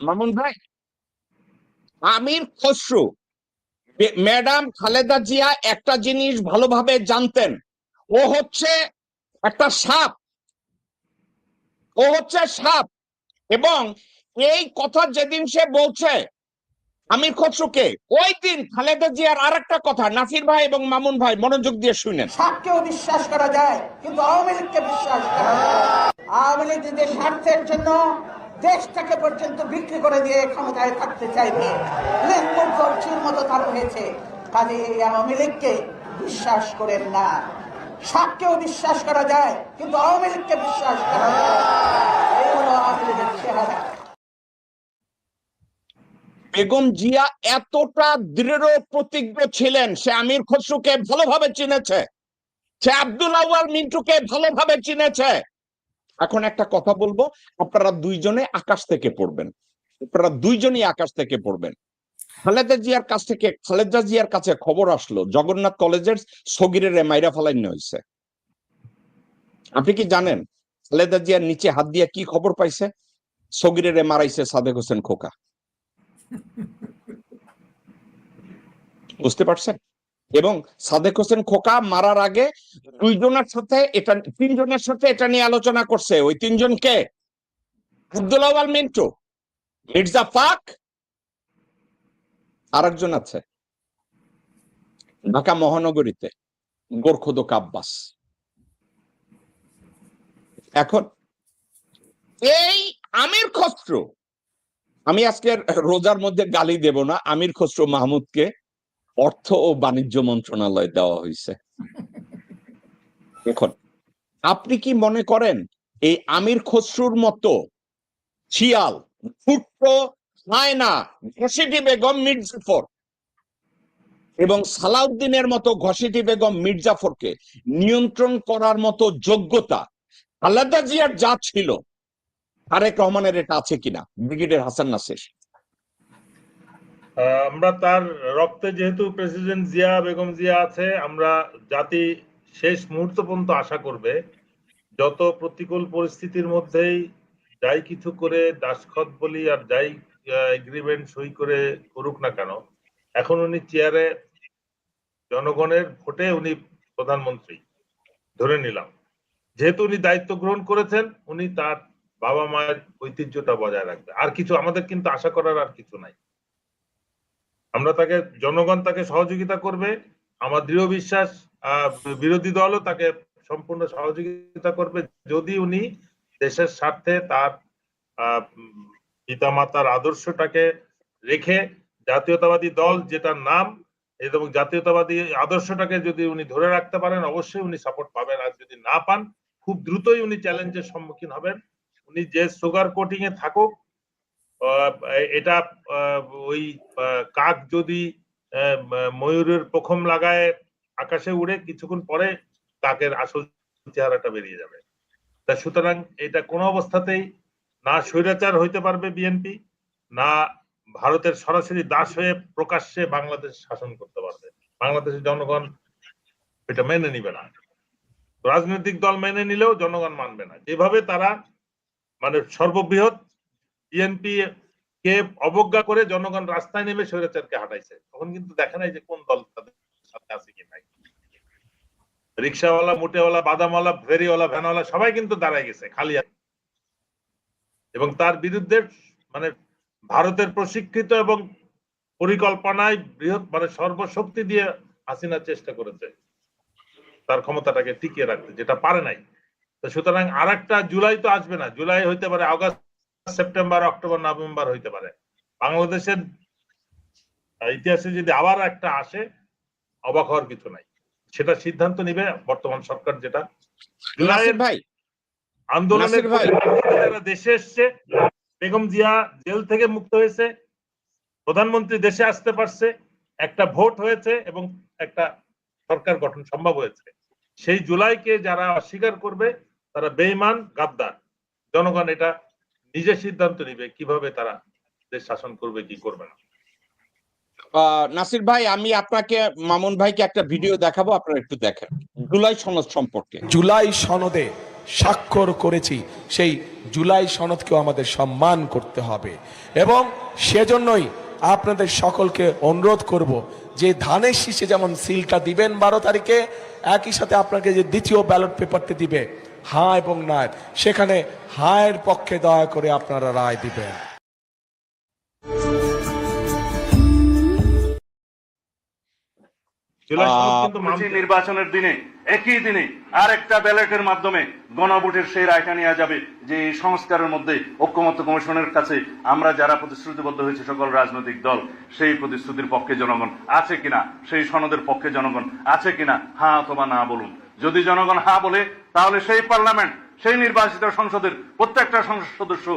মামুন ভাই, আমির খসরু ম্যাডাম খালেদা জিয়া একটা জিনিস ভালোভাবে জানতেন, ও হচ্ছে একটা সাপ, ও হচ্ছে সাপ। এবং এই কথা যেদিন সে বলছে আমির খসরুকে, ওই দিন খালেদা জিয়ার আর একটা কথা, নাসির ভাই এবং মামুন ভাই মনোযোগ দিয়ে শুনেন। সাপকেও বিশ্বাস করা যায় কিন্তু আওয়ামী লীগকে বিশ্বাস করা যায় না। আওয়ামী লীগ নিজের স্বার্থের জন্য দেশটাকে পর্যন্ত বিক্রি করে দিয়ে ক্ষমতায় থাকতে চাইবে, লেনমুর দর্জির মতো তার হয়েছে। কাজে এই আওয়ামী লীগকে বিশ্বাস করেন না। সাপকেও বিশ্বাস করা যায় কিন্তু আওয়ামী লীগকে বিশ্বাস করা যায় না। এই হলো আওয়ামী লীগের চেহারা। বেগম জিয়া এতটা দৃঢ় প্রতিজ্ঞ ছিলেন, সে আমির খসরুকে ভালোভাবে চিনেছে, সে আব্দুল আউয়াল মিন্টুকে ভালোভাবে চিনেছে। এখন একটা কথা বলবো, আপনারা দুইজনে আকাশ থেকে পড়বেন, আপনারা দুইজনই আকাশ থেকে পড়বেন। খালেদা জিয়ার কাছে খবর আসলো জগন্নাথ কলেজের সগিরের মাইরা ফালাইন্য হয়েছে। আপনি কি জানেন খালেদা জিয়ার নিচে হাত দিয়ে কি খবর পাইছে? সগিরের মারাইছে সাদেক হোসেন খোকা। বুঝতে পারছেন? এবং সাদেক হোসেন খোকা মারার আগে তিনজনের সাথে এটা নিয়ে আলোচনা করছে। ওই তিনজনকে আব্দুল আউয়াল মিন্টু, মির্জা ফাক, আরেকজন আছে ঢাকা মহানগরীতে গোরখোদক আব্বাস। এখন এই আমির খসরু, আমি আজকের রোজার মধ্যে গালি দেব না, আমির খসরু মাহমুদকে অর্থ ও বাণিজ্য মন্ত্রণালয় দেওয়া হয়েছে। এখন আপনি কি মনে করেন এই আমির খসরুর মতো শিয়াল, ভুট্টো, হায়না, ঘসিটি বেগম মির্জাফর এবং সালাউদ্দিনের মতো ঘসিটি বেগম মির্জাফরকে নিয়ন্ত্রণ করার মতো যোগ্যতা খালেদা জিয়ার যা ছিল, তারেক রহমানের এটা আছে কিনা? ব্রিগেডিয়ার হাসান নাসির। আমরা তার রক্তে যেহেতু প্রেসিডেন্ট জিয়া বেগম জিয়া আছে, আমরা জাতি শেষ মুহূর্ত পর্যন্ত আশা করবে যত প্রতিকূল পরিস্থিতির মধ্যেই যাই কিছু করে দাসখত বলি আর যাই এগ্রিমেন্ট সই করে করুক না কেন, এখন উনি চেয়ারে, জনগণের ভোটে উনি প্রধানমন্ত্রী ধরে নিলাম। যেহেতু উনি দায়িত্ব গ্রহণ করেছেন, উনি তার বাবা মায়ের ঐতিহ্যটা বজায় রাখবে। আর কিছু আমাদের কিন্তু আশা করার আর কিছু নাই। আমরা তাকে, জনগণ তাকে সহযোগিতা করবে, আমার দৃঢ় বিশ্বাস বিরোধী দলও তাকে সম্পূর্ণ সহযোগিতা করবে যদি উনি দেশের স্বার্থে তার পিতামাতার আদর্শটাকে রেখে জাতীয়তাবাদী দল যেটার নাম এবং জাতীয়তাবাদী আদর্শটাকে যদি উনি ধরে রাখতে পারেন, অবশ্যই উনি সাপোর্ট পাবেন। আর যদি না পান, খুব দ্রুতই উনি চ্যালেঞ্জের সম্মুখীন হবেন। উনি যে সুগার কোটিং এ থাকুক, এটা ওই কাক যদি ময়ূরের পেখম লাগায় আকাশে উড়ে, কিছুক্ষণ পরে কাকের আসল চেহারাটা বেরিয়ে যাবে। তা সুতরাং এটা কোনো অবস্থাতেই না স্বৈরাচার হইতে পারবে বিএনপি, না ভারতের সরাসরি দাস হয়ে প্রকাশ্যে বাংলাদেশ শাসন করতে পারবে। বাংলাদেশের জনগণ এটা মেনে নিবে না, রাজনৈতিক দল মেনে নিলেও জনগণ মানবে না। যেভাবে তারা মানে সর্ববৃহৎ বিএনপি কে অবজ্ঞা করে জনগণ রাস্তায় নেমে স্বৈরাচারকে হাঁটাইছে, তখন কিন্তু দেখে নাই যে কোন দল তাদের সাথে আছে কি নাই। রিক্সাওয়ালা, মুটেওয়ালা, বাদামওয়ালা, ফেরিওয়ালা, ভ্যানওয়ালা সবাই কিন্তু দাঁড়ায় গেছে খালি। এবং তার বিরুদ্ধে মানে ভারতের প্রশিক্ষিত এবং পরিকল্পনায় বৃহৎ মানে সর্বশক্তি দিয়ে হাসিনা চেষ্টা করেছে তার ক্ষমতাটাকে টিকিয়ে রাখতে, যেটা পারে নাই। তো সুতরাং আর একটা জুলাই তো আসবে না, জুলাই হইতে পারে আগস্ট, সেপ্টেম্বর, অক্টোবর, নভেম্বর হইতে পারে। বাংলাদেশের ইতিহাসে যদি আবার একটা আসে, অবাক হওয়ার কিছু নাই। সেটা সিদ্ধান্ত নিবে বর্তমান সরকার, যেটা জুলাইয়ের ভাই আন্দোলনের দেশে এসছে, বেগম জিয়া জেল থেকে মুক্ত হয়েছে, প্রধানমন্ত্রী দেশে আসতে পারছে, একটা ভোট হয়েছে এবং একটা সরকার গঠন সম্ভব হয়েছে। সেই জুলাইকে যারা অস্বীকার করবে তারা বেঈমান, গাদ্দার। জনগণ এটা নিজে সিদ্ধান্ত নিবে কিভাবে তারা দেশ শাসন করবে কি করবে না। নাসির ভাই, আমি আপনাকে মামুন ভাইকে একটা ভিডিও দেখাবো, আপনারা একটু দেখেন জুলাই সনদ সম্পর্কে। জুলাই সনদে স্বাক্ষর করেছি, সেই জুলাই সনদকেও আমাদের সম্মান করতে হবে এবং সেজন্যই আপনাদের সকলকে অনুরোধ করব যে ধানের শীষে যেমন সিলটা দিবেন 12 তারিখে, একই সাথে আপনাকে যে দ্বিতীয় ব্যালট পেপারটি দিবে হ্যাঁ এবং না, সেখানে হায়ের পক্ষে দয়া করে আপনারা রায় দিবেন। নির্বাচনের দিনে একই দিনে আরেকটা ব্যালটের মাধ্যমে গণভোটের সেই রায়টা নেওয়া যাবে যে এই সংস্কারের মধ্যে ঐক্যমত্য কমিশনের কাছে আমরা যারা প্রতিশ্রুতিবদ্ধ হয়েছে সকল রাজনৈতিক দল, সেই প্রতিশ্রুতির পক্ষে জনগণ আছে কিনা, সেই সনদের পক্ষে জনগণ আছে কিনা, হ্যাঁ অথবা না বলুন। যদি জনগণ হ্যাঁ বলে তাহলে সেই পার্লামেন্ট, সেই নির্বাচিত সংসদের প্রত্যেকটা সংসদ সদস্য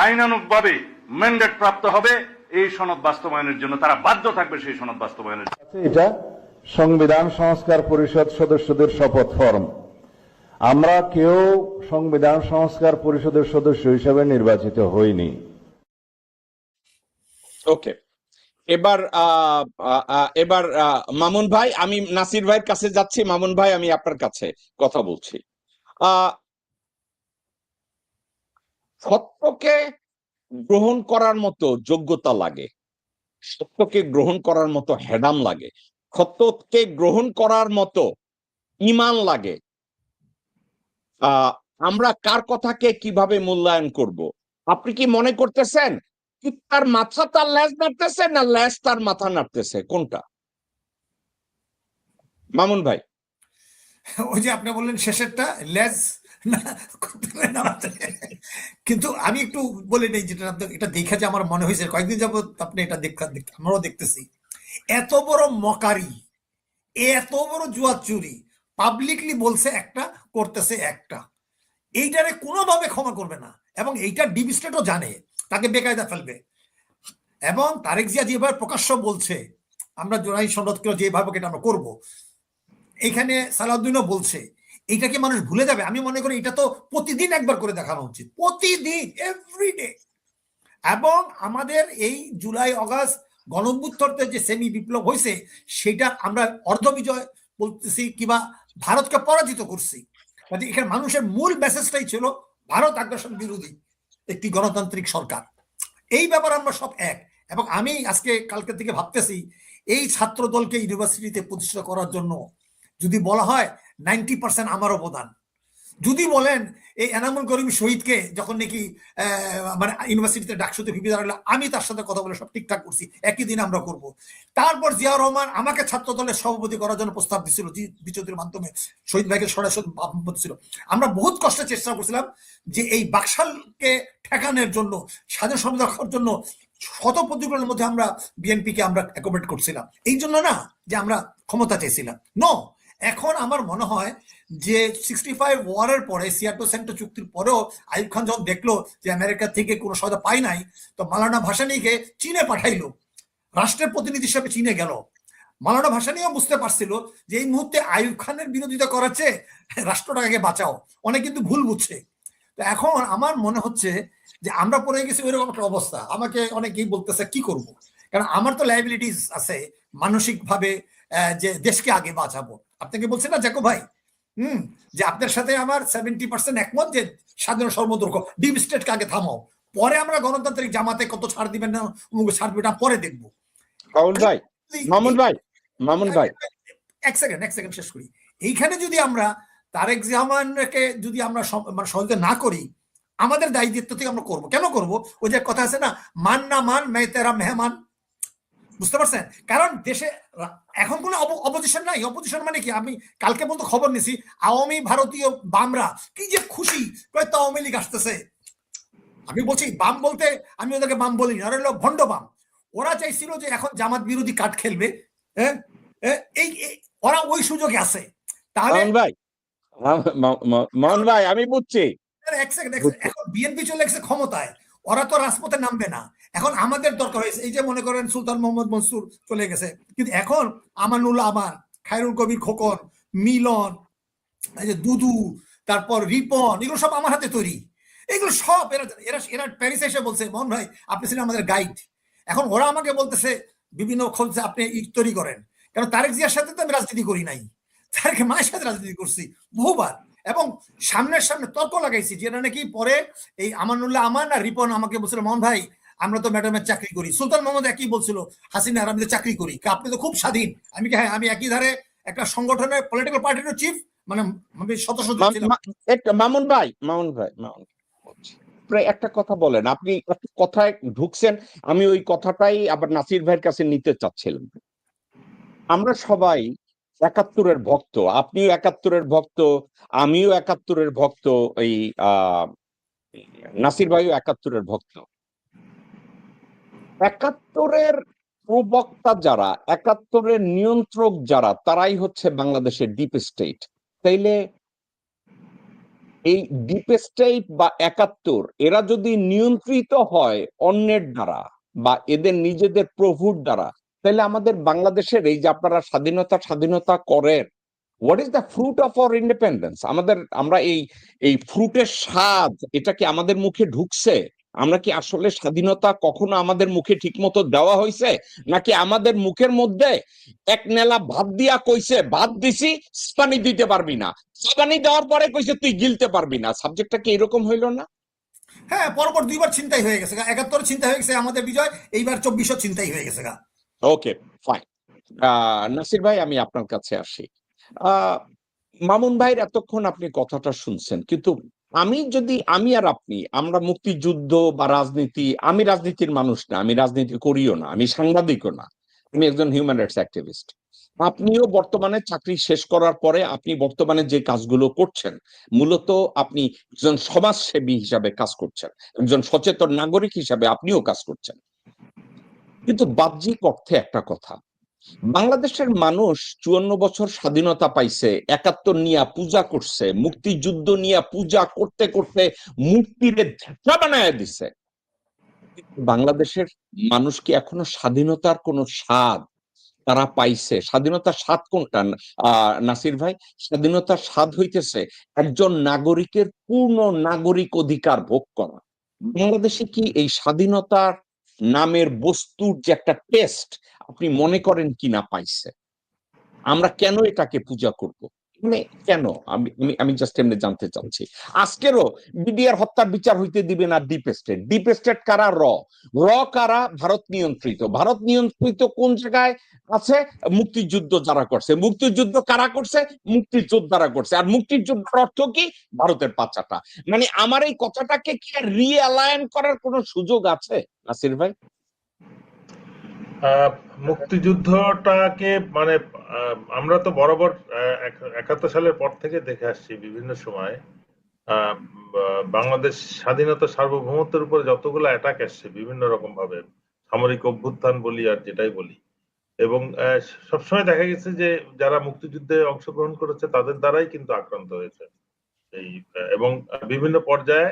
আইনানুগভাবে ম্যান্ডেট প্রাপ্ত হবে এই সনদ বাস্তবায়নের জন্য, তারা বাধ্য থাকবে সেই সনদ বাস্তবায়নের জন্য। এটা সংবিধান সংস্কার পরিষদ সদস্যদের শপথ ফর্ম। আমরা কেউ সংবিধান সংস্কার পরিষদের সদস্য হিসেবে নির্বাচিত হইনি। ওকে, এবার মামুন ভাই, আমি নাসির ভাইয়ের কাছে যাচ্ছি। মামুন ভাই, আমি আপনার কাছে কথা বলছি। সত্যকে গ্রহণ করার মতো যোগ্যতা লাগে, সত্যকে গ্রহণ করার মতো হেডাম লাগে, সত্যকে গ্রহণ করার মতো ঈমান লাগে। আমরা কার কথাকে কিভাবে মূল্যায়ন করব? আপনি কি মনে করতেছেন তার মাথা তার ল্যাজ নাড়তেছে না ল্যাজ তার মাথা নাড়তেছে? কোনটা মামুন ভাই? ওই যে আপনি বললেন শেষেরটা, লেজ না, কিন্তু আমি একটু বলে নেই, যেটা এটা দেখে যে আমার মনে হয়েছে কয়েকদিন যাবত আপনি এটা আমরাও দেখতেছি, এত বড় মকারি, এত বড় জুয়া চুরি, পাবলিকলি বলছে একটা, করতেছে একটা, এইটারে কোনোভাবে ক্ষমা করবে না। এবং এইটা ডিপ স্টেটও জানে, তাকে বেকায়দা ফেলবে। এবং তারেক জিয়া যেভাবে প্রকাশ্য বলছে আমরা জুলাই সনদকে যেভাবে এটা আমরা করবো, এখানে সালাউদ্দিনও বলছে, এইটাকে মানুষ ভুলে যাবে? আমি মনে করি এটা তো প্রতিদিন একবার করে দেখানো উচিত, প্রতিদিন, এভরিডে। এবং আমাদের এই জুলাই অগাস্ট গণঅভ্যুত্থানে যে সেমি বিপ্লব হয়েছে, সেটা আমরা অর্ধ বিজয় বলতেছি কিংবা ভারতকে পরাজিত করছি। এখানে মানুষের মূল মেসেজটাই ছিল ভারত আগ্রাসন বিরোধী একটি গণতান্ত্রিক সরকার। এই ব্যাপারে আমরা সব এক। এবং আমি আজকে কালকে থেকে ভাবতেছি, এই ছাত্র দলকে ইউনিভার্সিটিতে প্রতিষ্ঠা করার জন্য যদি বলা হয় 90% আমার অবদান, যদি বলেন এই এনামুল করিম শহীদকে যখন নাকি মানে ইউনিভার্সিটিতে ডাকসুতে ভিপি দাঁড়ালো, আমি তার সাথে কথা বলে সব ঠিকঠাক করছি, একই দিন আমরা করব। তারপর জিয়াউর রহমান আমাকে ছাত্র দলের সভাপতি করার জন্য প্রস্তাব দিচ্ছিল, বিচৌধুরীর মাধ্যমে শহীদ ভাইকে সরাসরি ছিল। আমরা বহুত কষ্টে চেষ্টা করছিলাম যে এই বাকশালকে ঠেকানোর জন্য, স্বাধীন সমাজ রক্ষার জন্য শত প্রতিকূলের মধ্যে আমরা বিএনপিকে আমরা অ্যাকোমোডেট করছিলাম। এই জন্য না যে আমরা ক্ষমতা চাইছিলাম, নো। এখন আমার মনে হয় যে 65 ওয়ারের পরে, সিয়াটো সেন্টো চুক্তির পরেও আইয়ুব খান যখন দেখলো যে আমেরিকা থেকে কোনো সহায়তা পাই নাই, তো মাওলানা ভাসানীকে চীনে পাঠাইলো, রাষ্ট্রের প্রতিনিধি হিসেবে চীনে গেল। মাওলানা ভাসানীও বুঝতে পারছিল যে এই মুহূর্তে আইয়ুব খানের বিরোধিতা করাচ্ছে রাষ্ট্রটাকে বাঁচাও, অনেক কিন্তু ভুল বুঝছে। তো এখন আমার মনে হচ্ছে যে আমরা পড়ে গেছি ওইরকম একটা অবস্থা। আমাকে অনেকেই বলতেছে কি করব, কারণ আমার তো লাইবিলিটিস আছে মানসিক ভাবে, যে দেশকে আগে বাঁচাবো। আপনাকে বলছি না জাকব ভাই, যে আপনার সাথে আমার 70% একমত যে স্বাধীন সর্বদর্শ ডিপ স্টেটকে আগে থামাও, পরে আমরা গণতান্ত্রিক জামাতে কত ছাড় দিবেন না ছাড় দিবেন পরে দেখবো। মামুন ভাই এক সেকেন্ড শেষ করি। এইখানে যদি আমরা তারেক রহমানকে যদি আমরা মানে সহযোগিতা না করি, আমাদের দায়িত্ব থেকে আমরা করবো কেন করব? ওই যে কথা আছে না, মান না মান মে তেরা মেহমান, বুঝতে পারছেন? কারণ দেশে এখন কোনো অপোজিশন নাই। অপোজিশন মানে কি? আমি কালকে বলতে খবর নিছি আওয়ামী ভারতীয় বামরা কি যে খুশি, তো আওয়ামী লীগ আসতেছে। আমি বলছি বাম বলতে আমি ওদেরকে বাম বলিনি, ওরা হলো ভণ্ড বাম। ওরা চাইছিল যে এখন জামাত বিরোধী কার্ড খেলবে, এই ওরা ওই সুযোগে আছে। তাহলে মামুন ভাই আমি বুঝছি। এক সেকেন্ড, এখন বিএনপি চলে গেছে ক্ষমতায়, ওরা তো রাজপথে নামবে না। এখন আমাদের দরকার হয়েছে, এই যে মনে করেন সুলতান মোহাম্মদ মনসুর চলে গেছে, কিন্তু এখন আমানুল আমান, খায়রুল কবির খোকন, মিলন, এই যে দুদু, তারপর রিপন, এগুলো সব আমার হাতে তৈরি। এগুলো সব এরা প্যারিস এসে বলছে মোহন ভাই আপনি ছিলেন আমাদের গাইড। এখন ওরা আমাকে বলতেছে বিভিন্ন খোঁজে আপনি তৈরি করেন, কারণ তারেক জিয়ার সাথে তো আমি রাজনীতি করি নাই, তারেক মায়ের সাথে রাজনীতি করছি বহুবার, এবং সামনে তর্ক লাগাইছি, যেটা নাকি পরে এই আমানুল্লাহ আমান আর রিপন আমাকে বলছিল মোহন ভাই আমরা তো ম্যাডামের চাকরি করি। সুলতান মোহাম্মদ একই বলছিল হাসিনা আর আমি তো চাকরি করি, আপনি তো খুব স্বাধীন। আমি হ্যাঁ, আমি একই ধারে একটা সংগঠনের পলিটিক্যাল পার্টির চিফ, মানে সদস্য ছিলাম। মামুন ভাই একটা কথা বলেন, আপনি একটা কথায় ঢুকছেন, আমি ওই কথাটাই আবার নাসির ভাইয়ের কাছে নিতে চাচ্ছিলাম। আমরা সবাই ৭১-এর ভক্ত, আপনিও ৭১-এর ভক্ত, আমিও ৭১-এর ভক্ত, এই নাসির ভাইও ৭১-এর ভক্ত। ৭১-এর প্রবক্তা যারা, ৭১-এর নিয়ন্ত্রক যারা, তারাই হচ্ছে বাংলাদেশের ডিপ স্টেট। তাইলে এই ডিপ স্টেট বা ৭১ এরা যদি নিয়ন্ত্রিত হয় অন্যের দ্বারা বা এদের নিজেদের প্রভুর দ্বারা, তাহলে আমাদের বাংলাদেশের এই যে আপনারা স্বাধীনতা করেন, what is the fruit of our independence? আমরা এই ফ্রুটের স্বাদ এটা কি আমাদের মুখে ঢুকছে? আমরা কি আসলে স্বাধীনতা কখনো আমাদের মুখে ঠিক মতো দেওয়া হয়েছে, নাকি আমাদের মুখের মধ্যে এক নেলা ভাত দিয়া কইছে ভাত দিছি পানি দিতে পারবি না, পানি দেওয়ার পরে কইছে তুই গিলতে পারবি না? সাবজেক্টটা কি এরকম হইলো না? হ্যাঁ, পরপর ২বার ছিনতাই হয়ে গেছে, ৭১ ছিনতাই হয়ে গেছে আমাদের বিজয়, এইবার ২৪০০ ছিনতাই হয়ে গেছে। Okay fine. নাসির ভাই আমি আপনার কাছে আসি। মামুন ভাইয়ের এতক্ষণ আপনি কথাটা শুনছেন, কিন্তু আমি আর আপনি, আমরা মুক্তিযুদ্ধ বা রাজনীতি, আমি রাজনীতির মানুষ না, আমি রাজনীতি করিও না, আমি সাংবাদিকও না, আমি একজন হিউম্যান রাইটস অ্যাক্টিভিস্ট। আপনিও বর্তমানে চাকরি শেষ করার পরে আপনি বর্তমানে যে কাজগুলো করছেন, মূলত আপনি একজন সমাজসেবী হিসাবে কাজ করছেন, একজন সচেতন নাগরিক হিসাবে আপনিও কাজ করছেন। কিন্তু বাহ্যিক অর্থে একটা কথা, বাংলাদেশের মানুষ ৫৪ বছর স্বাধীনতা পাইছে, ৭১ নিয়ে পূজা করছে, মুক্তিযুদ্ধ নিয়ে পূজা করতে করতে মূর্তিরে ঝাঁটা বানায় দিছে। বাংলাদেশের মানুষ কি এখনো স্বাধীনতার কোন স্বাদ তারা পাইছে? স্বাধীনতার স্বাদ কোনটা নাসির ভাই? স্বাধীনতার স্বাদ হইতেছে একজন নাগরিকের পূর্ণ নাগরিক অধিকার ভোগ করা। বাংলাদেশে কি এই স্বাধীনতার নামের বস্তুর যে একটা টেস্ট আপনি মনে করেন কিনা পাইছে? আমরা কেন এটাকে পূজা করব? মানে কেন? আমি জাস্ট এমনি জানতে চাচ্ছি। আজকেরও বিডিআর হত্যার বিচার হইতে দিবে না ডিপ স্টেট। ডিপ স্টেট কারা? র কারা? ভারত নিয়ন্ত্রিত। ভারত নিয়ন্ত্রিত কোন জায়গায় আছে? মুক্তিযুদ্ধ যারা করছে। মুক্তিযুদ্ধ কারা করছে? মুক্তিযোদ্ধারা করছে। আর মুক্তিযুদ্ধের অর্থ কি? ভারতের পাচাটা। মানে আমার এই কথাটাকে কি রিঅ্যালাইন করার কোন সুযোগ আছে নাসির ভাই? মুক্তিযুদ্ধটাকে মানে আমরা তো বরাবর ৭১ সালের পর থেকে দেখে আসছি বিভিন্ন সময় বাংলাদেশ স্বাধীনতা সার্বভৌমত্বের উপরে যতগুলো অ্যাটাক আসছে বিভিন্ন রকম ভাবে, সামরিক অভ্যুত্থান বলি আর যেটাই বলি, এবং সবসময় দেখা গেছে যে যারা মুক্তিযুদ্ধে অংশগ্রহণ করেছে তাদের দ্বারাই কিন্তু আক্রান্ত হয়েছে এবং বিভিন্ন পর্যায়ে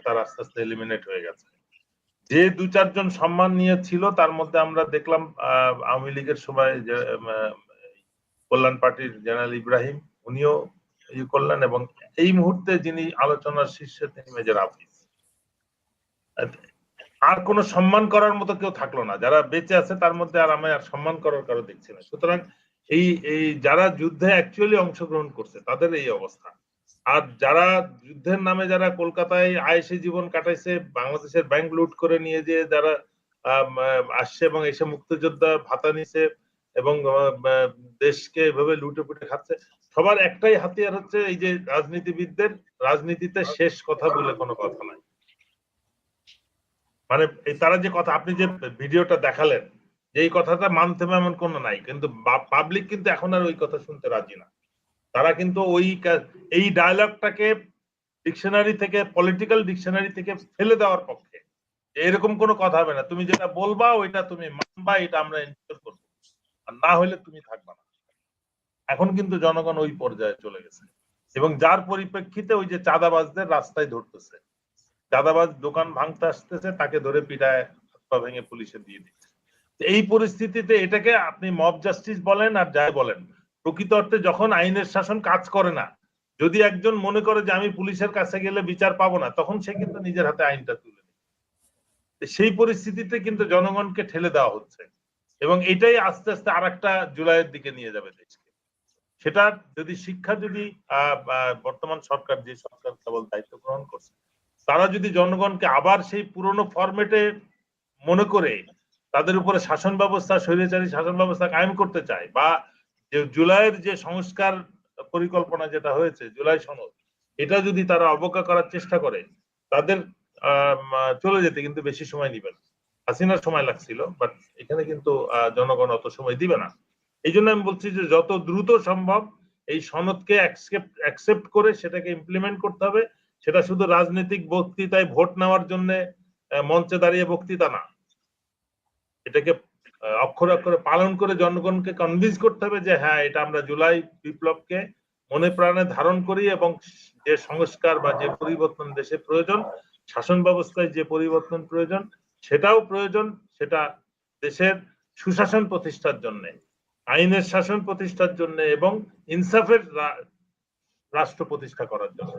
তারা আস্তে আস্তে এলিমিনেট হয়ে গেছে। যে 2-4 জন সম্মান নিয়েছিল তার মধ্যে আমরা দেখলাম আওয়ামী লীগের সময় যে কল্যাণ পার্টির জেনারেল ইব্রাহিম, উনিও করলেন, এবং এই মুহূর্তে যিনি আলোচনার শীর্ষে তিনি মেজর হাফিজ। আর কোন সম্মান করার মতো কেউ থাকলো না, যারা বেঁচে আছে তার মধ্যে আর আমি আর সম্মান করার কারো দেখছি না। সুতরাং এই যারা যুদ্ধে অ্যাকচুয়ালি অংশগ্রহণ করছে তাদের এই অবস্থা, আর যারা যুদ্ধের নামে যারা কলকাতায় আয়েসে জীবন কাটাইছে, বাংলাদেশের ব্যাংক লুট করে নিয়ে যে যারা আসছে এবং এসে মুক্তিযোদ্ধা ভাতা নিছে এবং দেশকে এভাবে লুটে পুটে খাচ্ছে, সবার একটাই হাতিয়ার হচ্ছে এই যে রাজনীতিবিদদের রাজনীতিতে শেষ কথা বলে কোনো কথা নাই। মানে তারা যে কথা, আপনি যে ভিডিওটা দেখালেন, যে এই কথাটা মানতে হবে এমন কোনো নাই, কিন্তু পাবলিক কিন্তু এখন আর ওই কথা শুনতে রাজি না। তারা কিন্তু এই ডায়লগটাকে ডিকশনারি থেকে, পলিটিক্যাল ডিকশনারি থেকে ফেলে দেওয়ার পক্ষে। এরকম কোনো কথা হবে না, তুমি যেটা বলবা ওইটা তুমি মানবা, এটা আমরা এনশিওর করবো, আর না হলে তুমি থাকবা না। এখন কিন্তু জনগণ ওই পর্যায়ে চলে গেছে, এবং যার পরিপ্রেক্ষিতে ওই যে চাঁদাবাজদের রাস্তায় ধরতেছে, চাঁদাবাজ দোকান ভাঙতে আসতেছে, তাকে ধরে পিটায় হাত পা ভেঙে পুলিশে দিয়ে দিচ্ছে। এই পরিস্থিতিতে এটাকে আপনি মব জাস্টিস বলেন আর যাই বলেন, প্রকৃত অর্থে যখন আইনের শাসন কাজ করে না, যদি একজন মনে করে যে আমি পুলিশের কাছে গেলে বিচার পাবো না, তখন সে কিন্তু নিজের হাতে আইনটা তুলে নেয়। সেই পরিস্থিতিতে কিন্তু জনগণকে ঠেলে দেওয়া হচ্ছে, এবং এটাই আস্তে আস্তে আরেকটা জুলাইয়ের দিকে নিয়ে যাবে দেশকে। সেটা যদি শিক্ষা, যদি বর্তমান সরকার, যে সরকার কেবল দায়িত্ব গ্রহণ করছে, তারা যদি জনগণকে আবার সেই পুরনো ফরম্যাটে মনে করে তাদের উপরে শাসন ব্যবস্থা, স্বৈরাচারী শাসন ব্যবস্থা কায়েম করতে চায়, বা যে জুলাইয়ের যে সংস্কার পরিকল্পনা যেটা হয়েছে, জুলাই সনদ, এটা যদি তারা অবজ্ঞা করার চেষ্টা করে, তাদের চলে যেতে কিন্তু বেশি সময় নিবে না। হাসিনার সময় লাগছিল, বাট এখানে কিন্তু জনগণ অত সময় দিবে না। এই জন্য আমি বলছি যে যত দ্রুত সম্ভব এই সনদকে অ্যাকসেপ্ট করে সেটাকে ইমপ্লিমেন্ট করতে হবে। সেটা শুধু রাজনৈতিক বক্তৃতায় ভোট নেওয়ার জন্য মঞ্চে দাঁড়িয়ে বক্তৃতা না, এটাকে অক্ষরে অক্ষরে পালন করে জনগণকে কনভিন্স করতে হবে যে হ্যাঁ, এটা আমরা জুলাই বিপ্লবকে মনে প্রাণে ধারণ করি, এবং যে সংস্কার বা যে পরিবর্তন দেশে প্রয়োজন, শাসন ব্যবস্থায় যে পরিবর্তন প্রয়োজন সেটাও প্রয়োজন, সেটা দেশের সুশাসন প্রতিষ্ঠার জন্য, আইনের শাসন প্রতিষ্ঠার জন্য, এবং ইনসাফের রাষ্ট্র প্রতিষ্ঠা করার জন্য।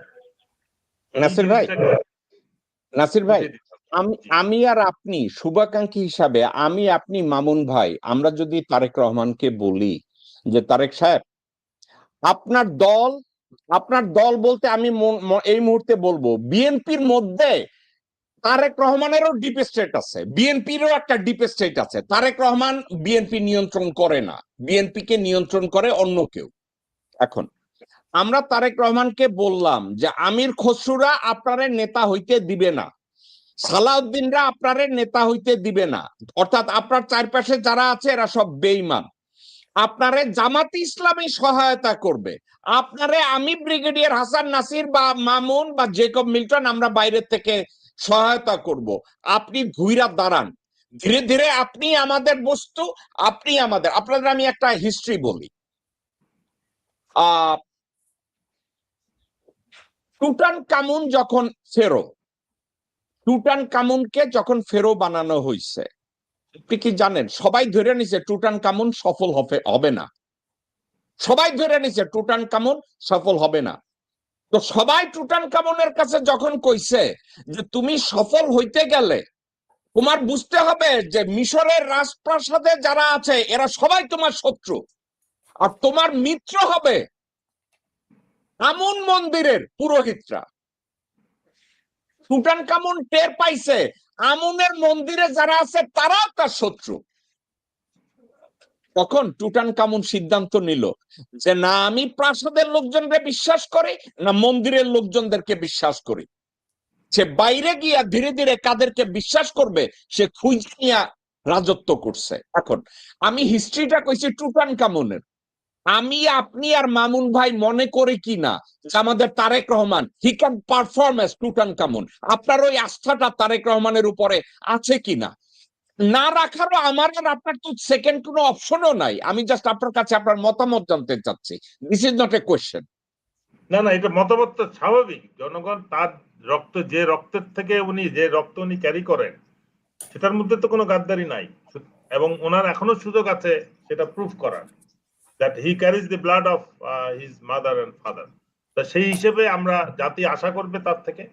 নাসির ভাই, আমি আর আপনি শুভাকাঙ্ক্ষী হিসাবে, আমি, আপনি, মামুন ভাই, আমরা যদি তারেক রহমানকে বলি যে তারেক সাহেব, আপনার দল বলতে আমি এই মুহূর্তে বলবো বিএনপির মধ্যে তারেক রহমানেরও ডিপ স্টেট আছে, বিএনপিরও একটা ডিপ স্টেট আছে। তারেক রহমান বিএনপি নিয়ন্ত্রণ করে না, বিএনপিকে নিয়ন্ত্রণ করে অন্য কেউ। এখন আমরা তারেক রহমানকে বললাম যে আমির খসরুরা আপনারে নেতা হইতে দিবে না, সালাউদ্দিনরা আপনারে নেতা হইতে দিবে না, অর্থাৎ আপনার চারপাশে যারা আছে এরা সব বেঈমান, আপনারে জামাতে ইসলামী সহায়তা করবে, আপনারে আমি ব্রিগেডিয়ার হাসান নাসির বা মামুন বা জেকব মিল্টন আমরা বাইরের থেকে সহায়তা করব, আপনি ঘুইরা দাঁড়ান, ধীরে ধীরে আপনি আমাদের বস্তু, আপনি আমাদের। আপনাদের আমি একটা হিস্ট্রি বলি। টুটানকামুন যখন টুটানকামুনকে যখন ফেরো বানানো হয়েছে, আপনি কি জানেন সবাই ধরে নিছে টুটানকামুন সফল হবে না, সবাই ধরে নিছে টুটানকামুন সফল হবে না। তো সবাই টুটানকামুনের কাছে যখন কইছে যে তুমি সফল হইতে গেলে তোমার বুঝতে হবে যে মিশরের রাজপ্রাসাদে যারা আছে এরা সবাই তোমার শত্রু, আর তোমার মিত্র হবে আমুন মন্দিরের পুরোহিতরা। টুটানকামুন টের পাইছে আমুনের মন্দিরে যারা আছে তারাও তার শত্রু। তখন টুটানকামুন সিদ্ধান্ত নিল যে না, আমি প্রাসাদের লোকজনকে বিশ্বাস করি না মন্দিরের লোকজনদেরকে বিশ্বাস করি। সে বাইরে গিয়া ধীরে ধীরে কাদেরকে বিশ্বাস করবে সে খুঁজে নিয়ে রাজত্ব করছে। এখন আমি হিস্ট্রিটা কইছি টুটানকামুনের। আমি, আপনি আর মামুন ভাই মনে করে কি না যে আমাদের Tarique Rahman he can perform as Tutankhamun? আপনার ওই আস্থাটা তারেক রহমানের উপরে আছে কিনা? না রাখারও আমার আর আপনার তো সেকেন্ড কোনো অপশনও নাই। আমি জাস্ট আপনার কাছে আপনার মতামত জানতে চাচ্ছি। This is not a question. না, এটা মতামত তো স্বাভাবিক। জনগণ তার রক্ত, যে রক্তের থেকে উনি, যে রক্ত উনি ক্যারি করেন, সেটার মধ্যে তো কোনো গাদ্দারি নাই, এবং ওনার এখনো সুযোগ আছে সেটা প্রুফ করার, that he carries the blood of his mother and father. তা সেই হিসেবে আমরা জাতি আশা করবে তার থেকে।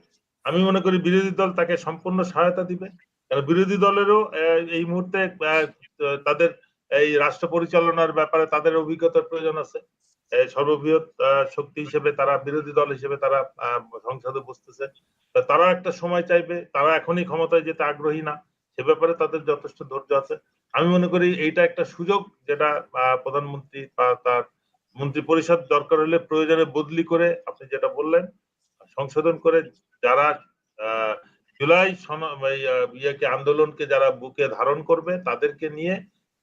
আমি মনে করি বিরোধী দল তাকে সম্পূর্ণ সহায়তা দিবে, কারণ বিরোধী দলেরও এই মুহূর্তে তাদের এই রাষ্ট্র পরিচালনার ব্যাপারে তাদের অভিজ্ঞতার প্রয়োজন আছে। সর্ববৃহৎ শক্তি হিসেবে তারা, বিরোধী দল হিসেবে তারা সংসদে বসতেছে, তারা একটা সময় চাইবে, তারা এখনই ক্ষমতায় যেতে আগ্রহী না, সে ব্যাপারে তাদের যথেষ্ট ধৈর্য আছে। আমি মনে করি এইটা একটা সুযোগ, যেটা প্রধানমন্ত্রী বা তার মন্ত্রী পরিষদ দরকার হলে প্রয়োজনে বদলি করে, আপনি যেটা বললেন, সংশোধন করে যারা জুলাই ইয়েকে আন্দোলনকে যারা বুকে ধারণ করবে তাদেরকে নিয়ে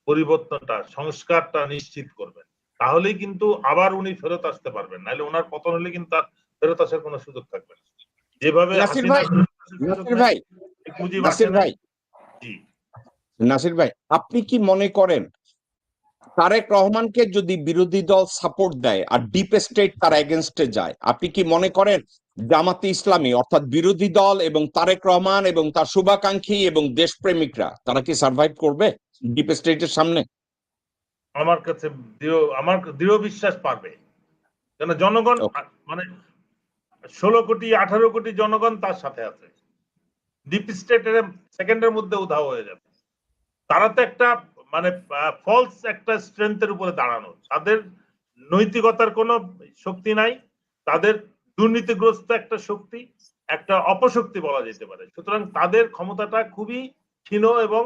পরিবর্তনটা, সংস্কারটা নিশ্চিত করবেন, তাহলেই কিন্তু আবার উনি ফেরত আসতে পারবেন। নাহলে ওনার পতন হলে কিন্তু তার ফেরত আসার কোনো সুযোগ থাকবে না। যেভাবে নাসির ভাই, নাসির ভাই, আপনি কি মনে করেন তারেক রহমানকে যদি বিরোধী দল সাপোর্ট দেয় আর ডিপ স্টেট তার এগেনস্টে যায়, আপনি কি মনে করেন জামাতে ইসলামী অর্থাৎ বিরোধী দল এবং তারেক রহমান এবং তার শুভাকাঙ্ক্ষী এবং দেশপ্রেমিকরা তারা কি সার্ভাইভ করবে ডিপ স্টেটের সামনে? আমার কাছে আমার দৃঢ় বিশ্বাস পারবে, কেন জনগণ মানে 16 কোটি 18 কোটি জনগণ তার সাথে আছে। ডিপ স্টেটের সেকেন্ডের মধ্যে উধাও হয়ে যাবে। তারা তো একটা মানে ফলস একটা স্ট্রেংথের উপরে দাঁড়ানো, তাদের নৈতিকতার কোনো শক্তি নাই, তাদের দুর্নীতিগ্রস্ত একটা শক্তি, একটা অপশক্তি বলা যেতে পারে। সুতরাং তাদের ক্ষমতাটা খুবই ক্ষীণ এবং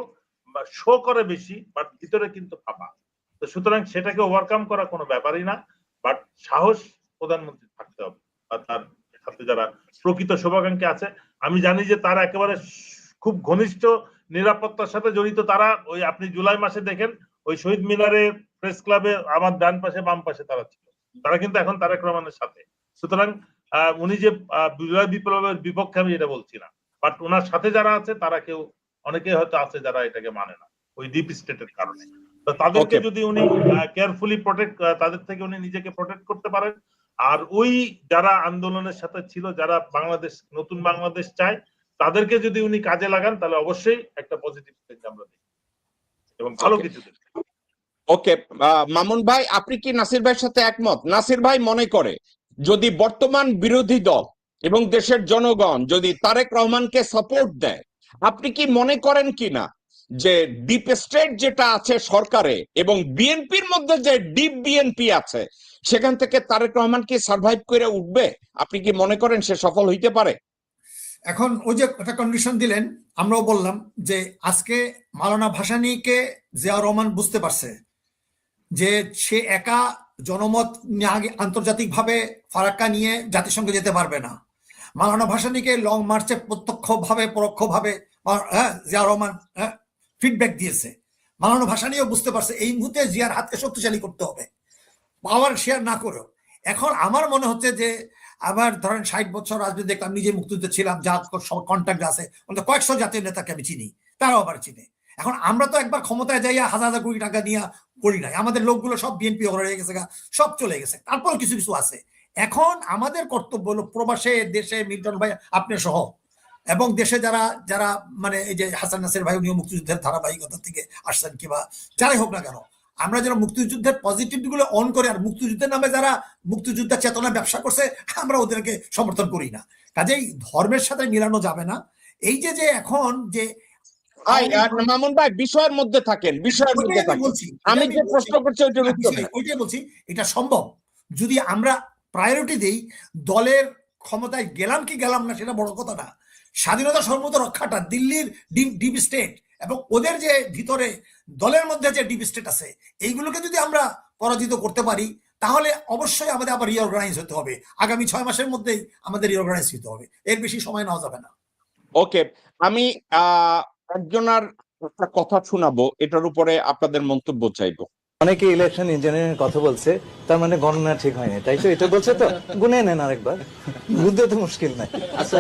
শো করে বেশি, বাট ভিতরে কিন্তু ফাঁপা। তো সুতরাং সেটাকে ওভারকাম করা কোনো ব্যাপারই না, বাট সাহস প্রধানমন্ত্রী থাকতে হবে, বা তার সাথে যারা প্রকৃত শুভাকাঙ্ক্ষী আছে। আমি জানি যে তারা একেবারে খুব ঘনিষ্ঠ নিরাপত্তার সাথে জড়িত। তারা ওই আপনি জুলাই মাসে দেখেন ওই শহীদ মিনারে প্রেস ক্লাবে আমার ডান পাশে বাম পাশে তারা ছিল, তারা কিন্তু এখন তারেক রহমানের সাথে। সুতরাং উনি যে জুলাই বিপ্লবের বিপক্ষে আমি এটা বলছি না, বাট ওনার সাথে যারা আছে তারা কেউ অনেকে হয়তো আছে যারা এটাকে মানে না ওই ডিপ স্টেটের কারণে। তো তাদেরকে যদি উনি কেয়ারফুলি প্রোটেক্ট, তাদের থেকে উনি নিজেকে প্রোটেক্ট করতে পারেন, আর ওই যারা আন্দোলনের সাথে ছিল, যারা বাংলাদেশ নতুন বাংলাদেশ চায়, তাদেরকে যদি উনি কাজে লাগান, তাহলে অবশ্যই একটা পজিটিভ চেঞ্জ আমরা দেখব এবং ভালো কিছু দেখব। ওকে, মামুন ভাই, আপনি কি নাসির ভাইয়ের সাথে একমত? নাসির ভাই মনে করে যদি বর্তমান বিরোধী দল এবং দেশের জনগণ যদি তারেক রহমানকে সাপোর্ট দেয়, আপনি কি মনে করেন কিনা যে ডিপ স্টেট যেটা আছে সরকারে এবং বিএনপির মধ্যে যে ডিপ বিএনপি আছে, সেখান থেকে তারেক রহমান কি সার্ভাইভ করে উঠবে? আপনি কি মনে করেন সে সফল হইতে পারে? এখন ওই যে একটা কন্ডিশন দিলেন, আমরাও বললাম যে আজকে মাওলানা ভাসানীকে জিয়াউর রহমান বুঝতে পারছে যে সে একা জনমত আন্তর্জাতিকভাবে ফারাক্কা নিয়ে জাতিসংঘে যেতে পারবে না। মাওলানা ভাসানীকে লং মার্চে প্রত্যক্ষভাবে পরোক্ষভাবে জিয়াউর রহমান ফিডব্যাক দিয়েছে। মাওলানা ভাসানীও বুঝতে পারছে এই মুহূর্তে জিয়ার হাতকে শক্তিশালী করতে হবে, পাওয়ার শেয়ার না করেও। এখন আমার মনে হচ্ছে যে আবার ধরেন 60 বছর রাজনীতি দেখলাম, নিজে মুক্তিযুদ্ধে ছিলাম, যা কন্ট্যাক্ট আছে কয়েকশো জাতীয় নেতাকে আমি চিনি, তারাও আবার চিনে। এখন আমরা তো একবার ক্ষমতায় যাইয়া হাজার হাজার কোটি টাকা নিয়ে করি নাই, আমাদের লোকগুলো সব বিএনপি হয়ে গেছে, সব চলে গেছে, তারপর কিছু কিছু আছে। এখন আমাদের কর্তব্য হলো প্রবাসে, দেশে, মিল্টন ভাই আপনি সহ, এবং দেশে যারা যারা মানে এই যে হাসান নাসির ভাই উনিও মুক্তিযুদ্ধের ধারাবাহিকতা থেকে আসছেন, কিংবা যারাই হোক না কেন, আমরা যারা মুক্তিযুদ্ধের পজিটিভ গুলো অন করে, আর মুক্তিযুদ্ধের নামে যারা মুক্তিযুদ্ধের চেতনা ব্যবসা করছে, আমরা ওদেরকে সমর্থন করি না। কাজেই ধর্মের সাথে মিলানো যাবে না। এই যে যে এখন যে মামুন ভাই বিষয়ের মধ্যে থাকেন, বিষয়ের মধ্যে থাকেন, আমি যে প্রশ্ন করছি ওইটাই বলছি, এটা সম্ভব যদি আমরা প্রায়োরিটি দেই। দলের ক্ষমতায় গেলাম কি গেলাম না সেটা বড় কথা না, স্বাধীনতা সর্বত রক্ষাটা, দিল্লির ডিপ স্টেট এবং ওদের যে ভিতরে দলের মধ্যে যে ডিপ স্টেট আছে, এইগুলোকে যদি আমরা পরাজিত করতে পারি, তাহলে অবশ্যই আমাদের আবার রিঅর্গানাইজ হতে হবে। আগামী 6 মাসের মধ্যেই আমাদের রিঅর্গানাইজ হতে হবে, এর বেশি সময় নেওয়া যাবে না। ওকে, আমি একজনের একটা কথা শোনাবো, এটার উপরে আপনাদের মন্তব্য চাইবো। অনেকে ইলেকশন ইঞ্জিনিয়ারিং কথা বলছে, তার মানে গণনা ঠিক হয়নি, তাই তো? এটা বলছে তো, গুনে নেন আরেকবার, বুঝতে তো মুশকিল নাই। আচ্ছা,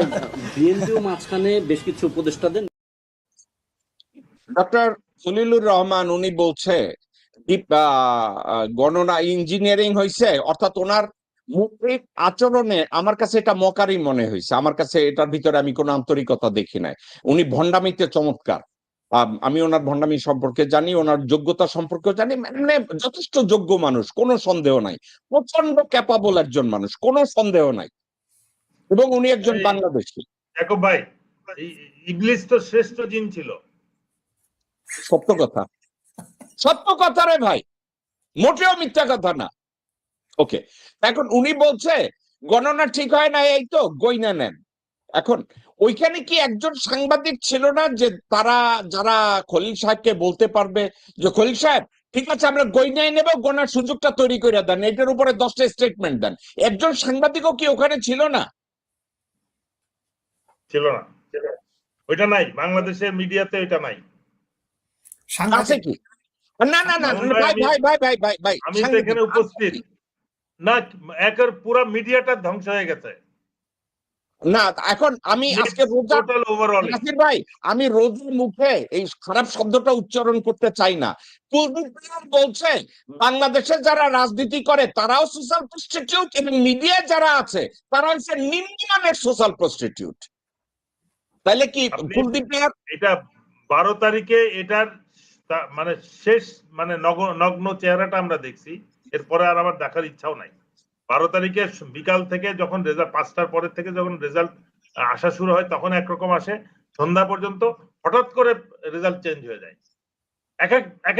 বিএনপিও মাঝখানে বেশ কিছু উপদেষ্টা দেন। ডক্টর খলিলুর রহমান উনি বলছে গণনা ইঞ্জিনিয়ারিং হয়েছে, অর্থাৎ ওনার মৌখিক আচরণে আমার কাছে এটা মকারই মনে হয়েছে। আমার কাছে এটার ভিতরে আমি কোনো আন্তরিকতা দেখি নাই। উনি ভণ্ডামিতে চমৎকার, আমি ওনার ভণ্ডামি সম্পর্কে জানি, ওনার যোগ্যতা সম্পর্কেও জানি, মানে যথেষ্ট যোগ্য মানুষ, কোনো সন্দেহ নাই, প্রচন্ড ক্যাপাবল একজন মানুষ, কোনো সন্দেহ নাই, এবং উনি একজন এই বাংলাদেশী। দেখো ভাই, ইবলিস তো শ্রেষ্ঠ জিন ছিল। সত্য কথা, সত্য কথা রে ভাই, মোটেও মিথ্যা কথা না। ওকে, এখন উনি বলছে গণনা ঠিক হয় না, এই তো গইনা নেন। এখন ওইখানে কি একজন সাংবাদিক ছিল না যে তারা যারা খলিল সাহেবকে বলতে পারবে যে খলিল সাহেব ঠিক আছে আমরা গইনাই নেব, গোনার সুযোগটা তৈরি করে দেন, এটার উপরে 10টা স্টেটমেন্ট দেন? একজন সাংবাদিকও কি ওখানে ছিল না? ছিল না, ওইটা নাই বাংলাদেশের মিডিয়াতে, ওইটা নাই। আছে কি? না না না ভাই ভাই ভাই ভাই ভাই ভাই, আমি তো এখানে উপস্থিত না, একের পুরো মিডিয়াটা ধ্বংস হয়ে গেছে। না এখন আমি আজকে রোজা, টোটাল ওভারঅল নাসির ভাই আমি রোজার মুখে এই খারাপ শব্দটা উচ্চারণ করতে চাই না। কুলদীপ বলছে বাংলাদেশে যারা রাজনীতি করে তারাও সোশ্যাল প্রস্টিটিউট, এবং মিডিয়ায় যারা আছে তারা হচ্ছে নিম্নমানের সোশ্যাল প্রস্টিটিউট। তাহলে কি কুলদীপ মিয়ার এটা 12 তারিখে এটার মানে শেষ, মানে নগ্ন চেহারাটা আমরা দেখছি, এরপরে আর আমার দেখার ইচ্ছাও নাই। 12 তারিখে বিকাল থেকে যখন রেজাল্ট, 5টার পরের থেকে যখন রেজাল্ট আসা শুরু হয় তখন একরকম আসে, সন্ধ্যা পর্যন্ত হঠাৎ করে রেজাল্ট চেঞ্জ হয়ে যায়। এক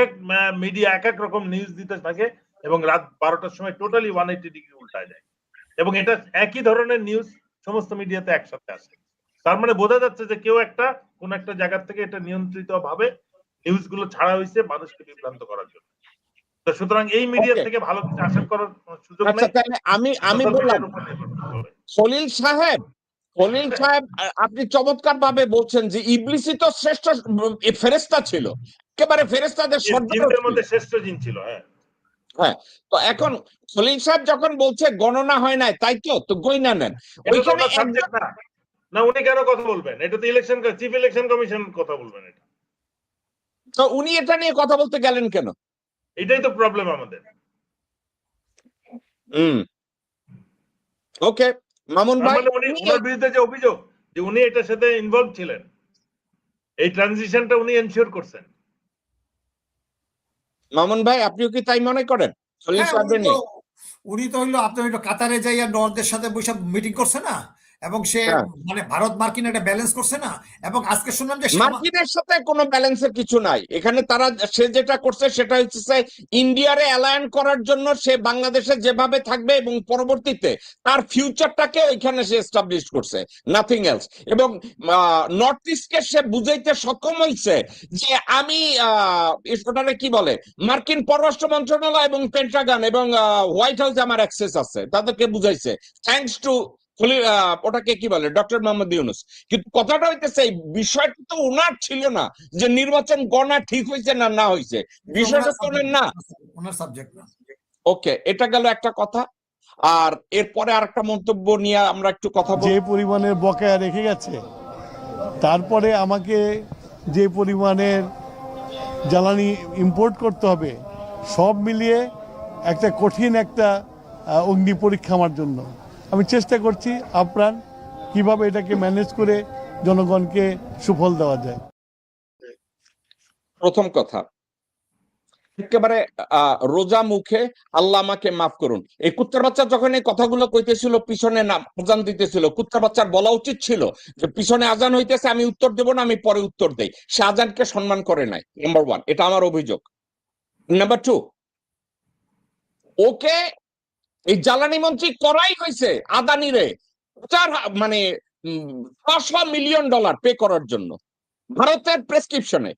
এক মিডিয়া এক এক রকম নিউজ দিতে থাকে, এবং রাত 12টার সময় টোটালি 180 ডিগ্রি উল্টায় যায়, এবং এটা একই ধরনের নিউজ সমস্ত মিডিয়াতে একসাথে আসে। তার মানে বোঝা যাচ্ছে যে কেউ কোন একটা জায়গা থেকে এটা নিয়ন্ত্রিত ভাবে নিউজ গুলো ছাড়া হয়েছে মানুষকে বিভ্রান্ত করার জন্য। তো সুতরাং এই মিডিয়া থেকে ভালো কিছু আশা করার সুযোগ আচ্ছা, নেই। তাহলে আমি বললাম খলিল সাহেব, আপনি চমৎকার ভাবে বলছেন যে ইবলিসই তো শ্রেষ্ঠ ফেরেশতা ছিল, একেবারে ফেরেশতাদের সর্দার জিনদের মধ্যে শ্রেষ্ঠ জিন ছিল। হ্যাঁ হ্যাঁ, তো এখন খলিল সাহেব যখন বলছে গণনা হয় নাই, তাই তো গইনা নেন, ওইখানে সাবজেক্ট না, না উনি কেন কথা বলবেন? এটা তো ইলেকশন, চিফ ইলেকশন কমিশন কথা বলবেন এটা। তো উনি এটা নিয়ে কথা বলতে গেলেন কেন? এটাই তো প্রবলেম আমাদের। ওকে মামুন ভাই, মানে উনি, ওনার বিরুদ্ধে যে অভিযোগ যে উনি এটার সাথে ইনভলভ ছিলেন, এই ট্রানজিশনটা উনি এনশিওর করছেন। মামুন ভাই আপনিও কি তাই মনে করেন? খলিল সাহেবের নিয়ে উনি তো হইলো আপনার হইলো কাতারে যাইয়া নর্থদের সাথে বসে মিটিং করছে না, এবং সে মানে ভারত মার্কিন একটা ব্যালেন্স করছে না, এবং আজকে শুনলাম যে মার্কিনের সাথে কোনো ব্যালেন্সের কিছু নাই এখানে। তারা সে যেটা করছে সেটা হচ্ছে ইন্ডিয়ারে অ্যালায়েন করার জন্য সে বাংলাদেশে যেভাবে থাকবে এবং পরবর্তীতে তার ফিউচারটাকে ওইখানে সে এস্টাবলিশ করছে, নাথিং এলস। এবং নর্থ ইস্টকে সে বুঝাইতে সক্ষম হয়েছে যে আমি ওটারে কি বলে, মার্কিন পররাষ্ট্র মন্ত্রণালয় এবং পেন্টাগন এবং হোয়াইট হাউস আমার অ্যাক্সেস আছে, তাদেরকে বুঝাইছে থ্যাঙ্কস টু ওটাকে কি বলে ডক্টর মোহাম্মদ ইউনূস। কিন্তু কথাটা হইতেছে এই বিষয়টা তো ওনার ছিল না যে নির্বাচন গণনা ঠিক হয়েছে না না হয়েছে, বিষয়টা তো ওনার না, ওনার সাবজেক্ট না। ওকে, এটা গেল একটা কথা। আর এরপরে আরেকটা মন্তব্য নিয়ে আমরা একটু কথা বলবো। যে পরিমাণের বকেয়া রেখে গেছে, তারপরে আমাকে যে পরিমাণের জ্বালানি ইম্পোর্ট করতে হবে, সব মিলিয়ে একটা কঠিন একটা অগ্নি পরীক্ষা আমার জন্য। আমি চেষ্টা করছি আপ্রাণ কিভাবে এটাকে ম্যানেজ করে জনগণকে সুফল দেওয়া যায়। প্রথম কথা, একেবারে রোজা মুখে আল্লাহ আমাকে মাফ করুন, এই কুত্তার বাচ্চা যখন এই কথাগুলো কইতেছিল, পিছনে নাম আজান দিতেছিল, কুত্তার বাচ্চার বলা উচিত ছিল যে পিছনে আজান হইতেছে, আমি উত্তর দেব না, আমি পরে উত্তর দেই। সে আজানকে সম্মান করে নাই, নাম্বার 1, এটা আমার অভিযোগ। নাম্বার 2, ওকে এই জ্বালানি মন্ত্রী করাই হয়েছে আদানিরে মানে $500 মিলিয়ন পে করার জন্য ভারতের প্রেসক্রিপশনে।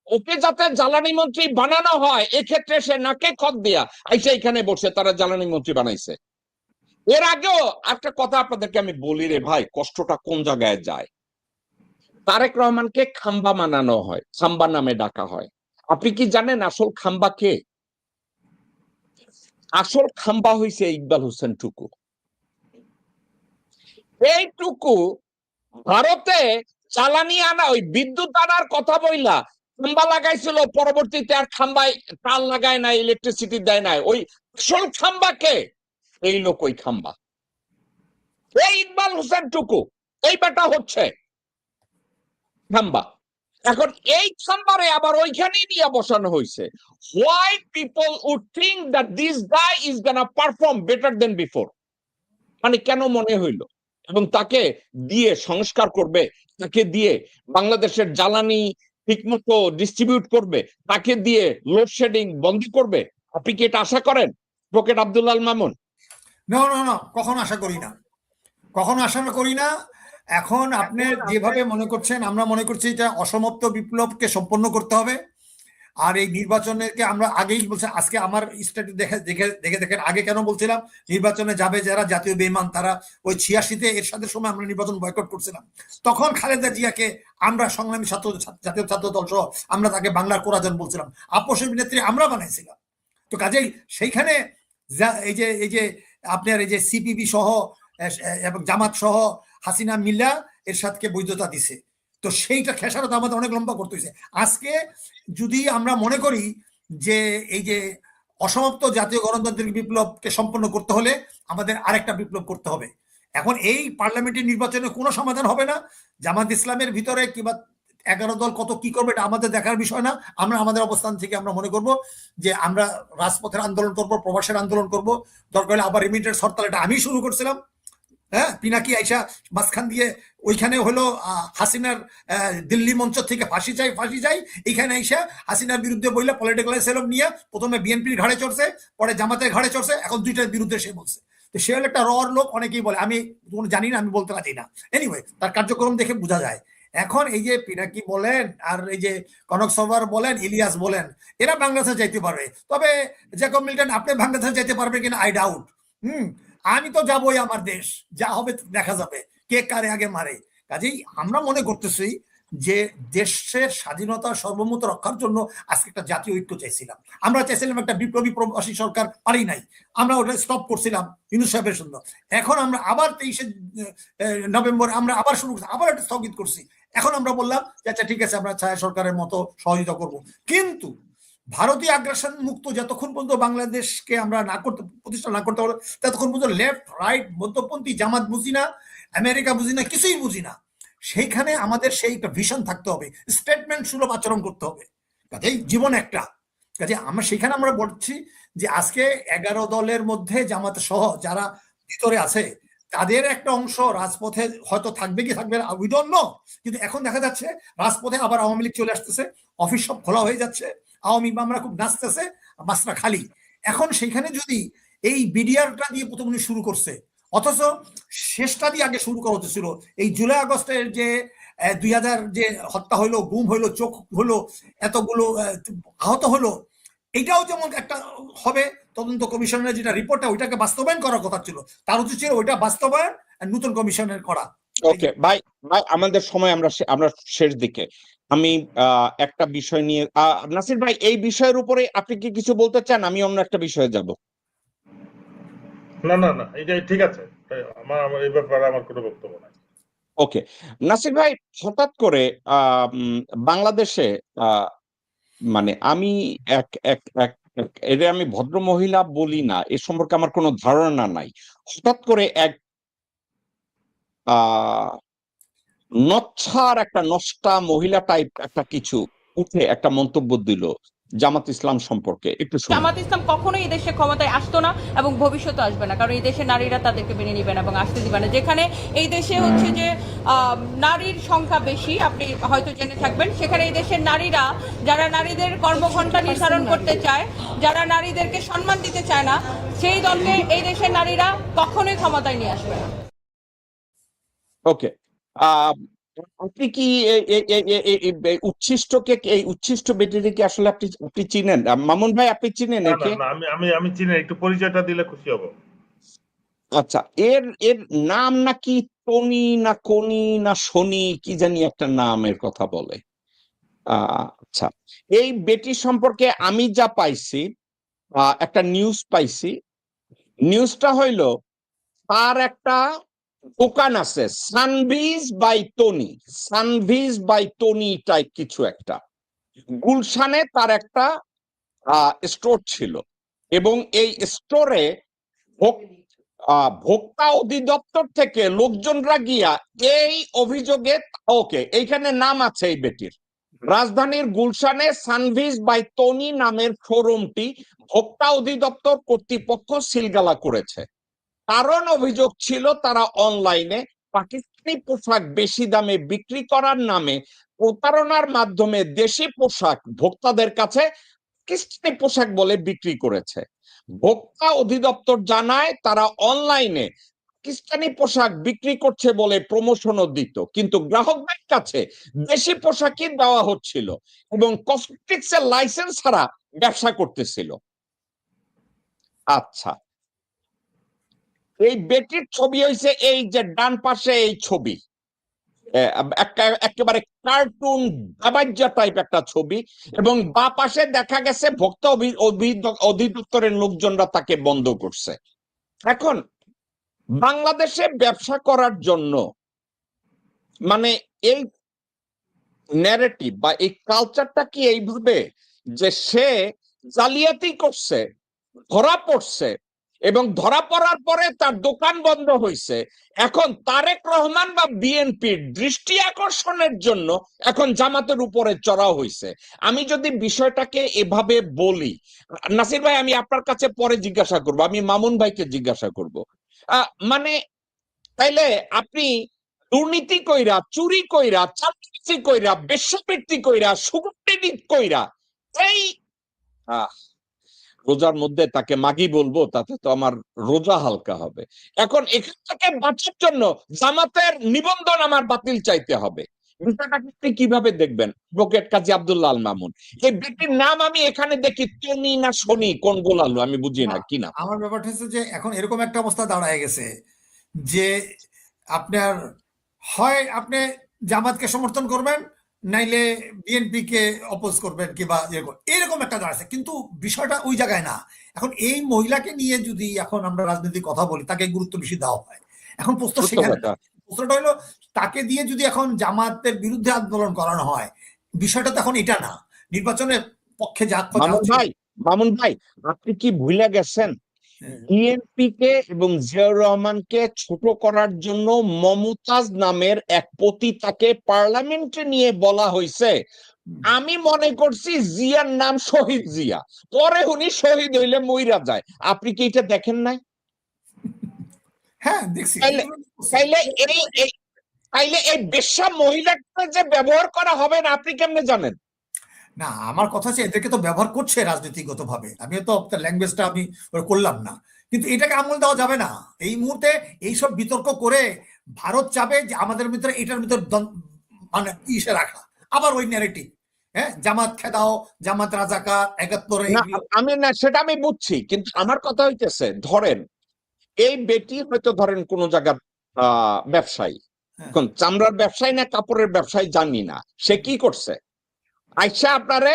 ওকে যাতে জ্বালানি মন্ত্রী বানানো হয়, এক্ষেত্রে সে নাকে খত দিয়া আইসা এখানে বসে তারা জ্বালানি মন্ত্রী বানাইছে। এর আগেও একটা কথা আপনাদেরকে আমি বলি রে ভাই, কষ্টটা কোন জায়গায় যায়। তারেক রহমানকে খাম্বা মানানো হয়, খাম্বা নামে ডাকা হয়। আপনি কি জানেন আসল খাম্বা কে? আসল খাম্বা হইছে ইকবাল হোসেন টুকু। এই টুকু ভারতে জ্বালানি আনা, ওই বিদ্যুৎ আনার কথা বইলা খাম্বা লাগাইছিল, পরবর্তীতে আর খাম্বায় তার লাগায় না, ইলেকট্রিসিটি দেয় না। ওই আসল খাম্বাকে এই লোক, ওই খাম্বা এই ইকবাল হোসেন টুকু, এই বেটা হচ্ছে খাম্বা। এখন এই চেম্বারে আবার ওইখানেই নিয়ে বসানো হয়েছে। Why people would think that this guy is gonna perform better than before, মানে কেন মনে হইল? এবং তাকে দিয়ে সংস্কার করবে, তাকে দিয়ে বাংলাদেশের জ্বালানি ঠিকমতো ডিস্ট্রিবিউট করবে, তাকে দিয়ে লোডশেডিং বন্ধ করবে। আপনি কি এটা আশা করেন অ্যাডভোকেট আব্দুল আল মামুন? না না না, কখনো আশা করি না, কখনো আশা করি না। এখন আপনি যেভাবে মনে করছেন, আমরা মনে করছি এটা অসমাপ্ত বিপ্লবকে সম্পন্ন করতে হবে। আর এই নির্বাচনকে আমরা আগেই বলছি, আজকে আমার স্ট্যাটাস দেখে দেখেন, আগে কেন বলছিলাম নির্বাচনে যাবে যারা জাতীয় বেঈমান, তারা ওই 86-তে এরশাদের সময় আমরা নির্বাচন বয়কট করছিলাম। তখন খালেদা জিয়াকে আমরা সংগ্রামী জাতীয় ছাত্র দল সহ আমরা তাকে বাংলার কোরাজন বলছিলাম, আপসের নেত্রী আমরা বানাইছিলাম। তো কাজেই সেইখানে এই যে আপনার এই যে সিপিবি সহ এবং জামাত সহ হাসিনা মিল্লা এরশাদকে বৈধতা দিছে, তো সেইটা খেসারত আমাদের অনেক লম্বা করতে হয়েছে। আজকে যদি আমরা মনে করি যে এই যে অসমাপ্ত জাতীয় গণতান্ত্রিক বিপ্লবকে সম্পন্ন করতে হলে আমাদের আরেকটা বিপ্লব করতে হবে। এখন এই পার্লামেন্টের নির্বাচনে কোনো সমাধান হবে না। জামাত ইসলামের ভিতরে কিংবা 11 দল কত কি করবে এটা আমাদের দেখার বিষয় না। আমরা আমাদের অবস্থান থেকে আমরা মনে করব যে আমরা রাজপথের আন্দোলন করব, প্রবাসের আন্দোলন করব, দরকার হলে আবার রিমিটেন্স হরতাল, এটা আমি শুরু করছিলাম। হ্যাঁ, পিনাকি আইসা মাঝখান দিয়ে ওইখানে হলো হাসিনার দিল্লি মঞ্চ থেকে ফাঁসি চাই, এইখানে আইসা হাসিনার বিরুদ্ধে বইলে পলিটিক্যাল সেলম নিয়ে প্রথমে বিএনপির ঘাড়ে চড়ছে, পরে জামাতের ঘাড়ে চড়ছে, এখন দুইটার বিরুদ্ধে সে বলছে। তো সে হলো একটা রর লোক, অনেকেই বলে, আমি জানি না, আমি বলতে পারি না। এনিওয়ে, তার কার্যক্রম দেখে বোঝা যায়। এখন এই যে পিনাকি বলেন আর এই যে কনক সরওয়ার বলেন, ইলিয়াস বলেন, এরা বাংলাদেশে যাইতে পারবে, তবে জ্যাকব মিল্টন আপনি বাংলাদেশে যাইতে পারবে কিনা আই ডাউট। আমি তো যাবোই, আমার দেশ, যা হবে দেখা যাবে, কে কারে আগে মারে। কাজেই আমরা মনে করতেছি যে দেশের স্বাধীনতা সর্বমত রক্ষার জন্য আজকে একটা জাতীয় ঐক্য চাইছিলাম। আমরা চাইছিলাম একটা বিপ্লবী প্রবাসী সরকার, পারি নাই, আমরা ওটা স্টপ করছিলাম ইউনূস সাহেবের জন্য। এখন আমরা আবার 23শে নভেম্বর আমরা আবার শুরু করছি, আবার একটা স্থগিত করছি। এখন আমরা বললাম যে আচ্ছা ঠিক আছে, আমরা ছায়া সরকারের মতো সহযোগিতা করব। কিন্তু ভারতীয় আগ্রাসন মুক্ত যতক্ষণ পর্যন্ত বাংলাদেশকে আমরা প্রতিষ্ঠা না করতে পারবো, ততক্ষণ পর্যন্ত লেফট রাইট মধ্যপন্থী জামাত বুঝি না, আমেরিকা বুঝি না, কিছুই বুঝি না। সেইখানে আমাদের সেই একটা ভিশন থাকতে হবে, স্টেটমেন্ট সুলভ আচরণ করতে হবে। কাজেই জীবন একটা, কাজে আমরা সেখানে আমরা বলছি যে আজকে 11 দলের মধ্যে জামাত সহ যারা ভিতরে আছে তাদের একটা অংশ রাজপথে হয়তো থাকবে কি থাকবে না, উই ডোন্ট নো। কিন্তু এখন দেখা যাচ্ছে রাজপথে আবার আওয়ামী লীগ চলে আসতেছে, অফিস সব খোলা হয়ে যাচ্ছে, আওয়ামী মামলা খুব নাচতেছে, মাসরা খালি। এখন সেখানে যদি এই বিডিআরটা দিয়ে প্রথমে শুরু করছে, অথচ শেষটা দিয়ে আগে শুরু করা হতেছিল। এই জুলাই আগস্টের যে 2000 যে হত্যা হইলো, গুম হইলো, চোখ হলো, এতগুলো আহত হলো, এটাও যেমন একটা হবে তদন্ত কমিশনের যেটা রিপোর্টটা, ওইটাকে বাস্তবায়ন করার কথা ছিল, তার উচিত ছিল ওইটা বাস্তবায়ন নতুন কমিশনের করা। ওকে ভাই, আমাদের সময় আমরা শেষ দিকে। আমি একটা বিষয় নিয়ে, নাসির ভাই এই বিষয়ের উপরে আপনি কি কিছু বলতে চান? আমি অন্য একটা বিষয়ে যাব। না না না, এটাই ঠিক আছে, আমার এই ব্যাপারে আমার কোনো বক্তব্য নাই। ওকে নাসির ভাই, হঠাৎ করে বাংলাদেশে মানে আমি এটা আমি ভদ্র মহিলা বলি না, এ সম্পর্কে আমার কোনো ধারণা নাই, হঠাৎ করে এক নচ্ছার একটা নষ্টা মহিলা টাইপ একটা কিছু উঠে একটা মন্তব্য দিল জামাত ইসলাম সম্পর্কে, একটু শুনুন। জামাত ইসলাম কখনোই এই দেশে ক্ষমতায় আসতো না এবং ভবিষ্যতে আসবে না, কারণ এই দেশের নারীরা তাদেরকে মেনে নিবে না এবং আসতে দিবে না। যেখানে এই দেশে হচ্ছে যে নারীর সংখ্যা বেশি, আপনি হয়তো জেনে থাকবেন, সেখানে এই দেশের নারীরা, যারা নারীদের কর্মঘণ্টা নির্ধারণ করতে চায়, যারা নারীদেরকে সম্মান দিতে চায় না, সেই দলকে এই দেশের নারীরা কখনোই ক্ষমতায় নিয়ে আসবে না। ওকে, আপনি কি উচ্ছিষ্টকে, এই উচ্ছিষ্ট বেটিকে আসলে আপনি চিনেন? মামুন ভাই আপনি চিনেন একে? আমি চিনি, একটু পরিচয়টা দিলে খুশি হব। আচ্ছা, এর নাম নাকি টনি না কোনি না শনি কি জানি একটা নামের কথা বলে। আচ্ছা, এই বেটি সম্পর্কে আমি যা পাইছি, একটা নিউজ পাইছি, নিউজটা হইল তার একটা দোকান আছে, সানভিজ বাই টনি টাইপ কিছু একটা, গুলশানে তার একটা স্টোর ছিল, এবং এই স্টোরে ভোক্তা অধিদপ্তর থেকে লোকজনরা গিয়া এই অভিযোগে, ওকে এইখানে নাম আছে এই বেটির, রাজধানীর গুলশানে সানভিজ বাই তনি নামের শোরুমটি ভোক্তা অধিদপ্তর কর্তৃপক্ষ সিলগালা করেছে। কারণ অভিযোগ ছিল তারা অনলাইনে পাকিস্তানি পোশাক বেশি দামে বিক্রি করার নামে প্রতারণার মাধ্যমে দেশি পোশাক ভোক্তাদের কাছে পাকিস্তানি পোশাক বলে বিক্রি করেছে। ভোক্তা অধিদপ্তর জানায় তারা অনলাইনে পাকিস্তানি পোশাক বিক্রি করছে বলে প্রমোশনও দিত, কিন্তু গ্রাহকদের কাছে দেশি পোশাকই দেওয়া হচ্ছিল এবং কসমেটিক্স এর লাইসেন্স ছাড়া ব্যবসা করতেছিল। আচ্ছা, এই বেটির ছবি হয়েছে এই যে ডান পাশে এই ছবি, একেবারে কার্টুন গাবাজ্জা টাইপ একটা ছবি, এবং বা পাশে দেখা গেছে ভোক্তা অধিদপ্তরের লোকজনরা তাকে বন্ধ করছে। এখন বাংলাদেশে ব্যবসা করার জন্য মানে এই ন্যারেটিভ বা এই কালচারটা কি এইভাবে যে সে জালিয়াতি করছে, ধরা পড়ছে, এবং ধরা পড়ার পরে তার দোকান বন্ধ হয়েছে, এখন তারেক রহমান বা বিএনপির দৃষ্টি আকর্ষণের জন্য এখন জামাতের উপরে চড়াও হয়েছে। আমি যদি বিষয়টাকে এভাবে বলি, নাসির ভাই আমি আপনার কাছে পরে জিজ্ঞাসা করব, আমি মামুন ভাইকে জিজ্ঞাসা করব, মানে তাইলে আপনি দুর্নীতি কইরা, চুরি কইরা, চাঁদাবাজি কইরা, বেশ্যাবৃত্তি কইরা, সুগঠিত কইরা এই রোজার মধ্যে তাকে মাগি বলবো, তাতে তো আমার রোজা হালকা হবে। এখন এখান থেকে বাঁচার জন্য জামাতের নিবন্ধন আমার বাতিল চাইতে হবে। বিষয়টাকে কিভাবে দেখবেন অ্যাডভোকেট কাজী আব্দুল্লাহ আল মামুন? এই ব্যক্তির নাম আমি এখানে দেখি তনি না শনি, কোন গোলালো আমি বুঝি না। কি না, আমার ব্যাপারটা হচ্ছে যে এখন এরকম একটা অবস্থা দাঁড়ায় গেছে যে আপনার হয় আপনি জামাতকে সমর্থন করবেন, নাইলে বিএনপি কে অপোজ করবেন, কিংবা এরকম একটা দাঁড়াচ্ছে। কিন্তু বিষয়টা ওই জায়গায় না। এখন এই মহিলাকে নিয়ে যদি এখন আমরা রাজনীতির কথা বলি, তাকে গুরুত্ব বেশি দেওয়া হয়। এখন প্রশ্ন সেখানে, প্রশ্নটা হলো তাকে দিয়ে যদি এখন জামাতের বিরুদ্ধে আন্দোলন করানো হয়, বিষয়টা তো এখন এটা না। নির্বাচনের পক্ষে মামুন ভাই আপনি কি ভুলে গেছেন বিএনপি কে এবং জিয়াউর রহমানকে ছোট করার জন্য মমতাজ নামের এক পতিতাকে পার্লামেন্টে নিয়ে বলা হয়েছে, আমি মনে করছি জিয়ার নাম শহীদ জিয়া, পরে উনি শহীদ হইলে মইরা যায়। আপনি কি এটা দেখেন নাই? হ্যাঁ দেখছি। তাইলে এই বেশ্যা মহিলাকে যে ব্যবহার করা হবে না, আপনি কেমনে জানেন? না, আমার কথা হচ্ছে এদেরকে তো ব্যবহার করছে রাজনীতিগত ভাবে, আমিও তো ল্যাঙ্গুয়েজটা আমি করলাম না, কিন্তু এটাকে আমল দেওয়া যাবে না এই মুহূর্তে। এইসব বিতর্ক করে ভারত চাবে যে আমাদের ভিতরে এটার ভিতর মানে ইসে রাখা, আবার ওই ন্যারেটিভ, হ্যাঁ জামাত খেদাও, জামাত রাজাকার, ৭১। আমি না, সেটা আমি বুঝছি, কিন্তু আমার কথা হইতেছে ধরেন এই বেটি হয়তো ধরেন কোন জায়গার ব্যবসায়ী, এখন চামড়ার ব্যবসায়ী না কাপড়ের ব্যবসায়ী জানি না, সে কি করছে, আচ্ছা আপনারে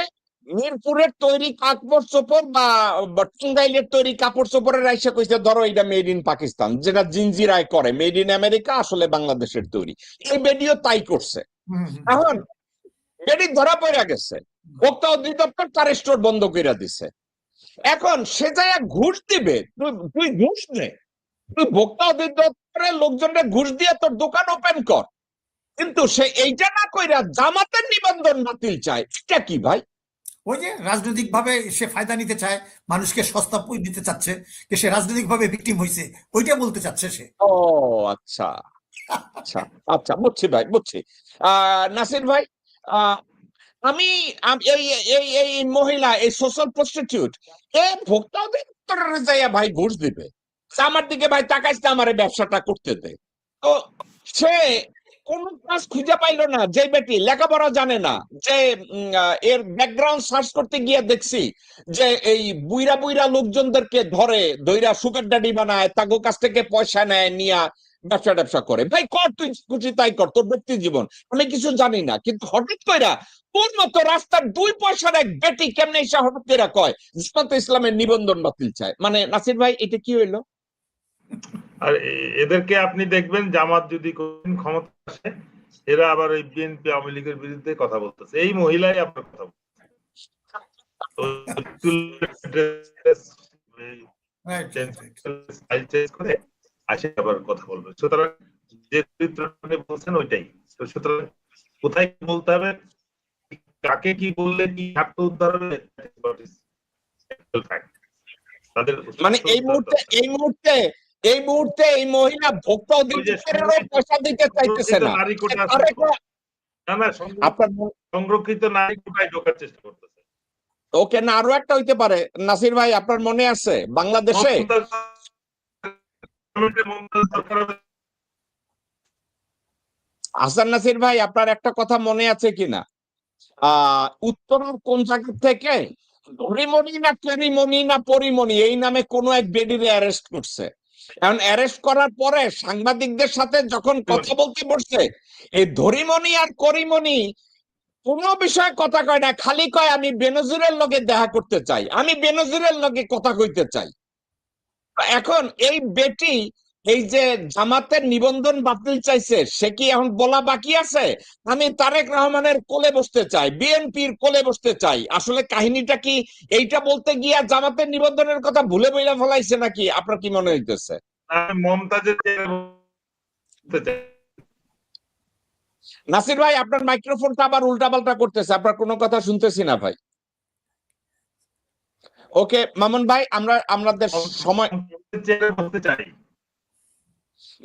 মিরপুরের তৈরি কাপড় চোপড় বা টাঙ্গাইলের তৈরি কাপড় চোপড়ের আইসা কইছে ধরো এটা মেড ইন পাকিস্তান, যেটা জিনজিরায় করে মেড ইন আমেরিকা, আসলে বাংলাদেশের তৈরি। এই বেডিও তাই করছে। এখন বেডি ধরা পড়ে গেছে, ভোক্তা অধিদপ্তর তার স্টোর বন্ধ করে দিছে। এখন সে যায় ঘুষ দিবে, তুই ঘুষ দে, তুই ভোক্তা অধিদপ্তরের লোকজনরা ঘুষ দিয়ে তোর দোকান ওপেন কর, কিন্তু সে এইটা না কইরা জামাতের নিবন্ধন বাতিল চায়। এটা কি ভাই? ওই যে রাজনৈতিক ভাবে সে ফায়দা নিতে চায়, মানুষকে সস্তা দিতে চাচ্ছে, সে রাজনৈতিক ভাবে ভিকটিম হয়েছে, ওইটা বলতে চাচ্ছে সে। ও আচ্ছা আচ্ছা আচ্ছা, বুঝছি ভাই, বুঝছি। নাসির ভাই, আমি এই মহিলা, এই সোশ্যাল প্রস্টিটিউট, এ ভোক্তা অধিদপ্তরে যাইয়া ভাই ঘুষ দিবে, আমার দিকে ভাই তাকাইছে আমার ব্যবসাটা করতে দে, তো সে কোন কাজ খুঁজে পাইলো না। যে বেটি লেখাপড়া জানে না, যে এর ব্যাকগ্রাউন্ড সার্চ করতে গিয়ে দেখছি যে এই বুইরা বুইরা লোকজনদেরকে ধরে দইরা সুগার ড্যাডি বানায়, তাগো কাছ থেকে পয়সা নেয়, নিয়া ব্যবসা করে। ভাই কর, তুই খুশি তাই কর, তোর ব্যক্তি জীবন, আমি কিছু জানি না। কিন্তু হঠাৎ কইরা তোর মতো রাস্তার 2 পয়সার এক বেটি কেমনে এসে হঠাৎ করে কয় জামাত ইসলামের নিবন্ধন বাতিল চায়? মানে নাসির ভাই এটা কি হইলো? আর এদেরকে আপনি দেখবেন জামাত যদি ক্ষমতা আসে, এরা আবার ওই বিএনপি আওয়ামী লীগের বিরুদ্ধে কথা বলতেছে। এই মহিলাই আপনার কথা করে আসে আবার কথা বলবে। সুতরাং যে চরিত্র বলছেন ওইটাই, তো সুতরাং কোথায় বলতে হবে কাকে কি বললে কি স্বার্থ উদ্ধার হবে, তাদের মানে এই মুহূর্তে এই মহিলা ভোক্তা অধিকারেরও পয়সা দিতে চাইতেছে না। নারী কোটা না না আপনার সংরক্ষিত নারী কোটায় ঢোকার চেষ্টা করতেছে। ওকে, না আরো একটা হইতে পারে নাসির ভাই, আপনার মনে আছে বাংলাদেশে হাসান নাসির ভাই, আপনার একটা কথা মনে আছে কিনা, উত্তরের কোন জায়গা থেকে হরিমণি না কেরিমণি না পরিমণি এই নামে কোন এক বেডিরে অ্যারেস্ট করছে। এখন অ্যারেস্ট করার পরে সাংবাদিকদের সাথে যখন কথা বলতে বসছে, এই ধরিমণি আর করিমণি কোনো বিষয়ে কথা কয় না, খালি কয় আমি বেনজিরের লগে দেখা করতে চাই, আমি বেনজিরের লগে কথা কইতে চাই। এখন এই বেটি এই যে জামাতের নিবন্ধন বাতিল চাইছে, সে কি এখন বলা বাকি আছে আমি তারেক রহমানের কোলে বসতে চাই, বিএনপির কোলে বসতে চাই? আসলে কাহিনীটা কি এইটা বলতে গিয়া জামাতের নিবন্ধনের কথা ভুলে বইলা ফেলাইছে নাকি? আপনার কি মনে হইতেছে? নাসির ভাই, আপনার মাইক্রোফোনটা আবার উল্টাপাল্টা করতেছে, আপনার কোনো কথা শুনতেছি না ভাই। ওকে মামুন ভাই, আমাদের সময়,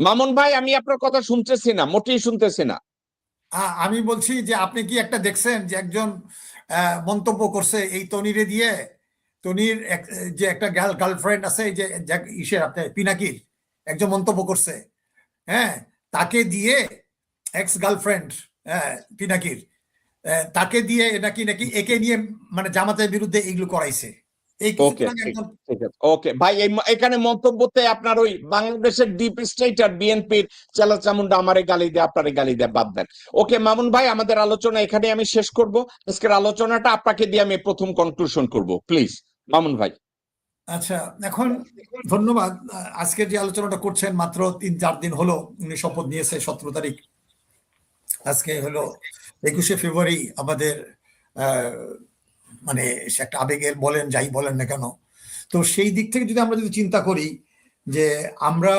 মামুন ভাই আমি আপনার কথা শুনতেছি না, মোটেই শুনতেছি না। আমি বলছি যে আপনি কি একটা দেখছেন যে একজন মন্তব্য করছে এই তনিরে দিয়ে, তনির যে একটা গার্লফ্রেন্ড আছে যে ইসের আপনার পিনাকির একজন মন্তব্য করছে, হ্যাঁ, তাকে দিয়ে এক্স গার্লফ্রেন্ড পিনাকির তাকে দিয়ে নাকি নাকি একে নিয়ে মানে জামাতের বিরুদ্ধে এইগুলো করাইছে। ওকে ভাই, এখানে মন্তব্যতে আপনার ওই বাংলাদেশের ডিপ স্টেট আর বিএনপির চেলা চামুন্ডা আমারে গালি দেয়, আপনারে গালি দেয়, বাদ দেন। ওকে মামুন ভাই, আমাদের আলোচনা এখানে আমি শেষ করব। আজকের আলোচনাটা আপনাকে দিয়ে আমি প্রথম কনক্লুশন করব, প্লিজ মামুন ভাই। আচ্ছা, এখন ধন্যবাদ। আজকের যে আলোচনাটা করছেন, মাত্র 3-4 দিন হলো উনি শপথ নিয়েছে, 17 তারিখ, আজকে হলো 21শে ফেব্রুয়ারি। আমাদের মানে একটা আবেগের বলেন যাই বলেন না কেন, তো সেই দিক থেকে যদি আমরা চিন্তা করি যে আমরা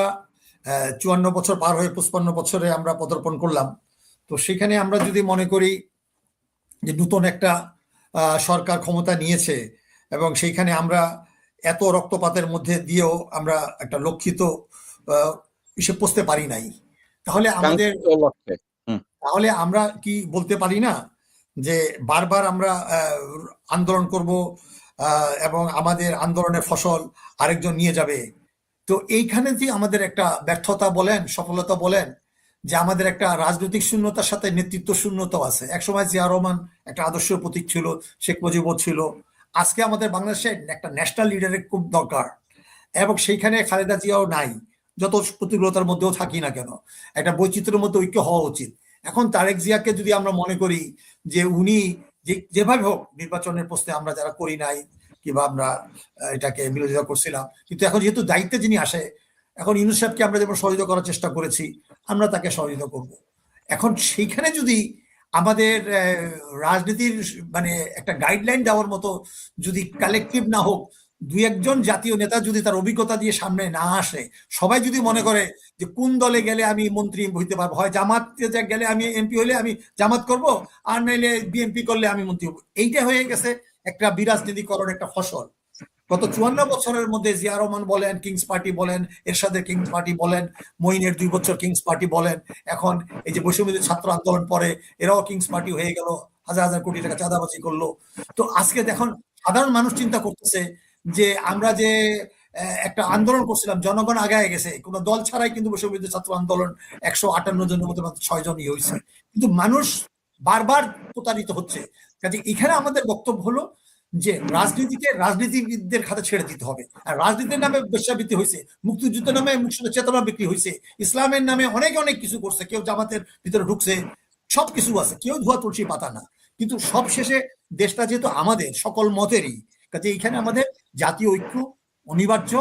54 বছর পার হয়ে 55 বছরে আমরা পদার্পণ করলাম, তো সেখানে আমরা যদি মনে করি যে নতুন একটা সরকার ক্ষমতা নিয়েছে এবং সেইখানে আমরা এত রক্তপাতের মধ্যে দিয়েও আমরা একটা লক্ষিত হিসেব বুঝতে পারি নাই, তাহলে আমরা কি বলতে পারি না যে বারবার আমরা আন্দোলন করব এবং আমাদের আন্দোলনের ফসল আরেকজন নিয়ে যাবে? তো এইখানে যে আমাদের একটা ব্যর্থতা বলেন, সফলতা বলেন, যে আমাদের একটা রাজনৈতিক শূন্যতার সাথে নেতৃত্ব শূন্যতাও আছে। একসময় জিয়া রহমান একটা আদর্শ প্রতীক ছিল, শেখ মুজিবুর ছিল, আজকে আমাদের বাংলাদেশে একটা ন্যাশনাল লিডারের খুব দরকার, এবং সেইখানে খালেদা জিয়াও নাই। যত প্রতিকূলতার মধ্যেও থাকি না কেন, একটা বৈচিত্র্যের মধ্যে ঐক্য হওয়া উচিত। এখন তারেক জিয়াকে যদি আমরা মনে করি যে উনি যেভাবে হোক নির্বাচনের প্রশ্নে আমরা যারা করি নাই কিংবা আমরা এটাকে বিরোধিতা করছিলাম, কিন্তু এখন যেহেতু দায়িত্বে যিনি আসে, এখন ইউনূস সাহেবকে আমরা যেমন সহযোগিতা করার চেষ্টা করেছি, আমরা তাকে সহযোগিতা করব। এখন সেইখানে যদি আমাদের রাজনীতির মানে একটা গাইডলাইন দেওয়ার মতো যদি কালেকটিভ না হোক, 2-1 জাতীয় নেতা যদি তার অভিজ্ঞতা দিয়ে সামনে না আসে, সবাই যদি মনে করে যে কোন দলে গেলে আমি মন্ত্রী হইতে পারবো, হয় জামাত গেলে আমি এমপি হলে আমি জামাত করব, আর নাইলে বিএনপি করলে আমি মন্ত্রী হবো, এইটা হয়ে গেছে একটা বিরাজনীতিকরণ, একটা ফসল। গত 54 বছরের মধ্যে জিয়া রহমান বলেন, কিংস পার্টি বলেন, এরশাদের কিংস পার্টি বলেন, মঈনের 2 বছর কিংস পার্টি বলেন, এখন এই যে বৈষম্যবিরোধী ছাত্র আন্দোলন পরে এরাও কিংস পার্টি হয়ে গেল, হাজার হাজার কোটি টাকা চাঁদাবাজি করলো। তো আজকে দেখুন সাধারণ মানুষ চিন্তা করতেছে যে আমরা যে একটা আন্দোলন করছিলাম, জনগণ আগায় গেছে, কোনো দল ছাড়াই কিন্তু বৈষম্যবিরোধী ছাত্র আন্দোলন 158 জনের মধ্যে মাত্র 6 জনই হয়েছে, কিন্তু মানুষ বারবার প্রতারিত হচ্ছে। কাজে এখানে আমাদের বক্তব্য হলো যে রাজনীতিকে রাজনীতিবিদদের খাতে ছেড়ে দিতে হবে। আর রাজনীতির নামে বেশ্যাবৃত্তি হয়েছে, মুক্তিযুদ্ধের নামে মুক্তিযুদ্ধের চেতনা বিক্রি হয়েছে, ইসলামের নামে অনেক অনেক কিছু করছে, কেউ জামাতের ভিতরে ঢুকছে, সবকিছু আছে, কেউ ধোয়া তুলসী পাতা না। কিন্তু সব শেষে দেশটা যেহেতু আমাদের সকল মতেরই, কাজে এইখানে আমাদের জাতীয় ঐক্য অনিবার্য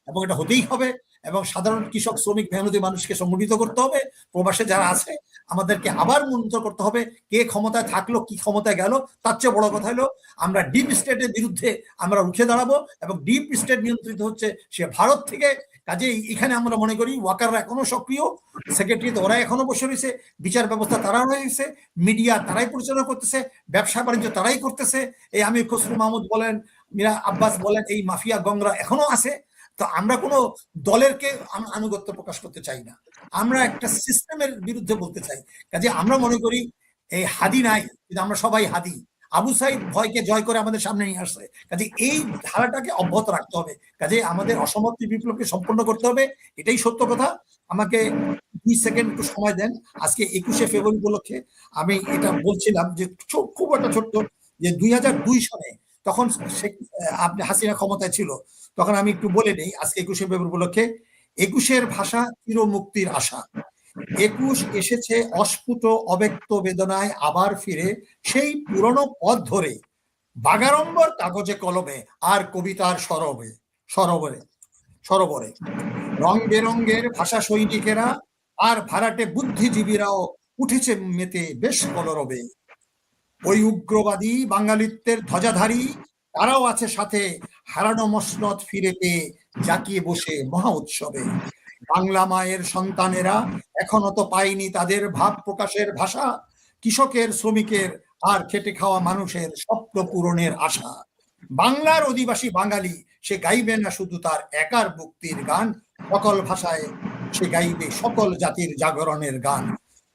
এবং এটা হতেই হবে, এবং সাধারণ কৃষক, শ্রমিক, মেহনতি মানুষকে সংগঠিত করতে হবে। প্রবাসে যারা আছে আমাদেরকে আবার মনিটর করতে হবে, কে ক্ষমতায় থাকলো, কি ক্ষমতায় গেল। তার চেয়ে বড় কথা হলো আমরা ডিপ স্টেটের বিরুদ্ধে আমরা রুখে দাঁড়াবো, এবং ডিপ স্টেট নিয়ন্ত্রিত হচ্ছে সে ভারত থেকে, কাজেই এখানে আমরা মনে করি ওয়াকাররা এখনো সক্রিয়, সেক্রেটারিতে ওরা এখনো বসে রয়েছে, বিচার ব্যবস্থা তারা রয়েছে, মিডিয়া তারাই পরিচালনা করতেছে, ব্যবসা বাণিজ্য তারাই করতেছে। এই আমি খসরু মাহমুদ বলেন, মীরা আব্বাস বলেন, এই মাফিয়া গংরা এখনো আছে। তো আমরা কোনো দলেরকে আনুগত্য প্রকাশ করতে চাই না, আমরা একটা সিস্টেমের বিরুদ্ধে বলতে চাই। কাজে আমরা মনে করি এই হাদি নাই, কিন্তু আমরা সবাই হাদি। আবু সাইদ ভয়কে জয় করে আমাদের সামনে নিয়ে আসছে, কাজে এই ধারাটাকে অব্যাহত রাখতে হবে। কাজে আমাদের অসমাপ্তি বিপ্লবকে সম্পন্ন করতে হবে, এটাই সত্য কথা। আমাকে 2 সেকেন্ড একটু সময় দেন। আজকে 21শে ফেব্রুয়ারি উপলক্ষে আমি এটা বলছিলাম যে খুব একটা ছোট্ট, যে 2002 সালে তখন আপনি হাসিনা ক্ষমতায় ছিল, তখন আমি একটু বলে নেই আজকে 21শে ফেব্রুয়ারি উপলক্ষে। 21-এর ভাষা চিরমুক্তির আশা, 21 এসেছে অস্ফুট অব্যক্ত বেদনায় আবার ফিরে, সেই পুরনো পথ ধরে বাগাড়ম্বর কাগজে কলমে আর কবিতার সরোবরে রং বেরঙ্গের ভাষা সৈনিকেরা আর ভাড়াটে বুদ্ধিজীবীরাও উঠেছে মেতে বেশ কলরবে। ওই উগ্রবাদী বাঙালিত্বের ধ্বজাধারী তারাও আছে সাথে, হারানো মসনদ ফিরে পেয়ে জাকিয়ে বসে মহা উৎসবে। বাংলা মায়ের সন্তানেরা এখনো তো পায়নি তাদের ভাব প্রকাশের ভাষা, কৃষকের শ্রমিকের আর খেটে খাওয়া মানুষের স্বপ্ন পূরণের আশা। বাংলার অধিবাসী বাঙালি সে গাইবে না শুধু তার একার মুক্তির গান, সকল ভাষায় সে গাইবে সকল জাতির জাগরণের গান।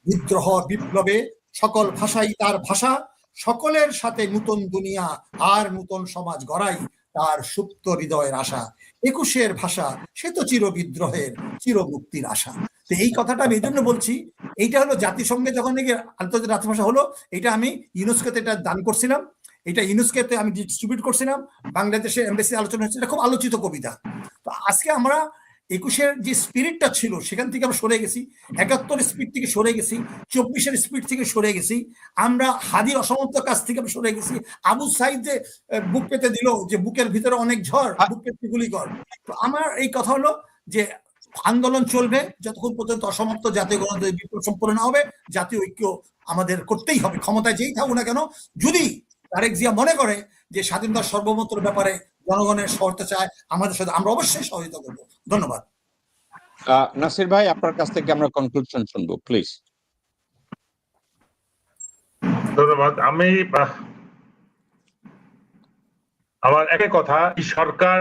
বিদ্রোহ বিপ্লবে সকল ভাষাই তার ভাষা, সকলের সাথে নতুন দুনিয়া আর নতুন সমাজ গড়াই তার সুপ্ত হৃদয়ের আশা। 21-এর ভাষা সে তো চির বিদ্রোহের চির মুক্তির আশা। তো এই কথাটা আমি এই জন্য বলছি, এইটা হলো জাতিসংঘে যখন নাকি আন্তর্জাতিক রাষ্ট্রভাষা হলো, এটা আমি ইউনেস্কোতে এটা দান করছিলাম, এটা ইউনেস্কোতে আমি ডিস্ট্রিবিউট করছিলাম, বাংলাদেশের এমবাসি আলোচনা হচ্ছে, এটা খুব আলোচিত কবিতা। তো আজকে আমরা 21-এর যে স্পিরিটটা ছিল সেখান থেকে আমরা সরে গেছি, 71-এর স্পিড থেকে সরে গেছি, 24-এর স্পিড থেকে সরে গেছি, আমরা হাদির অসমাপ্ত কাজ থেকে আমরা সরে গেছি। আবু সাইদ যে বুক পেতে দিল, যে বুকের ভিতরে অনেক ঝড়, বুক পেতে গুলি কর। তো আমার এই কথা হলো যে আন্দোলন চলবে যতক্ষণ পর্যন্ত অসমাপ্ত জাতীয় গণতান্ত্রিক বিপ্লব সম্পন্ন না হবে। জাতীয় ঐক্য আমাদের করতেই হবে, ক্ষমতায় যেই থাকুক না কেন। যদি তারেক জিয়া মনে করে যে স্বাধীনতার সর্বমত্র ব্যাপারে জনগণের সহায়তা চায় আমাদের সাথে, আমরা অবশ্যই সহযোগিতা করবো। ধন্যবাদ। নাসির ভাই, আপনার কাছ থেকে আমরা কনক্লুশন শুনবো প্লিজ। ধন্যবাদ। আমি আমার একই কথা, সরকার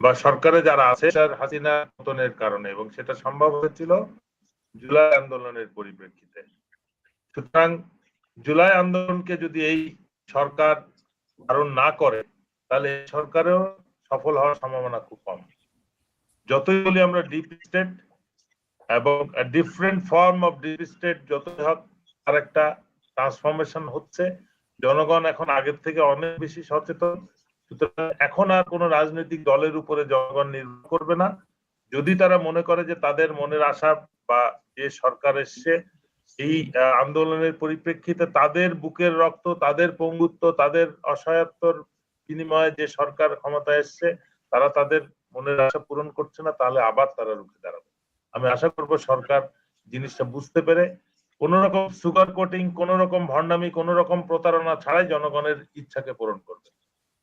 বা সরকারে যারা আছে হাসিনা পতনের কারণে, এবং সেটা সম্ভব হয়েছিল জুলাই আন্দোলনের পরিপ্রেক্ষিতে। সুতরাং জুলাই আন্দোলনকে যদি এই সরকার ধারণ না করে, তাহলে সরকারেও সফল হওয়ার সম্ভাবনা খুব কম। যতই বলি আমরা ডিপ স্টেট এবং different form of deep state যতই হোক, আর একটা ট্রান্সফরমেশন হচ্ছে। জনগণ এখন আগের থেকে অনেক বেশি সচেতন। সুতরাং এখন আর কোন রাজনৈতিক দলের উপরে জনগণ নির্ভর করবে না। যদি তারা মনে করে যে তাদের মনের আশা বা যে সরকার এসছে এই আন্দোলনের পরিপ্রেক্ষিতে তাদের বুকের রক্ত, তাদের পঙ্গুত্ব, তাদের অসহায়ত্বর বিনিময়ে যে সরকার ক্ষমতায় এসছে, তারা তাদের মনের আশা পূরণ করছে না, তাহলে আবার তারা রুখে দাঁড়াবে। আমি আশা করব সরকার জিনিসটা বুঝতে পেরে কোন রকম সুগার কোটিং, কোন রকম ভণ্ডামি, কোন রকম প্রতারণা ছাড়াই জনগণের ইচ্ছাকে পূরণ করবে।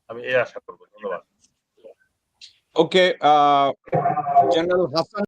আমি এই আশা করবো। ধন্যবাদ। ওকে, জেনারেল হাসান